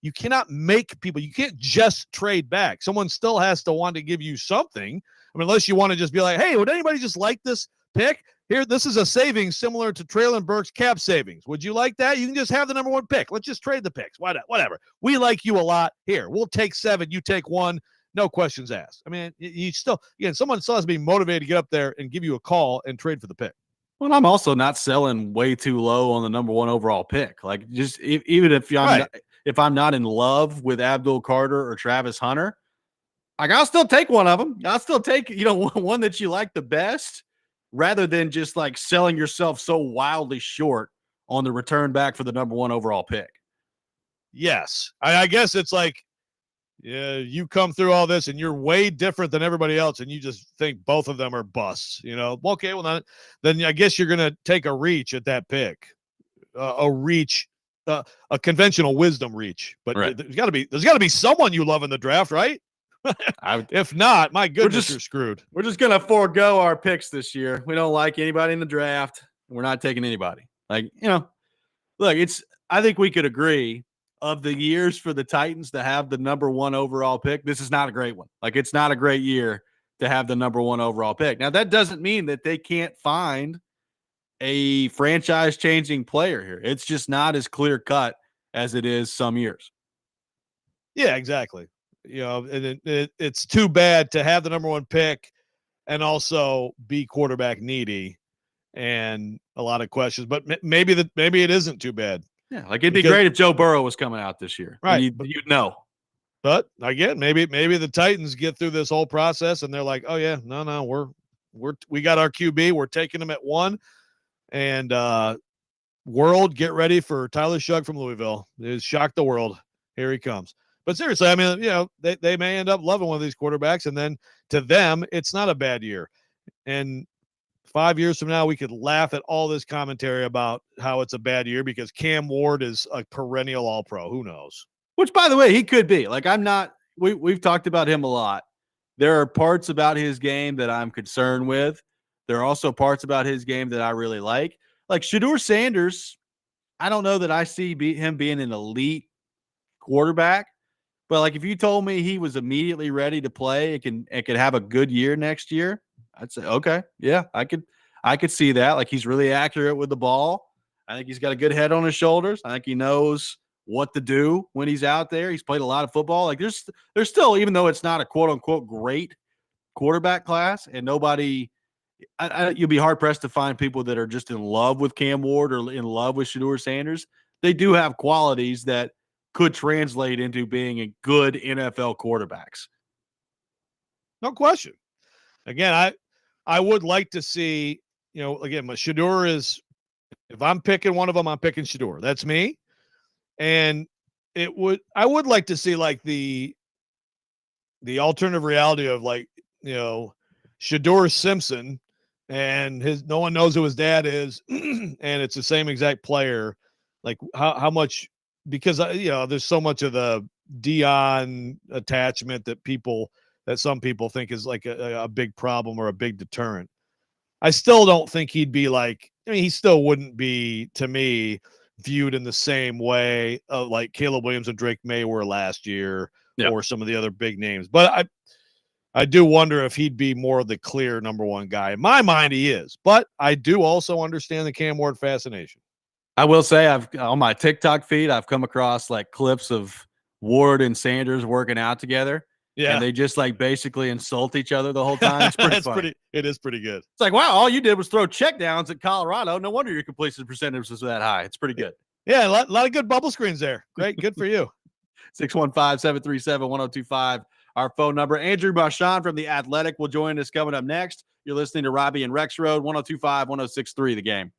Speaker 2: you cannot make people, you can't just trade back. Someone still has to want to give you something. I mean, unless you want to just be like, hey, would anybody just like this pick? Here, this is a savings similar to Traylon Burks' cap savings. Would you like that? You can just have the number 1 pick. Let's just trade the picks. Whatever. We like you a lot. Here, we'll take 7. You take 1. no questions asked. I mean, you still, again, someone still has to be motivated to get up there and give you a call and trade for the pick.
Speaker 1: Well, I'm also not selling way too low on the number 1 overall pick. Like, just even if if I'm not in love with Abdul Carter or Travis Hunter, like, I'll still take one of them. I'll still take, one that you like the best, rather than just like selling yourself so wildly short on the return back for the number 1 overall pick.
Speaker 2: Yes. I guess it's like, yeah, you come through all this and you're way different than everybody else, and you just think both of them are busts. Okay, well, then I guess you're going to take a reach at that pick, a reach, a conventional wisdom reach. But
Speaker 1: right.
Speaker 2: there's got to be someone you love in the draft, right? If not, my goodness, you're screwed.
Speaker 1: We're just going to forego our picks this year. We don't like anybody in the draft. We're not taking anybody. Like, look, I think we could agree, of the years for the Titans to have the number 1 overall pick, this is not a great one. Like, it's not a great year to have the number 1 overall pick. Now, that doesn't mean that they can't find a franchise-changing player here. It's just not as clear-cut as it is some years.
Speaker 2: Yeah, exactly. And it's too bad to have the number 1 pick and also be quarterback needy and a lot of questions. But maybe it isn't too bad.
Speaker 1: Yeah, like, it'd be great if Joe Burrow was coming out this year.
Speaker 2: Right.
Speaker 1: You'd know.
Speaker 2: But again, maybe the Titans get through this whole process and they're like, oh yeah, no, we got our QB. We're taking him at 1. And world, get ready for Tyler Shugg from Louisville. It shocked the world. Here he comes. But seriously, I mean, they may end up loving one of these quarterbacks, and then to them, it's not a bad year. And 5 years from now, we could laugh at all this commentary about how it's a bad year because Cam Ward is a perennial All-Pro. Who knows?
Speaker 1: Which, by the way, he could be. Like, we've talked about him a lot. There are parts about his game that I'm concerned with. There are also parts about his game that I really like. Like Shedeur Sanders, I don't know that I see him being an elite quarterback. But, like, if you told me he was immediately ready to play and could have a good year next year, I'd say, okay, yeah, I could see that. Like, he's really accurate with the ball. I think he's got a good head on his shoulders. I think he knows what to do when he's out there. He's played a lot of football. Like, there's still, even though it's not a quote unquote great quarterback class, and nobody, you'll be hard pressed to find people that are just in love with Cam Ward or in love with Shedeur Sanders. They do have qualities that could translate into being a good NFL quarterbacks.
Speaker 2: No question. Again, I would like to see, again, my Shedeur is, if I'm picking one of them, I'm picking Shedeur. That's me. And I would like to see like the alternative reality of like, Shedeur Simpson and no one knows who his dad is. And it's the same exact player. Like how much, because, there's so much of the Dion attachment that some people think is like a big problem or a big deterrent. I still don't think he'd be like, he still wouldn't be, to me, viewed in the same way of like Caleb Williams and Drake May were last year, or some of the other big names. But I do wonder if he'd be more of the clear number 1 guy. In my mind, he is. But I do also understand the Cam Ward fascination.
Speaker 1: I will say, on my TikTok feed, I've come across like clips of Ward and Sanders working out together.
Speaker 2: Yeah.
Speaker 1: And they just like basically insult each other the whole time. It's pretty funny.
Speaker 2: It is pretty good.
Speaker 1: It's like, wow, all you did was throw checkdowns at Colorado. No wonder your completion percentage was that high. It's pretty good.
Speaker 2: Yeah, a lot of good bubble screens there. Great. Good for you.
Speaker 1: 615-737-1025. Our phone number. Andrew Marchand from The Athletic will join us coming up next. You're listening to Robby and Rexrode, 1025, 1063, The Game.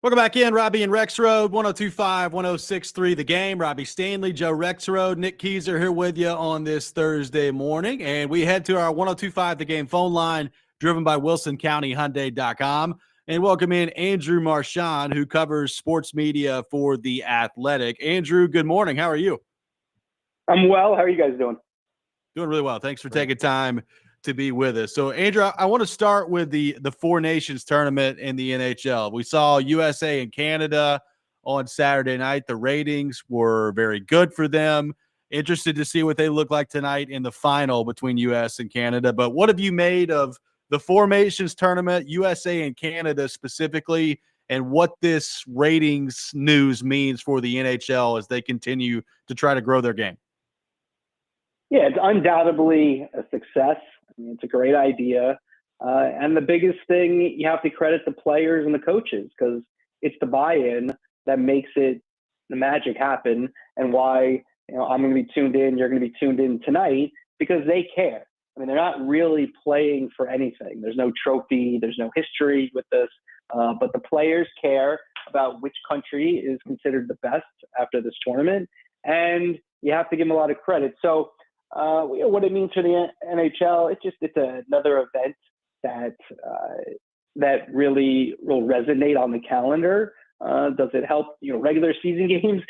Speaker 1: Welcome back in, Robby and Rexrode, 102.5, 106.3 The Game. Robby Stanley, Joe Rexrode, Nick Keyser here with you on this Thursday morning. And we head to our 102.5 The Game phone line, driven by WilsonCountyHyundai.com. And welcome in Andrew Marchand, who covers sports media for The Athletic. Andrew, good morning. How are you?
Speaker 14: I'm well. How are you guys doing?
Speaker 1: Doing really well. Thanks for taking time to be with us. So, Andrew, I want to start with the Four Nations tournament in the NHL. We saw USA and Canada on Saturday night. The ratings were very good for them. Interested to see what they look like tonight in the final between US and Canada. But what have you made of the Four Nations tournament, USA and Canada specifically, and what this ratings news means for the NHL as they continue to try to grow their game?
Speaker 14: Yeah, it's undoubtedly a success. I mean, it's a great idea. And the biggest thing, you have to credit the players and the coaches, because it's the buy-in that makes the magic happen, and why I'm going to be tuned in, you're going to be tuned in tonight, because they care. I mean, they're not really playing for anything. There's no trophy, there's no history with this, but the players care about which country is considered the best after this tournament, and you have to give them a lot of credit. So what it means for the NHL, it's another event that really will resonate on the calendar. Does it help regular season games?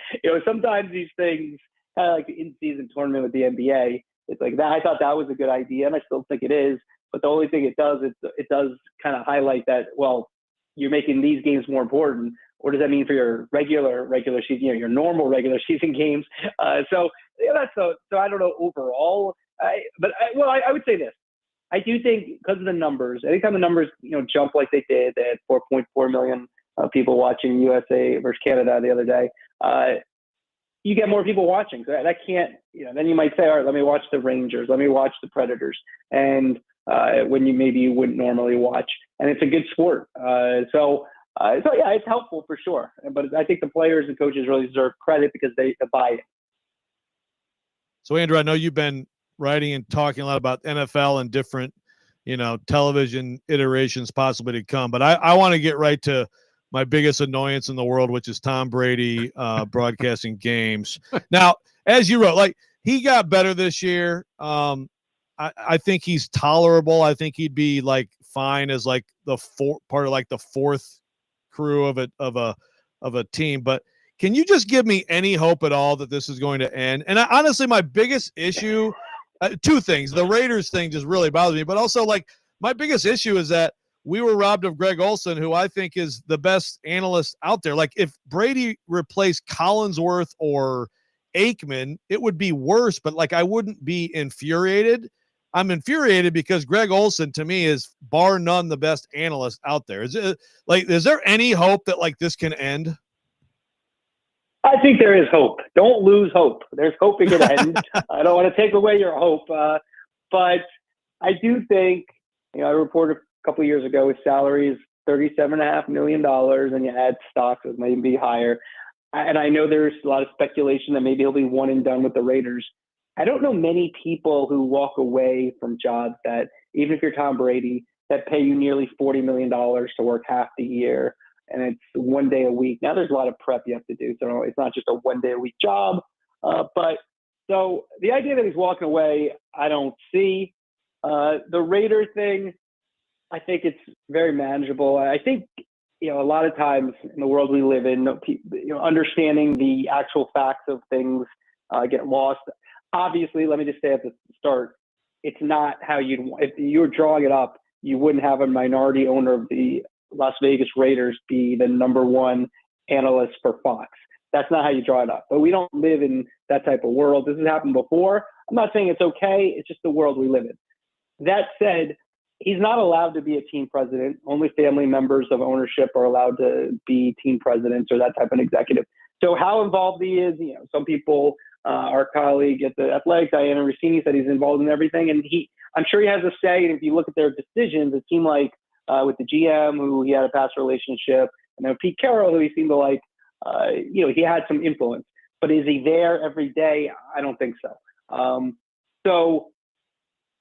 Speaker 14: Sometimes these things, kind of like the in-season tournament with the NBA, it's like that. I thought that was a good idea, and I still think it is. But the only thing it does is it does kind of highlight that, well, you're making these games more important. What does that mean for your regular season, your normal regular season games? So I don't know overall, but I would say this. I do think, because of the numbers, anytime the numbers jump like they did, they had 4.4 million people watching USA versus Canada the other day. You get more people watching. So that can't, then you might say, all right, let me watch the Rangers, let me watch the Predators, and when you wouldn't normally watch, and it's a good sport. So yeah, it's helpful for sure. But I think the players and coaches really deserve credit because they buy it.
Speaker 2: So, Andrew, I know you've been writing and talking a lot about NFL and different, television iterations possibly to come. But I want to get right to my biggest annoyance in the world, which is Tom Brady broadcasting games. Now, as you wrote, he got better this year. I think he's tolerable. I think he'd be fine as the fourth crew of a team. But can you just give me any hope at all that this is going to end? And honestly, my biggest issue, two things. The Raiders thing just really bothers me, but also my biggest issue is that we were robbed of Greg Olson, who I think is the best analyst out there. If Brady replaced Collinsworth or Aikman, it would be worse, but I wouldn't be infuriated. I'm infuriated because Greg Olson, to me, is bar none the best analyst out there. Is there any hope that this can end?
Speaker 14: I think there is hope. Don't lose hope. There's hope it can end. I don't want to take away your hope, but I do think, I reported a couple of years ago his salary is $37.5 million, and you add stocks, it may be higher. And I know there's a lot of speculation that maybe he'll be one and done with the Raiders. I don't know many people who walk away from jobs that, even if you're Tom Brady, that pay you nearly $40 million to work half the year, and it's 1 day a week. Now, there's a lot of prep you have to do, so it's not just a 1 day a week job. But so the idea that he's walking away, I don't see. The Raider thing, I think it's very manageable. I think, a lot of times in the world we live in, understanding the actual facts of things get lost. Obviously, let me just say at the start, it's not how if you were drawing it up, you wouldn't have a minority owner of the Las Vegas Raiders be the number one analyst for Fox. That's not how you draw it up. But we don't live in that type of world. This has happened before. I'm not saying it's okay. It's just the world we live in. That said, he's not allowed to be a team president. Only family members of ownership are allowed to be team presidents or that type of executive. So how involved he is, some people, our colleague at the Athletic, Diana Rossini, said he's involved in everything. And I'm sure he has a say. And if you look at their decisions, it seemed like with the GM, who he had a past relationship, and then Pete Carroll, who he seemed to like, he had some influence. But is he there every day? I don't think so. So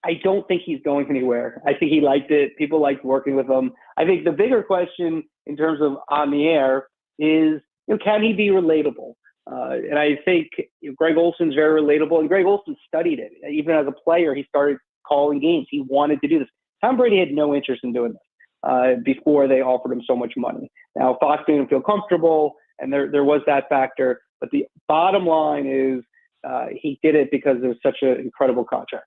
Speaker 14: I don't think he's going anywhere. I think he liked it. People liked working with him. I think the bigger question in terms of on the air is, can he be relatable? And I think Greg Olson's very relatable, and Greg Olson studied it. Even as a player, he started calling games. He wanted to do this. Tom Brady had no interest in doing this before they offered him so much money. Now, Fox made him feel comfortable, and there was that factor. But the bottom line is he did it because it was such an incredible contract.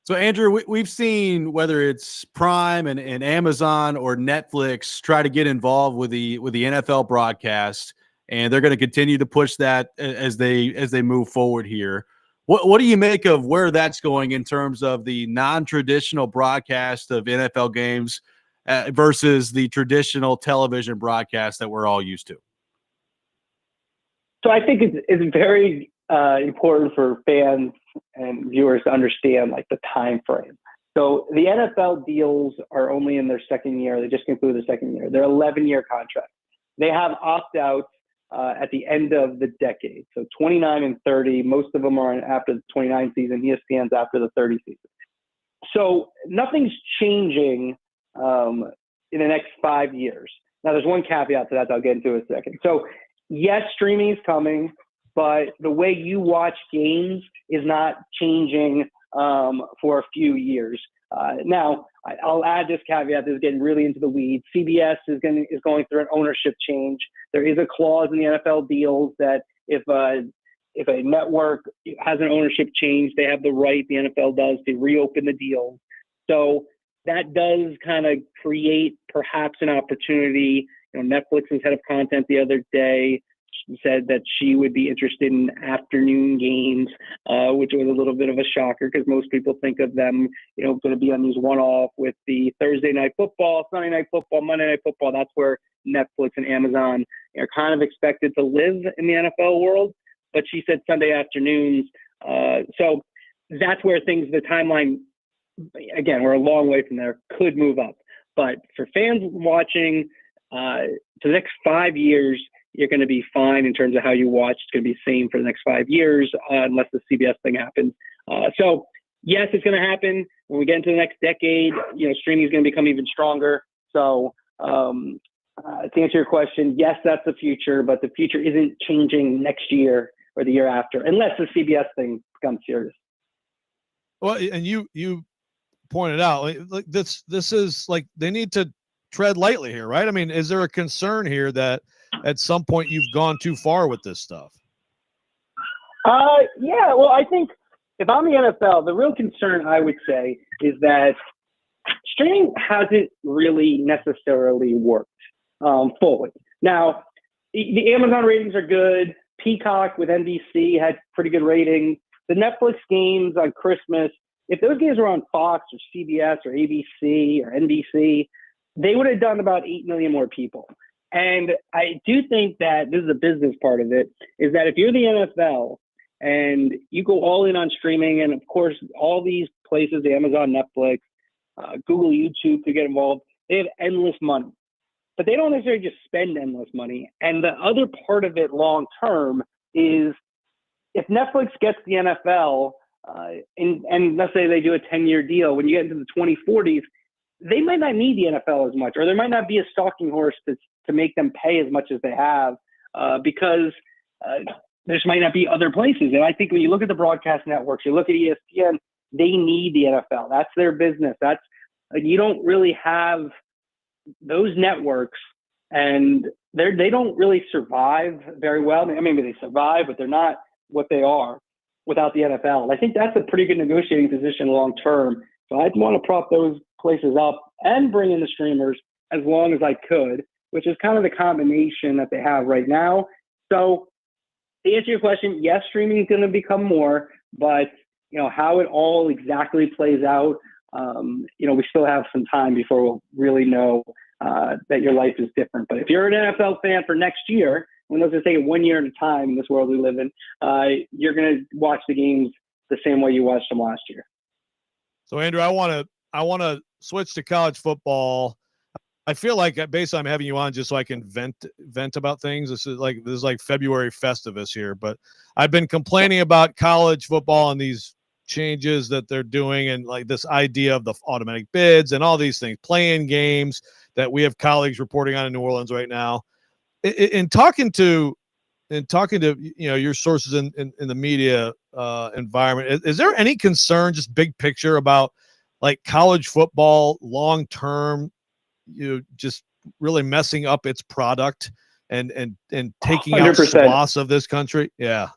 Speaker 1: So, Andrew, we've seen whether it's Prime and Amazon or Netflix try to get involved with the NFL broadcast, and they're going to continue to push that as they move forward here. What do you make of where that's going in terms of the non-traditional broadcast of NFL games versus the traditional television broadcast that we're all used to?
Speaker 14: So I think it's very important for fans and viewers to understand like the time frame. So the NFL deals are only in their second year. They just concluded their second year. They're 11-year contracts. They have opt-outs at the end of the decade. So 29 and 30, most of them are after the 29 season. ESPN's after the 30 season. So nothing's changing in the next 5 years. Now there's one caveat to that I'll get into in a second. So yes, streaming is coming, but the way you watch games is not changing for a few years. Now, I'll add this caveat. This is getting really into the weeds. CBS is going through an ownership change. There is a clause in the NFL deals that if a network has an ownership change, they have the right, the NFL does, to reopen the deal. So that does kind of create perhaps an opportunity. Netflix's head of content the other day said that she would be interested in afternoon games, which was a little bit of a shocker because most people think of them, going to be on these one-off with the Thursday night football, Sunday night football, Monday night football. That's where Netflix and Amazon are kind of expected to live in the NFL world. But she said Sunday afternoons. So that's where the timeline, again, we're a long way from there, could move up. But for fans watching for the next 5 years, you're going to be fine in terms of how you watch. It's going to be the same for the next 5 years unless the CBS thing happens. So yes, it's going to happen. When we get into the next decade, streaming is going to become even stronger. So to answer your question, yes, that's the future, but the future isn't changing next year or the year after, unless the CBS thing becomes serious.
Speaker 2: Well, and you pointed out like this is like they need to tread lightly here, right? I mean, is there a concern here that at some point you've gone too far with this stuff?
Speaker 14: Yeah, well, I think if I'm the NFL, the real concern I would say is that streaming hasn't really necessarily worked fully. Now, the Amazon ratings are good. Peacock with NBC had pretty good ratings. The Netflix games on Christmas, if those games were on Fox or CBS or ABC or NBC, they would have done about 8 million more people. And I do think that this is a business part of it, is that if you're the NFL and you go all in on streaming, and of course, all these places, Amazon, Netflix, Google, YouTube, to get involved, they have endless money. But they don't necessarily just spend endless money. And the other part of it long term is if Netflix gets the NFL, and let's say they do a 10-year deal, when you get into the 2040s, they might not need the NFL as much, or there might not be a stalking horse to make them pay as much as they have because there just might not be other places. And I think when you look at the broadcast networks, you look at ESPN, they need the NFL. That's their business. You don't really have those networks, and they don't really survive very well. I mean, they survive, but they're not what they are without the NFL. And I think that's a pretty good negotiating position long term. So I'd want to prop those places up and bring in the streamers as long as I could, which is kind of the combination that they have right now. So to answer your question, yes, streaming is going to become more, but how it all exactly plays out, we still have some time before we'll really know that your life is different. But if you're an NFL fan for next year, when those are taking 1 year at a time in this world we live in, you're going to watch the games the same way you watched them last year.
Speaker 2: So Andrew, I want to switch to college football. I feel like basically I'm having you on just so I can vent about things. This is like February Festivus here, but I've been complaining about college football and these changes that they're doing, and like this idea of the automatic bids and all these things, playing games that we have colleagues reporting on in New Orleans right now. In talking to your sources in the media environment, is there any concern, just big picture, about like college football long term, just really messing up its product and taking
Speaker 14: 100%.
Speaker 2: out swaths of this country? Yeah,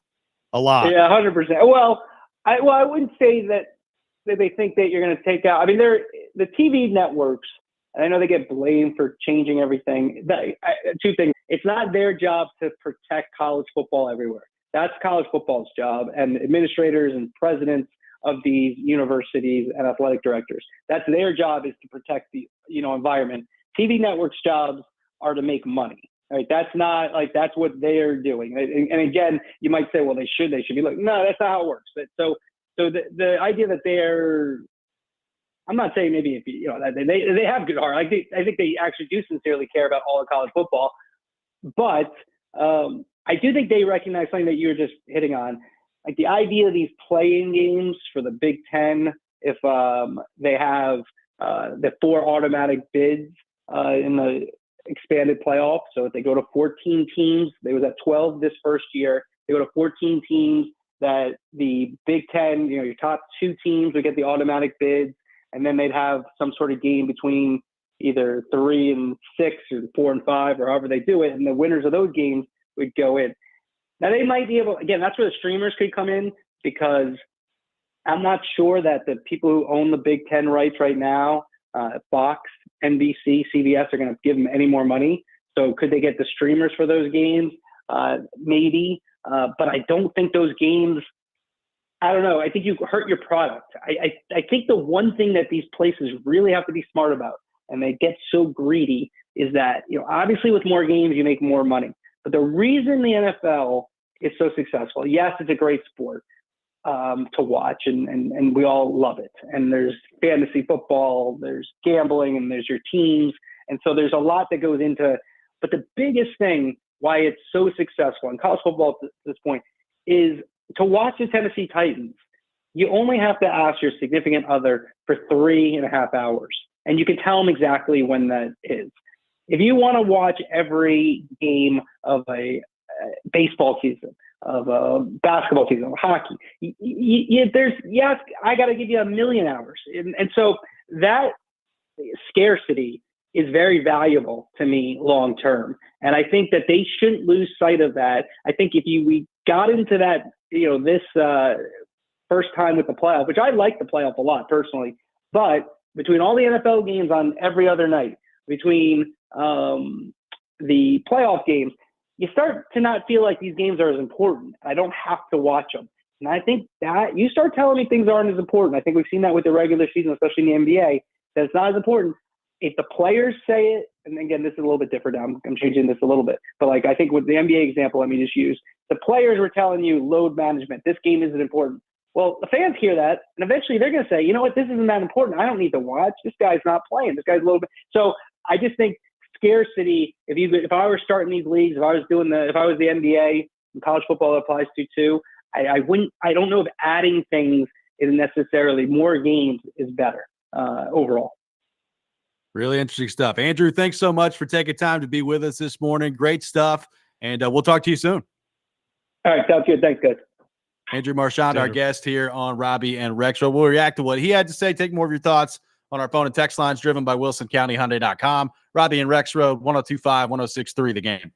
Speaker 2: a lot.
Speaker 14: Yeah, 100%. Well, I wouldn't say that they think that you're going to take out. I mean, the TV networks, and I know they get blamed for changing everything. Two things. It's not their job to protect college football everywhere. That's college football's job, and administrators and presidents of these universities and athletic directors. That's their job, is to protect the environment. TV networks' jobs are to make money. Right? That's not that's what they're doing. And again, you might say, well, they should be like, no, that's not how it works. So the idea that I'm not saying maybe they have good heart. I think they actually do sincerely care about all of college football, but I do think they recognize something that you were just hitting on, like the idea of these playing games for the Big Ten. If they have the 4 automatic bids in the expanded playoff, so if they go to 14 teams, they was at 12 this first year. They go to 14 teams. That the Big Ten, your top 2 teams would get the automatic bids, and then they'd have some sort of game between either 3 and 6 or 4 and 5, or however they do it, and the winners of those games would go in. Now they might be able, again, that's where the streamers could come in, because I'm not sure that the people who own the Big Ten rights right now, Fox, NBC, CBS, are going to give them any more money. So could they get the streamers for those games? Maybe. But I don't think those games, I don't know. I think you hurt your product. I think the one thing that these places really have to be smart about, and they get so greedy, is that, obviously with more games, you make more money. But the reason the NFL is so successful, yes, it's a great sport to watch, and we all love it. And there's fantasy football, there's gambling, and there's your teams. And so there's a lot that goes into it. But the biggest thing why it's so successful in college football at this point is to watch the Tennessee Titans. You only have to ask your significant other for 3.5 hours, and you can tell them exactly when that is. If you want to watch every game of a baseball season, of a basketball season, of hockey, I got to give you 1 million hours. And so that scarcity is very valuable to me long term. And I think that they shouldn't lose sight of that. I think if we got into that, this first time with the playoff, which I like the playoff a lot personally, but between all the NFL games on every other night, between the playoff games, you start to not feel like these games are as important. I don't have to watch them. And I think that you start telling me things aren't as important. I think we've seen that with the regular season, especially in the NBA, that it's not as important. If the players say it, and again, this is a little bit different now. I'm changing this a little bit. But I think with the NBA example, let me just use, the players were telling you load management. This game isn't important. Well, the fans hear that, and eventually they're going to say, you know what, this isn't that important. I don't need to watch. This guy's not playing. This guy's a little bit. So I just think scarcity, if I were starting these leagues, if I was the NBA, and college football applies to too, I don't know if adding things is necessarily more games is better overall.
Speaker 1: Really interesting stuff. Andrew, thanks so much for taking time to be with us this morning. Great stuff. And we'll talk to you soon.
Speaker 14: All right. Sounds good. Thanks, guys.
Speaker 1: Andrew Marchand, our guest here on Robby and Rexrode. We'll react to what he had to say. Take more of your thoughts on our phone and text lines driven by WilsonCountyHyundai.com. Robby and Rexrode, 102.5, 106.3 The Game.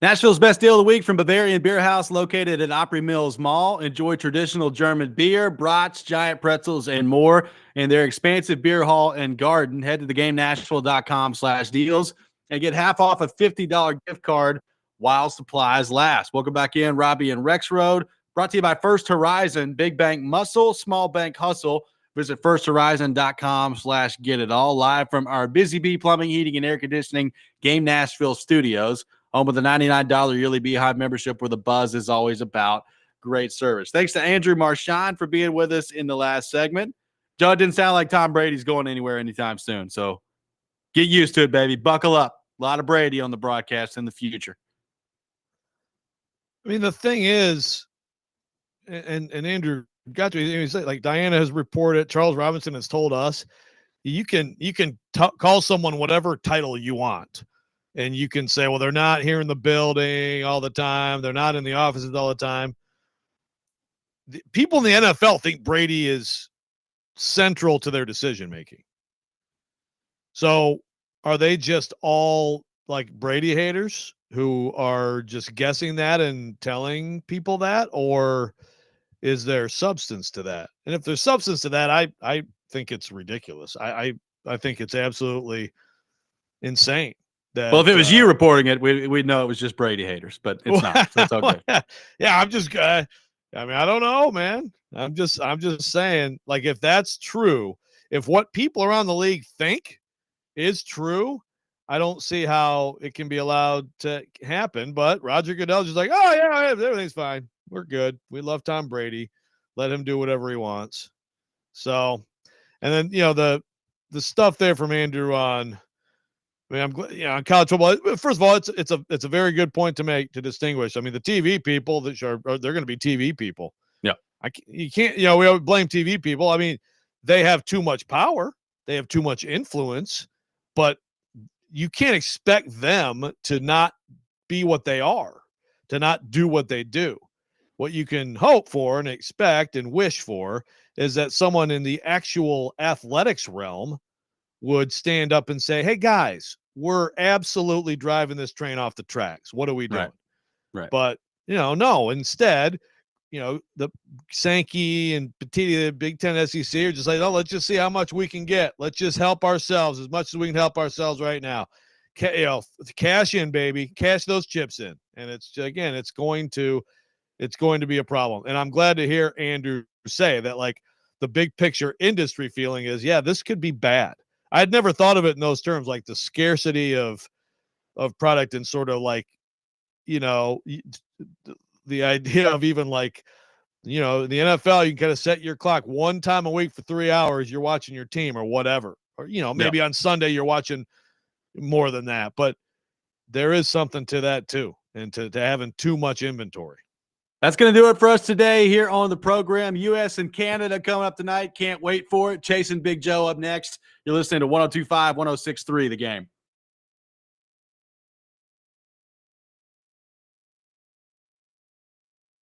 Speaker 1: Nashville's best deal of the week from Bavarian Beer House, located at Opry Mills Mall. Enjoy traditional German beer, brats, giant pretzels, and more in their expansive beer hall and garden. Head to theGameNashville.com/deals and get half off a $50 gift card while supplies last. Welcome back in, Robby and Rexrode. Brought to you by First Horizon, big bank muscle, small bank hustle. Visit firsthorizon.com/get-it-all. Live from our Busy Bee Plumbing, Heating, and Air Conditioning Game Nashville studios. Home with a $99 yearly Beehive membership where the buzz is always about great service. Thanks to Andrew Marchand for being with us in the last segment. Joe, it didn't sound like Tom Brady's going anywhere anytime soon, so get used to it, baby. Buckle up. A lot of Brady on the broadcast in the future.
Speaker 2: I mean, the thing is, and Andrew got to, he's like Diana has reported, Charles Robinson has told us, you can call someone whatever title you want. And you can say, well, they're not here in the building all the time. They're not in the offices all the time. People in the NFL think Brady is central to their decision-making. So are they just all like Brady haters who are just guessing that and telling people that? Or is there substance to that? And if there's substance to that, I think it's ridiculous. I think it's absolutely insane. That,
Speaker 1: well, if it was you reporting it, we'd know it was just Brady haters, but it's not. So it's okay.
Speaker 2: Yeah, I'm just I mean, I don't know, man. I'm just saying, like, if that's true, if what people around the league think is true, I don't see how it can be allowed to happen. But Roger Goodell's just like, oh yeah, everything's fine. We're good. We love Tom Brady. Let him do whatever he wants. So, and then the stuff there from Andrew on, I mean, I'm glad, on college football. First of all, it's a very good point to make, to distinguish. I mean, the TV people that they're going to be TV people.
Speaker 1: Yeah,
Speaker 2: you can't. We always blame TV people. I mean, they have too much power. They have too much influence, but you can't expect them to not be what they are, to not do what they do. What you can hope for and expect and wish for is that someone in the actual athletics realm would stand up and say, hey, guys, we're absolutely driving this train off the tracks. What are we doing?
Speaker 1: Right.
Speaker 2: But, no, instead, the Sankey and Petiti, the Big Ten SEC are just like, oh, let's just see how much we can get. Let's just help ourselves as much as we can help ourselves right now. Cash in, baby. Cash those chips in. And it's going to be a problem. And I'm glad to hear Andrew say that, like, the big picture industry feeling is, yeah, this could be bad. I'd never thought of it in those terms, like the scarcity of product and sort of like, the idea of even like, in the NFL, you can kind of set your clock one time a week for 3 hours. You're watching your team or whatever, or, maybe on Sunday you're watching more than that, but there is something to that too. And to having too much inventory.
Speaker 1: That's going to do it for us today here on the program. U.S. and Canada coming up tonight. Can't wait for it. Chasing Big Joe up next. You're listening to 102.5, 106.3 The Game.